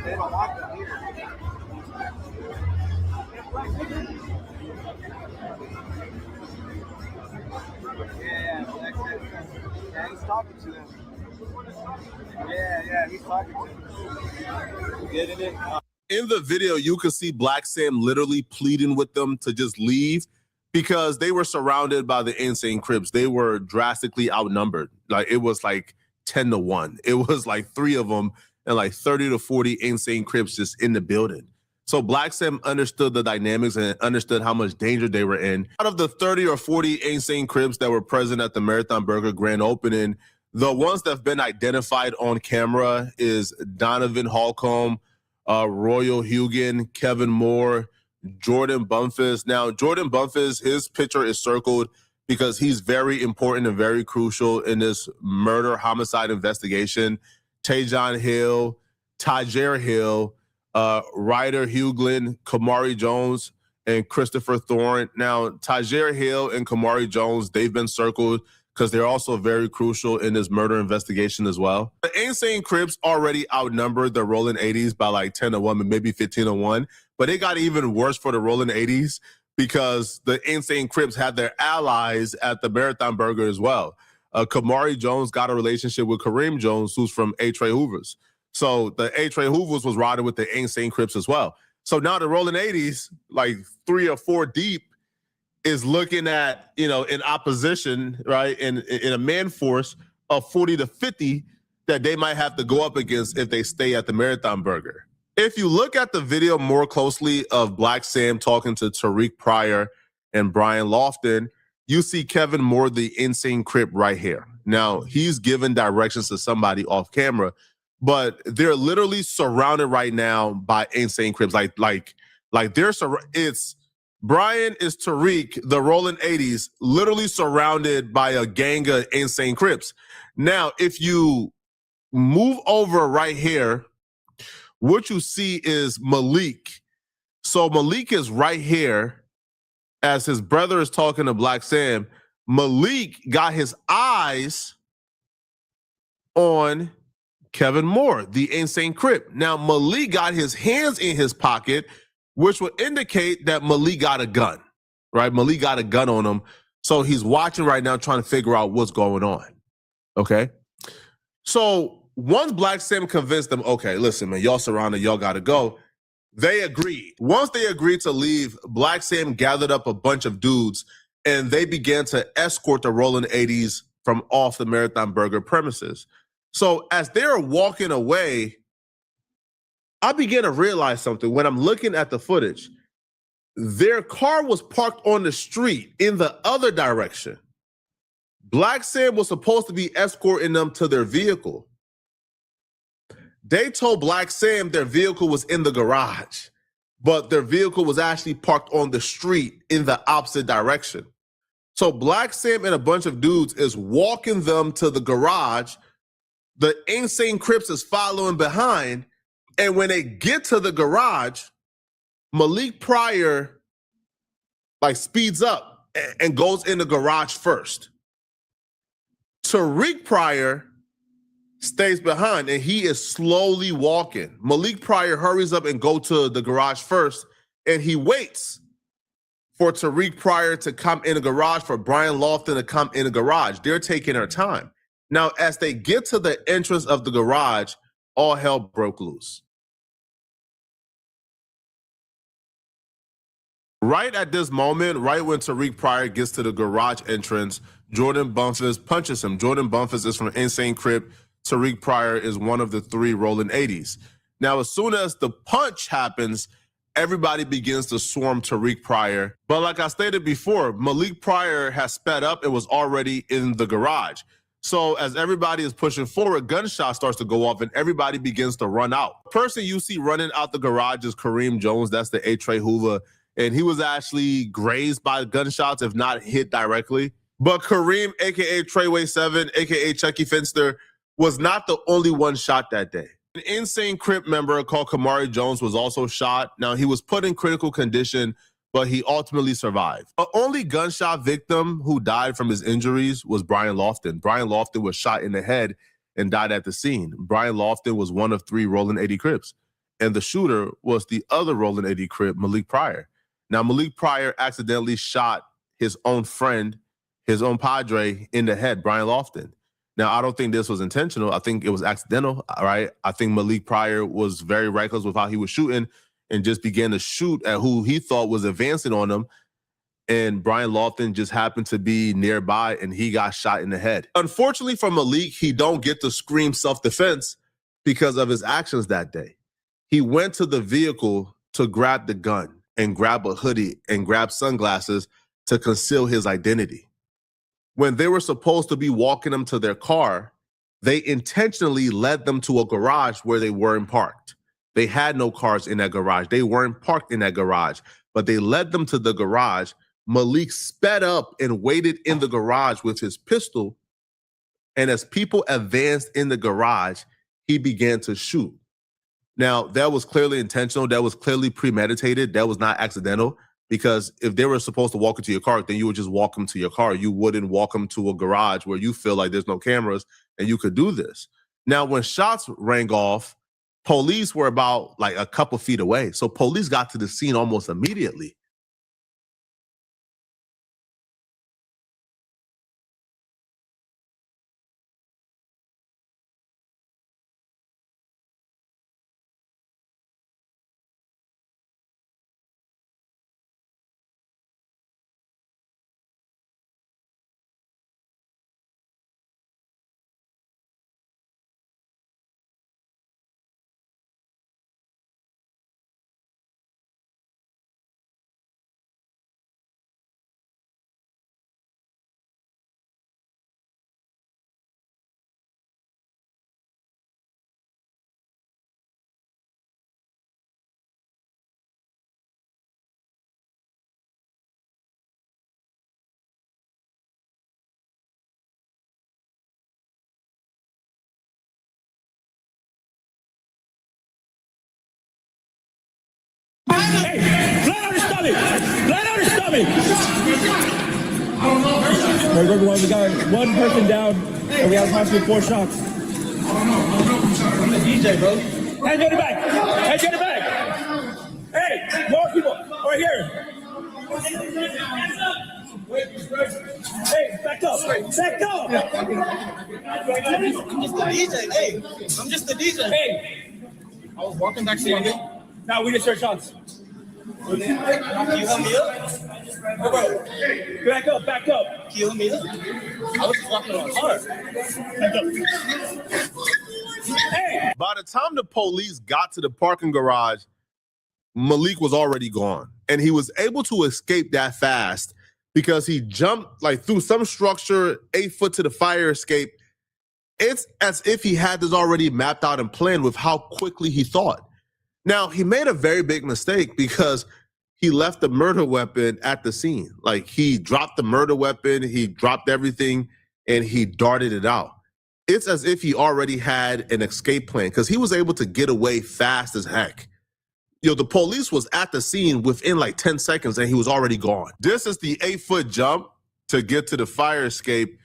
They don't want them here. Yeah, he's talking to them. Yeah, he's talking to them. Getting it? In the video, you can see Black Sam literally pleading with them to just leave because they were surrounded by the Insane Crips. They were drastically outnumbered. Like, it was like 10-1. It was like 3 of them and like 30 to 40 Insane Crips just in the building. So Black Sam understood the dynamics and understood how much danger they were in. Out of the 30 or 40 Insane Crips that were present at the Marathon Burger grand opening, the ones that have been identified on camera is Donovan Holcomb, Royal Hugan, Kevin Moore, Jordan Bumphis. Now, Jordan Bumphis, his picture is circled because he's very important and very crucial in this murder homicide investigation. Tajon Hill, Tajir Hill, Ryder Huglin, Kamari Jones, and Christopher Thorne. Now, Tajir Hill and Kamari Jones, they've been circled because they're also very crucial in this murder investigation as well. The Insane Crips already outnumbered the Rolling 80s by like 10-1, maybe 15-1, but it got even worse for the Rolling 80s because the Insane Crips had their allies at the Marathon Burger as well. Kamari Jones got a relationship with Kareem Jones, who's from A-Tray Hoovers. So the A-Tray Hoovers was riding with the Insane Crips as well. So now the rolling 80s, like 3 or 4 deep, is looking at, in opposition, right, in a man force of 40 to 50 that they might have to go up against if they stay at the Marathon Burger. If you look at the video more closely of Black Sam talking to Tariq Pryor and Brian Lofton, you see Kevin Moore, the insane Crip, right here. Now, he's giving directions to somebody off camera, but they're literally surrounded right now by insane Crips. Like it's Brian is Tariq, the rolling 80s, literally surrounded by a gang of insane Crips. Now, if you move over right here, what you see is Malik. So Malik is right here as his brother is talking to Black Sam. Malik got his eyes on Kevin Moore, the insane Crip. Now, Malik got his hands in his pocket, which would indicate that Malik got a gun, right? Malik got a gun on him. So he's watching right now, trying to figure out what's going on, okay? So once Black Sam convinced them, okay, listen, man, y'all surrounded, y'all got to go, they agreed. Once they agreed to leave, Black Sam gathered up a bunch of dudes, and they began to escort the rolling 80s from off the Marathon Burger premises. So as they're walking away, I began to realize something. When I'm looking at the footage, their car was parked on the street in the other direction. Black Sam was supposed to be escorting them to their vehicle. They told Black Sam their vehicle was in the garage, but their vehicle was actually parked on the street in the opposite direction. So Black Sam and a bunch of dudes is walking them to the garage. The insane Crips is following behind. And when they get to the garage, Malik Pryor speeds up and goes in the garage first. Tariq Pryor stays behind and he is slowly walking. Malik Pryor hurries up and go to the garage first, and he waits for Tariq Pryor to come in the garage, for Brian Lofton to come in the garage. They're taking their time. Now, as they get to the entrance of the garage, all hell broke loose. Right at this moment, right when Tariq Pryor gets to the garage entrance, Jordan Bumpus punches him. Jordan Bumpus is from Insane Crip. Tariq Pryor is one of the 3 rolling 80s. Now, as soon as the punch happens, everybody begins to swarm Tariq Pryor. But like I stated before, Malik Pryor has sped up and was already in the garage. So as everybody is pushing forward, gunshot starts to go off and everybody begins to run out. The person you see running out the garage is Kareem Jones. That's the A-Tray Hoover. And he was actually grazed by gunshots, if not hit directly. But Kareem, a.k.a. Treyway 7, a.k.a. Chucky Finster, was not the only one shot that day. An insane Crip member called Kamari Jones was also shot. Now, he was put in critical condition, but he ultimately survived. The only gunshot victim who died from his injuries was Brian Lofton. Brian Lofton was shot in the head and died at the scene. Brian Lofton was one of 3 rolling 80 Crips. And the shooter was the other rolling 80 Crip, Malik Pryor. Now, Malik Pryor accidentally shot his own friend, his own padre, in the head, Brian Lofton. Now, I don't think this was intentional. I think it was accidental, right? I think Malik Pryor was very reckless with how he was shooting and just began to shoot at who he thought was advancing on him. And Brian Lofton just happened to be nearby and he got shot in the head. Unfortunately for Malik, he don't get to scream self-defense because of his actions that day. He went to the vehicle to grab the gun and grab a hoodie and grab sunglasses to conceal his identity. When they were supposed to be walking them to their car, they intentionally led them to a garage where they weren't parked. They had no cars in that garage. They weren't parked in that garage, but they led them to the garage. Malik sped up and waited in the garage with his pistol. And as people advanced in the garage, he began to shoot. Now, that was clearly intentional. That was clearly premeditated. That was not accidental, because if they were supposed to walk into your car, then you would just walk them to your car. You wouldn't walk them to a garage where you feel like there's no cameras and you could do this. Now, when shots rang off, police were about a couple feet away. So police got to the scene almost immediately. Hey, flat on his stomach! Flat on his stomach! We got one person down, and we have possibly 4 shots. I'm the DJ, bro. Hey, get it back! Hey, get it back! Hey, more people! Right here! Hey, back up! Back up! I'm just the DJ. Hey, I'm just the DJ. Hey, I was walking back to you. Now we just heard shots. Can you help me up? Oh, bro. Back up, back up. Can you help me up? I was just walking on hard. Back up. Hey! By the time the police got to the parking garage, Malik was already gone. And he was able to escape that fast because he jumped like through some structure 8 foot to the fire escape. It's as if he had this already mapped out and planned with how quickly he thought. Now, he made a very big mistake because he left the murder weapon at the scene. Like, he dropped the murder weapon, he dropped everything, and he darted it out. It's as if he already had an escape plan because he was able to get away fast as heck. The police was at the scene within like 10 seconds and he was already gone. This is the 8-foot jump to get to the fire escape,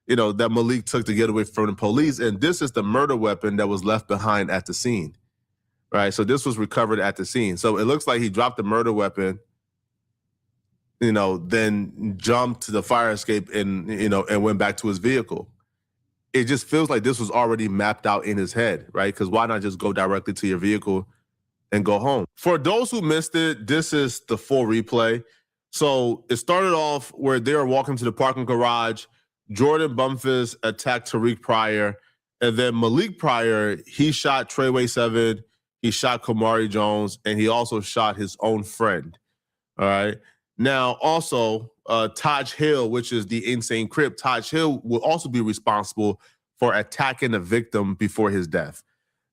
that Malik took to get away from the police. And this is the murder weapon that was left behind at the scene. Right, so this was recovered at the scene. So it looks like he dropped the murder weapon, then jumped to the fire escape and, and went back to his vehicle. It just feels like this was already mapped out in his head, right? Because why not just go directly to your vehicle and go home? For those who missed it, this is the full replay. So it started off where they were walking to the parking garage. Jordan Bumphis attacked Tariq Pryor. And then Malik Pryor, he shot Treyway 7. He shot Kamari Jones, and he also shot his own friend. All right. Now, also, Taj Hill, which is the insane Crip, Taj Hill will also be responsible for attacking the victim before his death.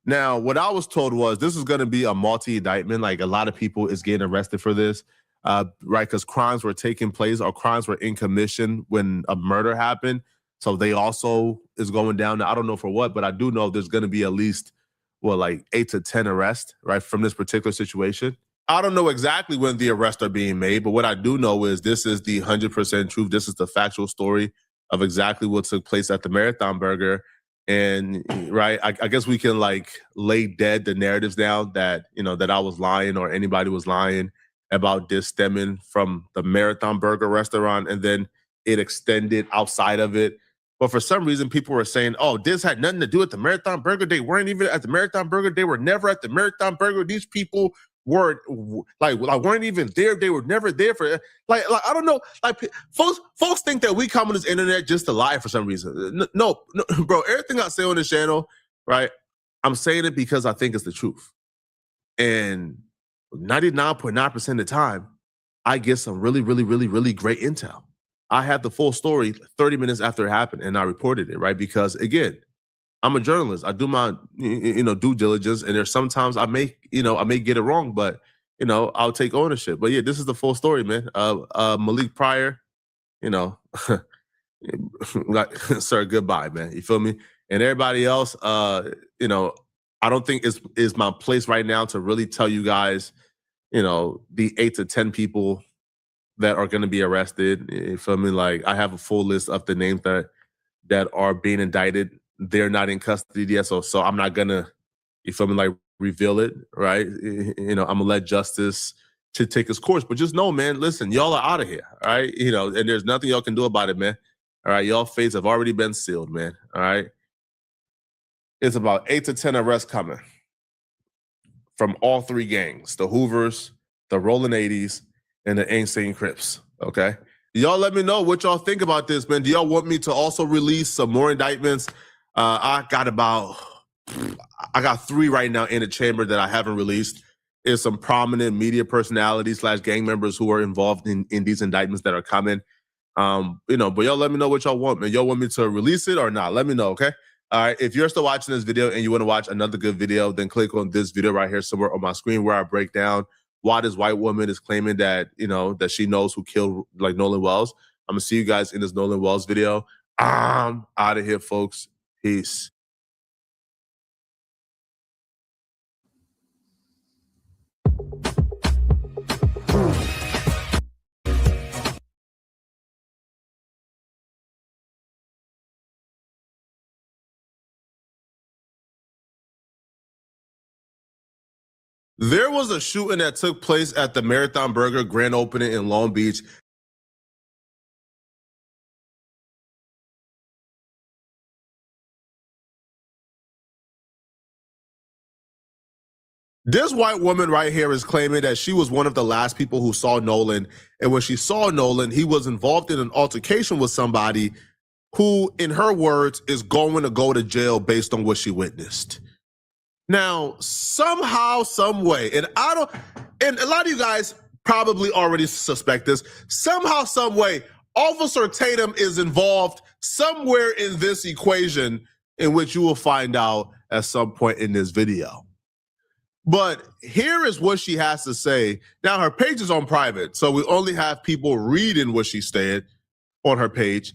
Now, what I was told was this is going to be a multi-indictment. Like, a lot of people is getting arrested for this, right? Because crimes were taking place or crimes were in commission when a murder happened. So they also is going down. I don't know for what, but I do know there's going to be at least like 8 to 10 arrests, right, from this particular situation. I don't know exactly when the arrests are being made, but what I do know is this is the 100% truth. This is the factual story of exactly what took place at the Marathon Burger. And, right, I guess we can, lay dead the narratives down that, that I was lying or anybody was lying about this stemming from the Marathon Burger restaurant, and then it extended outside of it. But for some reason, people were saying, oh, this had nothing to do with the Marathon Burger. They weren't even at the Marathon Burger. They were never at the Marathon Burger. These people weren't weren't even there. They were never there for I don't know. Folks think that we come on this internet just to lie for some reason. No, bro. Everything I say on this channel, right? I'm saying it because I think it's the truth. And 99.9% of the time, I get some really, really, really, really great intel. I had the full story 30 minutes after it happened, and I reported it, right? Because again, I'm a journalist. I do my, due diligence, and there's sometimes I may get it wrong, but I'll take ownership. But yeah, this is the full story, man. Malik Pryor, sir, goodbye, man. You feel me? And everybody else, I don't think it's my place right now to really tell you guys, the 8 to 10 people that are going to be arrested. You feel me? I have a full list of the names that are being indicted. They're not in custody yet, so I'm not gonna, you feel me, reveal it, right? I'm gonna let justice to take its course. But just know, man, listen, y'all are out of here, all right? And there's nothing y'all can do about it, man. All right, y'all fates have already been sealed, man. All right. It's about 8 to 10 arrests coming from all 3 gangs: the Hoovers, the Rolling 80s, and the Insane Crips. Okay. Y'all let me know what y'all think about this, man. Do y'all want me to also release some more indictments? I got 3 right now in the chamber that I haven't released. Is some prominent media personalities / gang members who are involved in these indictments that are coming. But y'all let me know what y'all want, man. Y'all want me to release it or not? Let me know, okay? All right. If you're still watching this video and you want to watch another good video, then click on this video right here somewhere on my screen where I break down why this white woman is claiming that, that she knows who killed Nolan Wells. I'm gonna see you guys in this Nolan Wells video. I'm out of here, folks. Peace. There was a shooting that took place at the Marathon Burger grand opening in Long Beach. This white woman right here is claiming that she was one of the last people who saw Nolan. And when she saw Nolan, he was involved in an altercation with somebody who, in her words, is going to go to jail based on what she witnessed. Now, somehow, some way, and a lot of you guys probably already suspect this, somehow, some way, Officer Tatum is involved somewhere in this equation, in which you will find out at some point in this video. But here is what she has to say. Now, her page is on private, so we only have people reading what she said on her page.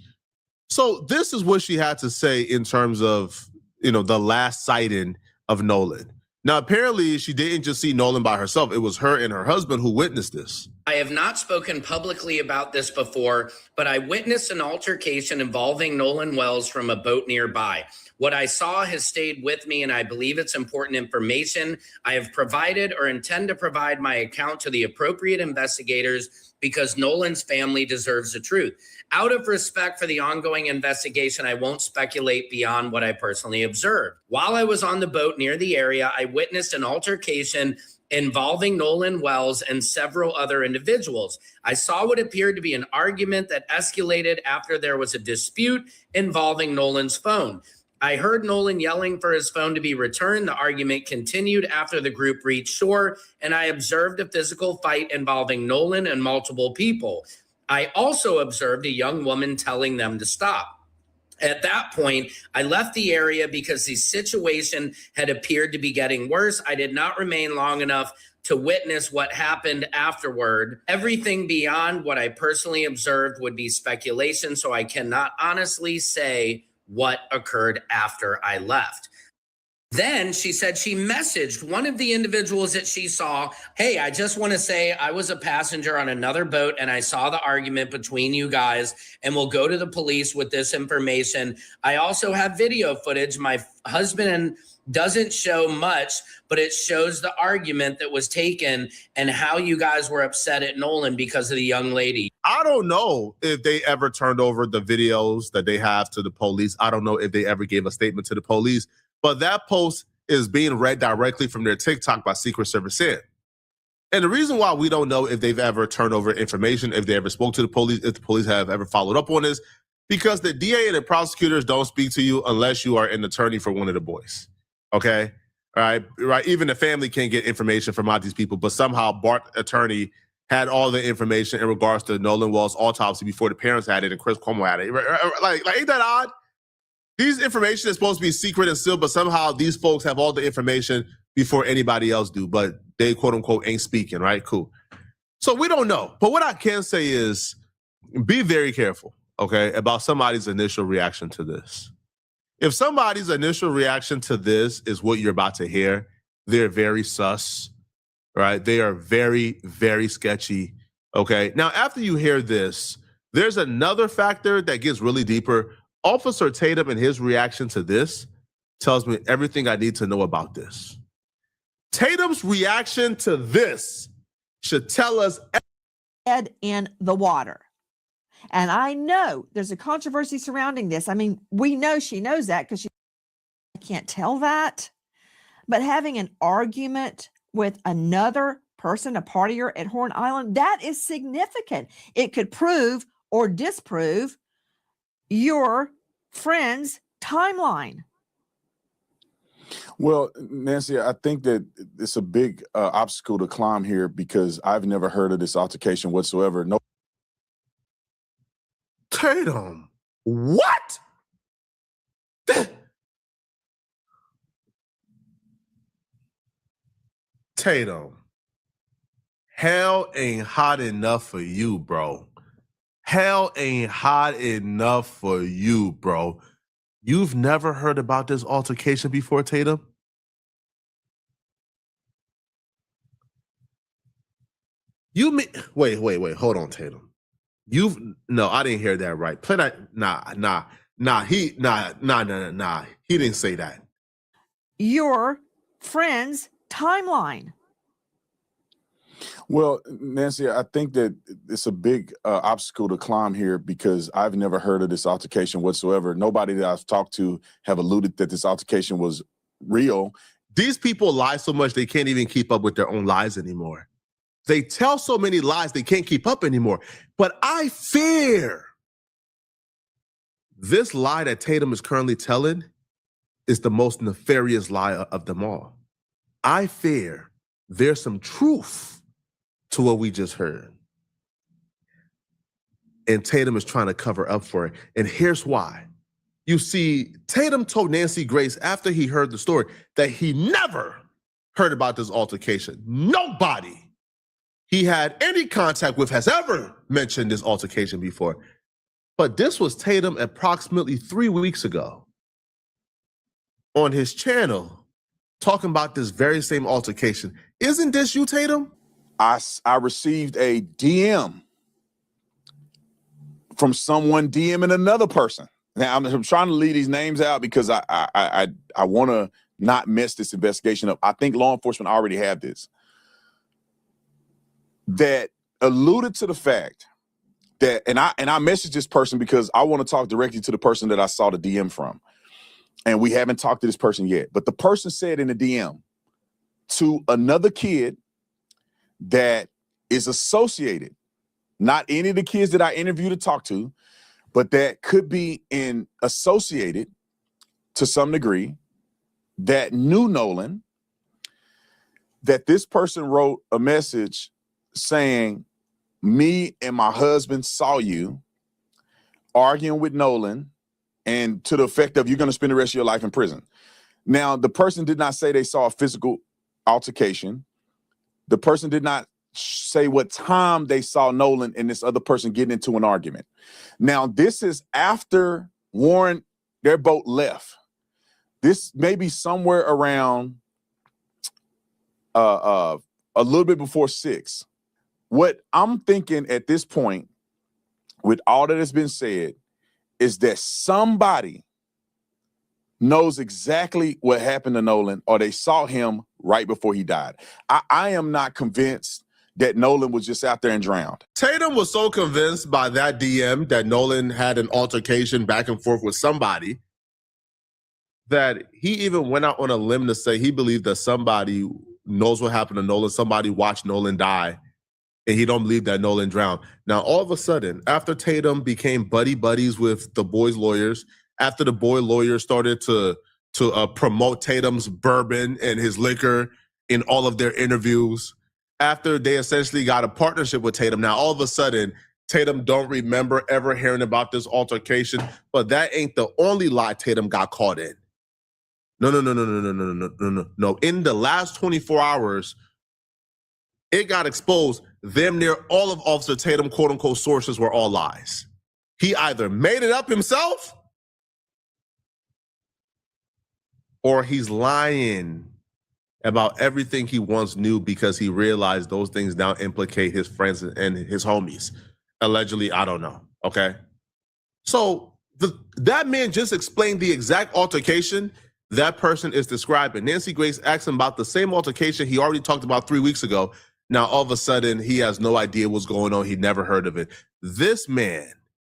So this is what she had to say in terms of, the last sighting of Nolan. Now, apparently, she didn't just see Nolan by herself. It was her and her husband who witnessed this. I have not spoken publicly about this before, but I witnessed an altercation involving Nolan Wells from a boat nearby. What I saw has stayed with me, and I believe it's important information. I have provided or intend to provide my account to the appropriate investigators because Nolan's family deserves the truth. Out of respect for the ongoing investigation, I won't speculate beyond what I personally observed. While I was on the boat near the area, I witnessed an altercation involving Nolan Wells and several other individuals. I saw what appeared to be an argument that escalated after there was a dispute involving Nolan's phone. I heard Nolan yelling for his phone to be returned. The argument continued after the group reached shore, and I observed a physical fight involving Nolan and multiple people. I also observed a young woman telling them to stop. At that point, I left the area because the situation had appeared to be getting worse. I did not remain long enough to witness what happened afterward. Everything beyond what I personally observed would be speculation, so I cannot honestly say what occurred after I left. Then she said she messaged one of the individuals that she saw, hey, I just want to say I was a passenger on another boat and I saw the argument between you guys and we'll go to the police with this information. I also have video footage. My husband doesn't show much, but it shows the argument that was taken and how you guys were upset at Nolan because of the young lady. I don't know if they ever turned over the videos that they have to the police. I don't know if they ever gave a statement to the police. But that post is being read directly from their TikTok by Secret Service in. And the reason why we don't know if they've ever turned over information, if they ever spoke to the police, if the police have ever followed up on this, because the DA and the prosecutors don't speak to you unless you are an attorney for one of the boys. Okay? All right. Even the family can't get information from out these people, but somehow Bart's attorney had all the information in regards to Nolan Wells' autopsy before the parents had it and Chris Cuomo had it. Like ain't that odd? These information is supposed to be secret and sealed, but somehow these folks have all the information before anybody else do, but they quote unquote ain't speaking, right? Cool. So we don't know. But what I can say is be very careful, okay, about somebody's initial reaction to this. If somebody's initial reaction to this is what you're about to hear, they're very sus, right? They are very, very sketchy, okay? Now, after you hear this, there's another factor that gets really deeper. Officer Tatum and his reaction to this tells me everything I need to know about this. Tatum's reaction to this should tell us head in the water. And I know there's a controversy surrounding this. I mean, we know she knows that because I can't tell that. But having an argument with another person, a partier at Horn Island, that is significant. It could prove or disprove your friend's timeline. Well, Nancy, I think that it's a big obstacle to climb here because I've never heard of this altercation whatsoever. No. Tatum, what? Tatum, hell ain't hot enough for you, bro. Hell ain't hot enough for you, bro. You've never heard about this altercation before, Tatum? You mean wait, hold on, Tatum. No, I didn't hear that right. Play that. Nah. He didn't say that. Your friend's timeline. Well, Nancy, I think that it's a big obstacle to climb here because I've never heard of this altercation whatsoever. Nobody that I've talked to have alluded that this altercation was real. These people lie so much they can't even keep up with their own lies anymore. They tell so many lies they can't keep up anymore. But I fear this lie that Tatum is currently telling is the most nefarious lie of them all. I fear there's some truth to what we just heard. And Tatum is trying to cover up for it. And here's why. You see, Tatum told Nancy Grace after he heard the story that he never heard about this altercation. Nobody he had any contact with has ever mentioned this altercation before. But this was Tatum approximately 3 weeks ago on his channel talking about this very same altercation. Isn't this you, Tatum? I received a DM from someone DMing another person. Now I'm trying to leave these names out because I want to not mess this investigation up. I think law enforcement already have this. That alluded to the fact that, and I messaged this person because I want to talk directly to the person that I saw the DM from. And we haven't talked to this person yet. But the person said in the DM to another kid that is associated, not any of the kids that I interviewed to talk to, but that could be associated to some degree, that knew Nolan, that this person wrote a message saying, me and my husband saw you arguing with Nolan, and to the effect of you're going to spend the rest of your life in prison. Now, the person did not say they saw a physical altercation. The person did not say what time they saw Nolan and this other person getting into an argument. Now, this is after Warren, their boat left. This may be somewhere around a little bit before 6. What I'm thinking at this point, with all that has been said, is that somebody knows exactly what happened to Nolan, or they saw him right before he died. I am not convinced that Nolan was just out there and drowned. Tatum was so convinced by that DM that Nolan had an altercation back and forth with somebody that he even went out on a limb to say he believed that somebody knows what happened to Nolan, somebody watched Nolan die, and he don't believe that Nolan drowned. Now, all of a sudden, after Tatum became buddies with the boys' lawyers, after the boy lawyers started to promote Tatum's bourbon and his liquor in all of their interviews, after they essentially got a partnership with Tatum, now all of a sudden, Tatum don't remember ever hearing about this altercation, but that ain't the only lie Tatum got caught in. No. In the last 24 hours, it got exposed. Damn near all of Officer Tatum, quote unquote, sources were all lies. He either made it up himself or he's lying about everything he once knew because he realized those things now implicate his friends and his homies. Allegedly, I don't know, okay? So that man just explained the exact altercation that person is describing. Nancy Grace asked him about the same altercation he already talked about 3 weeks ago. Now, all of a sudden, he has no idea what's going on. He never heard of it. This man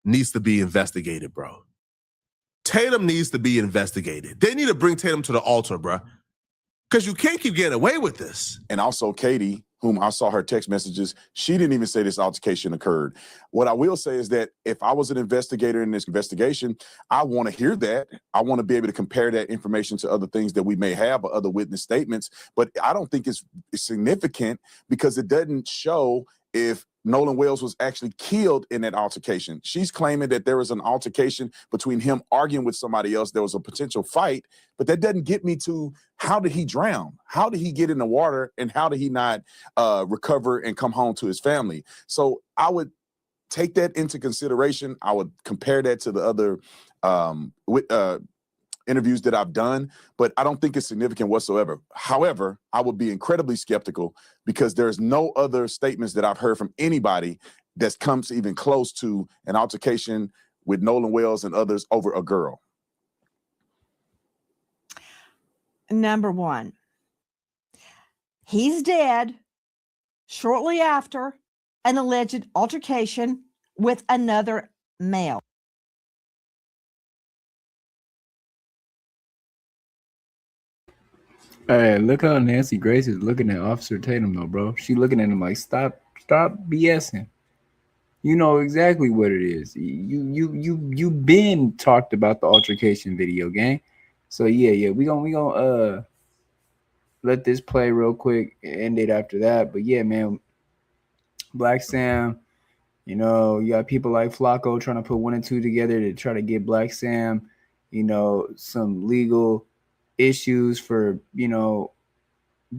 needs to be investigated, bro. Tatum needs to be investigated. They need to bring Tatum to the altar, bro. Because you can't keep getting away with this. And also Katie, whom I saw her text messages, she didn't even say this altercation occurred. What I will say is that if I was an investigator in this investigation, I want to hear that. I want to be able to compare that information to other things that we may have or other witness statements. But I don't think it's significant because it doesn't show if Nolan Wells was actually killed in that altercation. She's claiming that there was an altercation between him arguing with somebody else. There was a potential fight, but that doesn't get me to how did he drown? How did he get in the water? And how did he not recover and come home to his family? So I would take that into consideration. I would compare that to the other interviews that I've done, but I don't think it's significant whatsoever. However, I would be incredibly skeptical because there's no other statements that I've heard from anybody that comes even close to an altercation with Nolan Wells and others over a girl. Number one, he's dead. shortly after an alleged altercation with another male. Hey, look how Nancy Grace is looking at Officer Tatum, though, bro. She looking at him like, stop BSing. You know exactly what it is. You been talked about the altercation video, gang. So yeah, we gonna let this play real quick, end it after that. But yeah, man, Black Sam. You know, you got people like Flacco trying to put 1 and 2 together to try to get Black Sam, some legal issues for,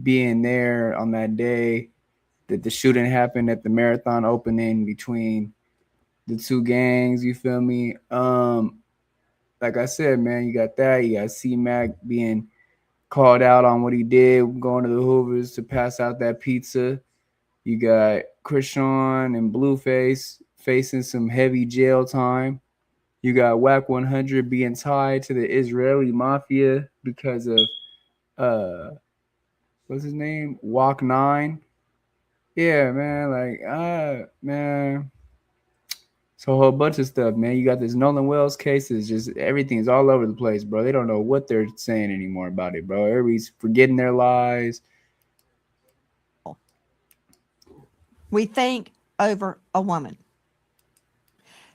being there on that day that the shooting happened at the marathon opening between the two gangs. You feel me? Like I said, man, you got that. You got C-Mac being called out on what he did, going to the Hoovers to pass out that pizza. You got Chrisean and Blueface facing some heavy jail time. You got Wack100 being tied to the Israeli mafia because of what's his name? Wack100. Yeah, man, man. So a whole bunch of stuff, man. You got this Nolan Wells case. It's just everything's all over the place, bro. They don't know what they're saying anymore about it, bro. Everybody's forgetting their lies. We think over a woman.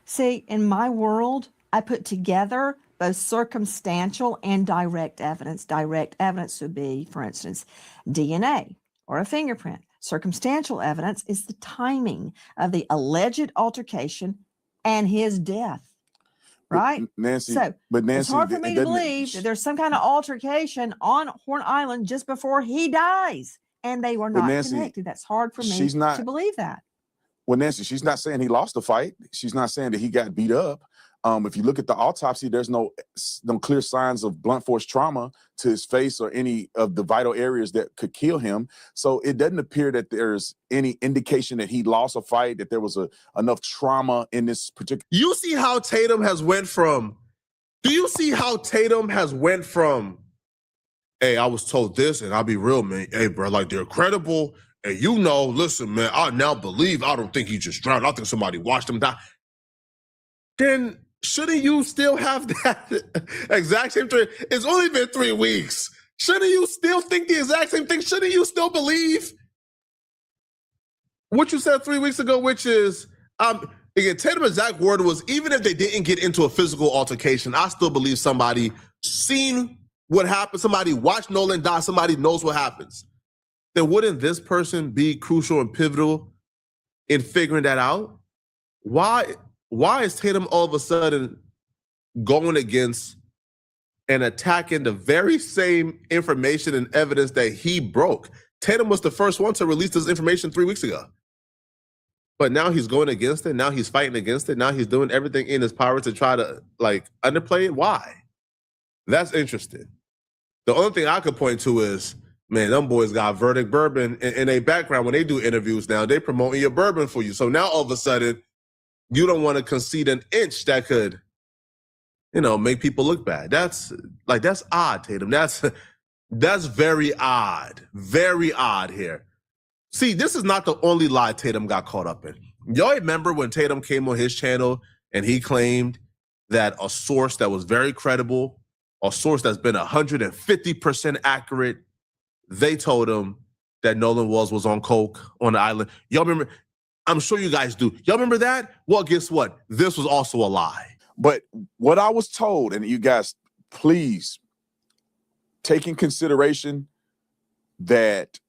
See, in my world, I put together both circumstantial and direct evidence. Direct evidence would be, for instance, DNA or a fingerprint. Circumstantial evidence is the timing of the alleged altercation and his death. Right? Nancy, so but Nancy, it's hard for me to believe that there's some kind of altercation on Horn Island just before he dies. And they were not Nancy, connected. That's hard for me to believe that. Well, Nancy, she's not saying he lost the fight. She's not saying that he got beat up. If you look at the autopsy, there's no clear signs of blunt force trauma to his face or any of the vital areas that could kill him. So it doesn't appear that there's any indication that he lost a fight, that there was enough trauma in this particular. You see how Tatum has went from, hey, I was told this, and I'll be real, man. Hey, bro, like, they're credible. And listen, man, I now believe, I don't think he just drowned. I think somebody watched him die. Then shouldn't you still have that exact same thing? It's only been 3 weeks. Shouldn't you still think the exact same thing? Shouldn't you still believe what you said 3 weeks ago, which is, again, Tatum's exact word was, even if they didn't get into a physical altercation, I still believe somebody seen what happened, somebody watched Nolan die, somebody knows what happens. Then wouldn't this person be crucial and pivotal in figuring that out? Why is Tatum all of a sudden going against and attacking the very same information and evidence that he broke? Tatum was the first one to release this information 3 weeks ago. But now he's going against it. Now he's fighting against it. Now he's doing everything in his power to try to underplay it. Why? That's interesting. The only thing I could point to is, man, them boys got Verdict Bourbon in a background. When they do interviews now, they promoting your bourbon for you. So now all of a sudden, you don't want to concede an inch that could, make people look bad. That's odd, Tatum. That's very odd. Very odd here. See, this is not the only lie Tatum got caught up in. Y'all remember when Tatum came on his channel and he claimed that a source that was very credible, a source that's been 150% accurate, they told him that Nolan Wells was on coke on the island. Y'all remember? I'm sure you guys do. Y'all remember that? Well, guess what? This was also a lie. But what I was told, and you guys, please take in consideration that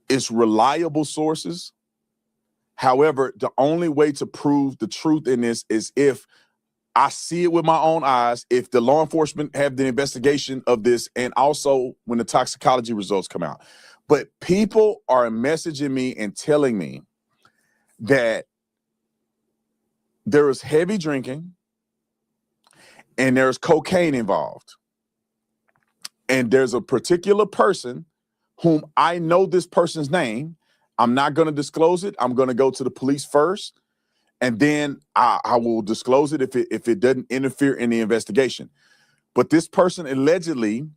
it's reliable sources. However, the only way to prove the truth in this is if I see it with my own eyes, if the law enforcement have the investigation of this, and also when the toxicology results come out. But people are messaging me and telling me that there is heavy drinking and there's cocaine involved. And there's a particular person whom I know this person's name. I'm not going to disclose it. I'm going to go to the police first. And then I will disclose it if it doesn't interfere in the investigation. But this person allegedly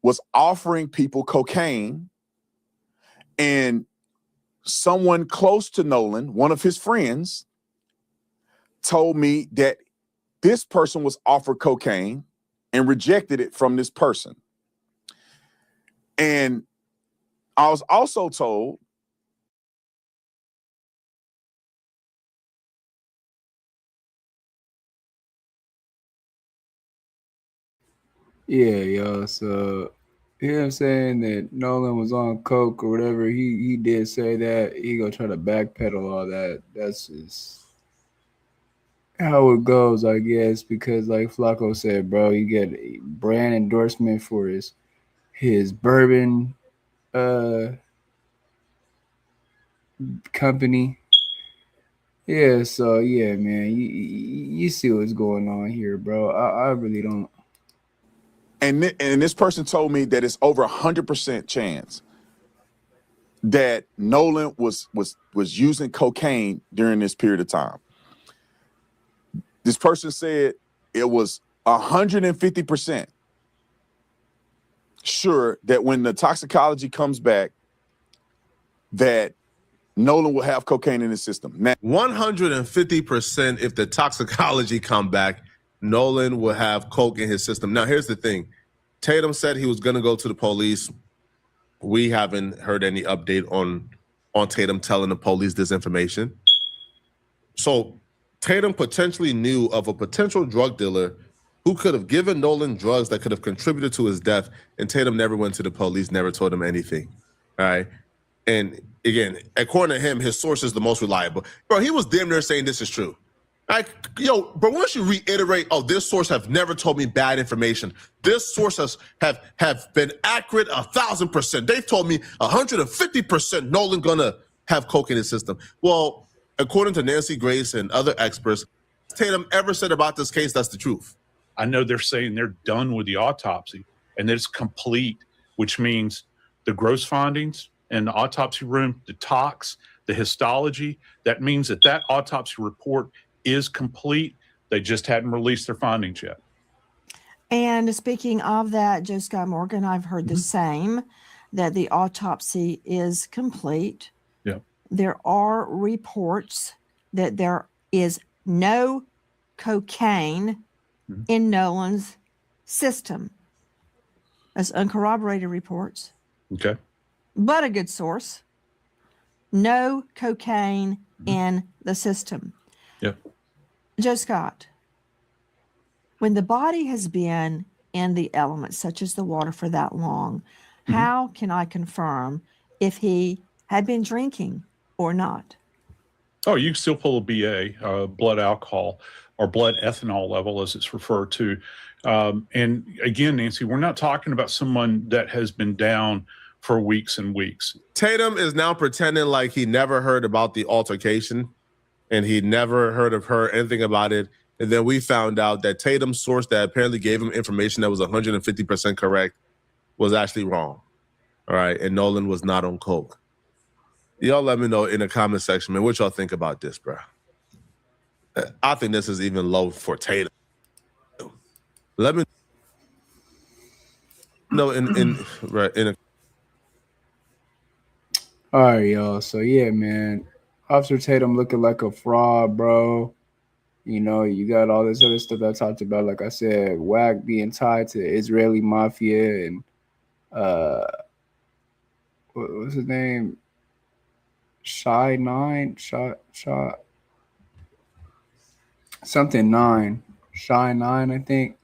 was offering people cocaine, and someone close to Nolan, one of his friends, told me that this person was offered cocaine and rejected it from this person. And I was also told Yeah, yo. So, you know what I'm saying, that Nolan was on coke or whatever. He did say that. He gonna try to backpedal all that. That's just how it goes, I guess. Because like Flacco said, bro, you get a brand endorsement for his bourbon company. Yeah, so yeah, man, you see what's going on here, bro. I really don't. and this person told me that it's over 100% chance that Nolan was using cocaine during this period of time. This person said it was 150% sure that when the toxicology comes back, that Nolan will have cocaine in his system. Now, 150% if the toxicology come back, Nolan will have coke in his system. Now, here's the thing. Tatum said he was going to go to the police. We haven't heard any update on Tatum telling the police this information. So Tatum potentially knew of a potential drug dealer who could have given Nolan drugs that could have contributed to his death, and Tatum never went to the police, never told him anything. All right. And again, according to him, his source is the most reliable. Bro, he was damn near saying this is true. Like, yo, but once you reiterate, oh, this source have never told me bad information. This source have been accurate 1,000%. They've told me 150% Nolan gonna have coke in his system. Well, according to Nancy Grace and other experts, Tatum ever said about this case that's the truth? I know they're saying they're done with the autopsy and that it's complete, which means the gross findings in the autopsy room, the tox, the histology, that means that autopsy report is complete. They just hadn't released their findings yet. And speaking of that, Joe Scott Morgan, I've heard the same, that the autopsy is complete. Yeah. There are reports that there is no cocaine in Nolan's system. That's uncorroborated reports, Okay. but a good source. No cocaine in the system. Yep. Joe Scott, when the body has been in the elements, such as the water, for that long, how can I confirm if he had been drinking or not? Oh, you can still pull a BA, blood alcohol, or blood ethanol level, as it's referred to. And again, Nancy, we're not talking about someone that has been down for weeks and weeks. Tatum is now pretending like he never heard about the altercation and he never heard of her, anything about it. And then we found out that Tatum's source that apparently gave him information that was 150% correct was actually wrong. All right. And Nolan was not on coke. Y'all let me know in the comment section, man, what y'all think about this, bro. I think this is even low for Tatum. Let me know in a. All right, y'all. So yeah, man, Officer Tatum looking like a fraud, bro. You know, you got all this other stuff I talked about. Like I said, Wack being tied to Israeli mafia and what's his name? Shy something 9. Shy 9, I think.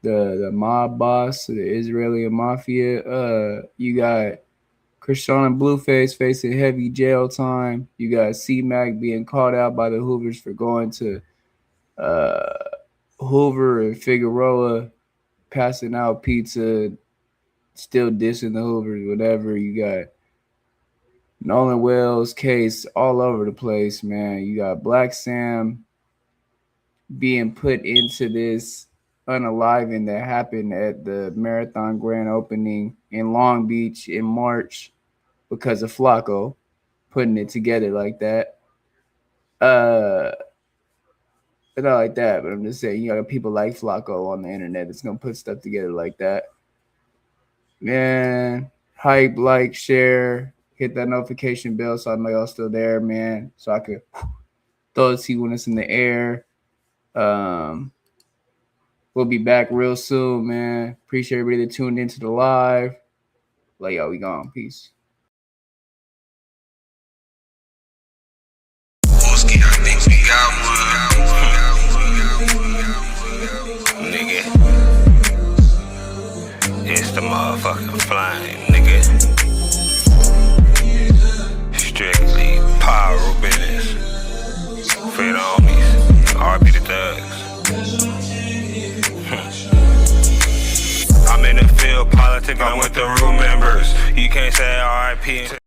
The mob boss of the Israeli mafia. You got Chrisean and Blueface facing heavy jail time. You got C-Mac being called out by the Hoovers for going to Hoover and Figueroa, passing out pizza, still dissing the Hoovers, whatever. You got Nolan Wells case all over the place, man. You got Black Sam being put into this unaliving that happened at the Marathon Grand Opening in Long Beach in March because of Flacco putting it together like that. Not like that, but I'm just saying, you got people like Flacco on the internet that's gonna put stuff together like that. Man, hype, like, share, hit that notification bell so I know y'all still there, man. So I could throw it to you when it's in the air. We'll be back real soon, man. Appreciate everybody that tuned into the live. Like, yo, we gone. Peace. I think we got one. Nigga. It's the motherfucking flame, nigga. Strictly power business. For the homies. RP the thugs. I'm in the field politicking with the room members. You can't say RIP.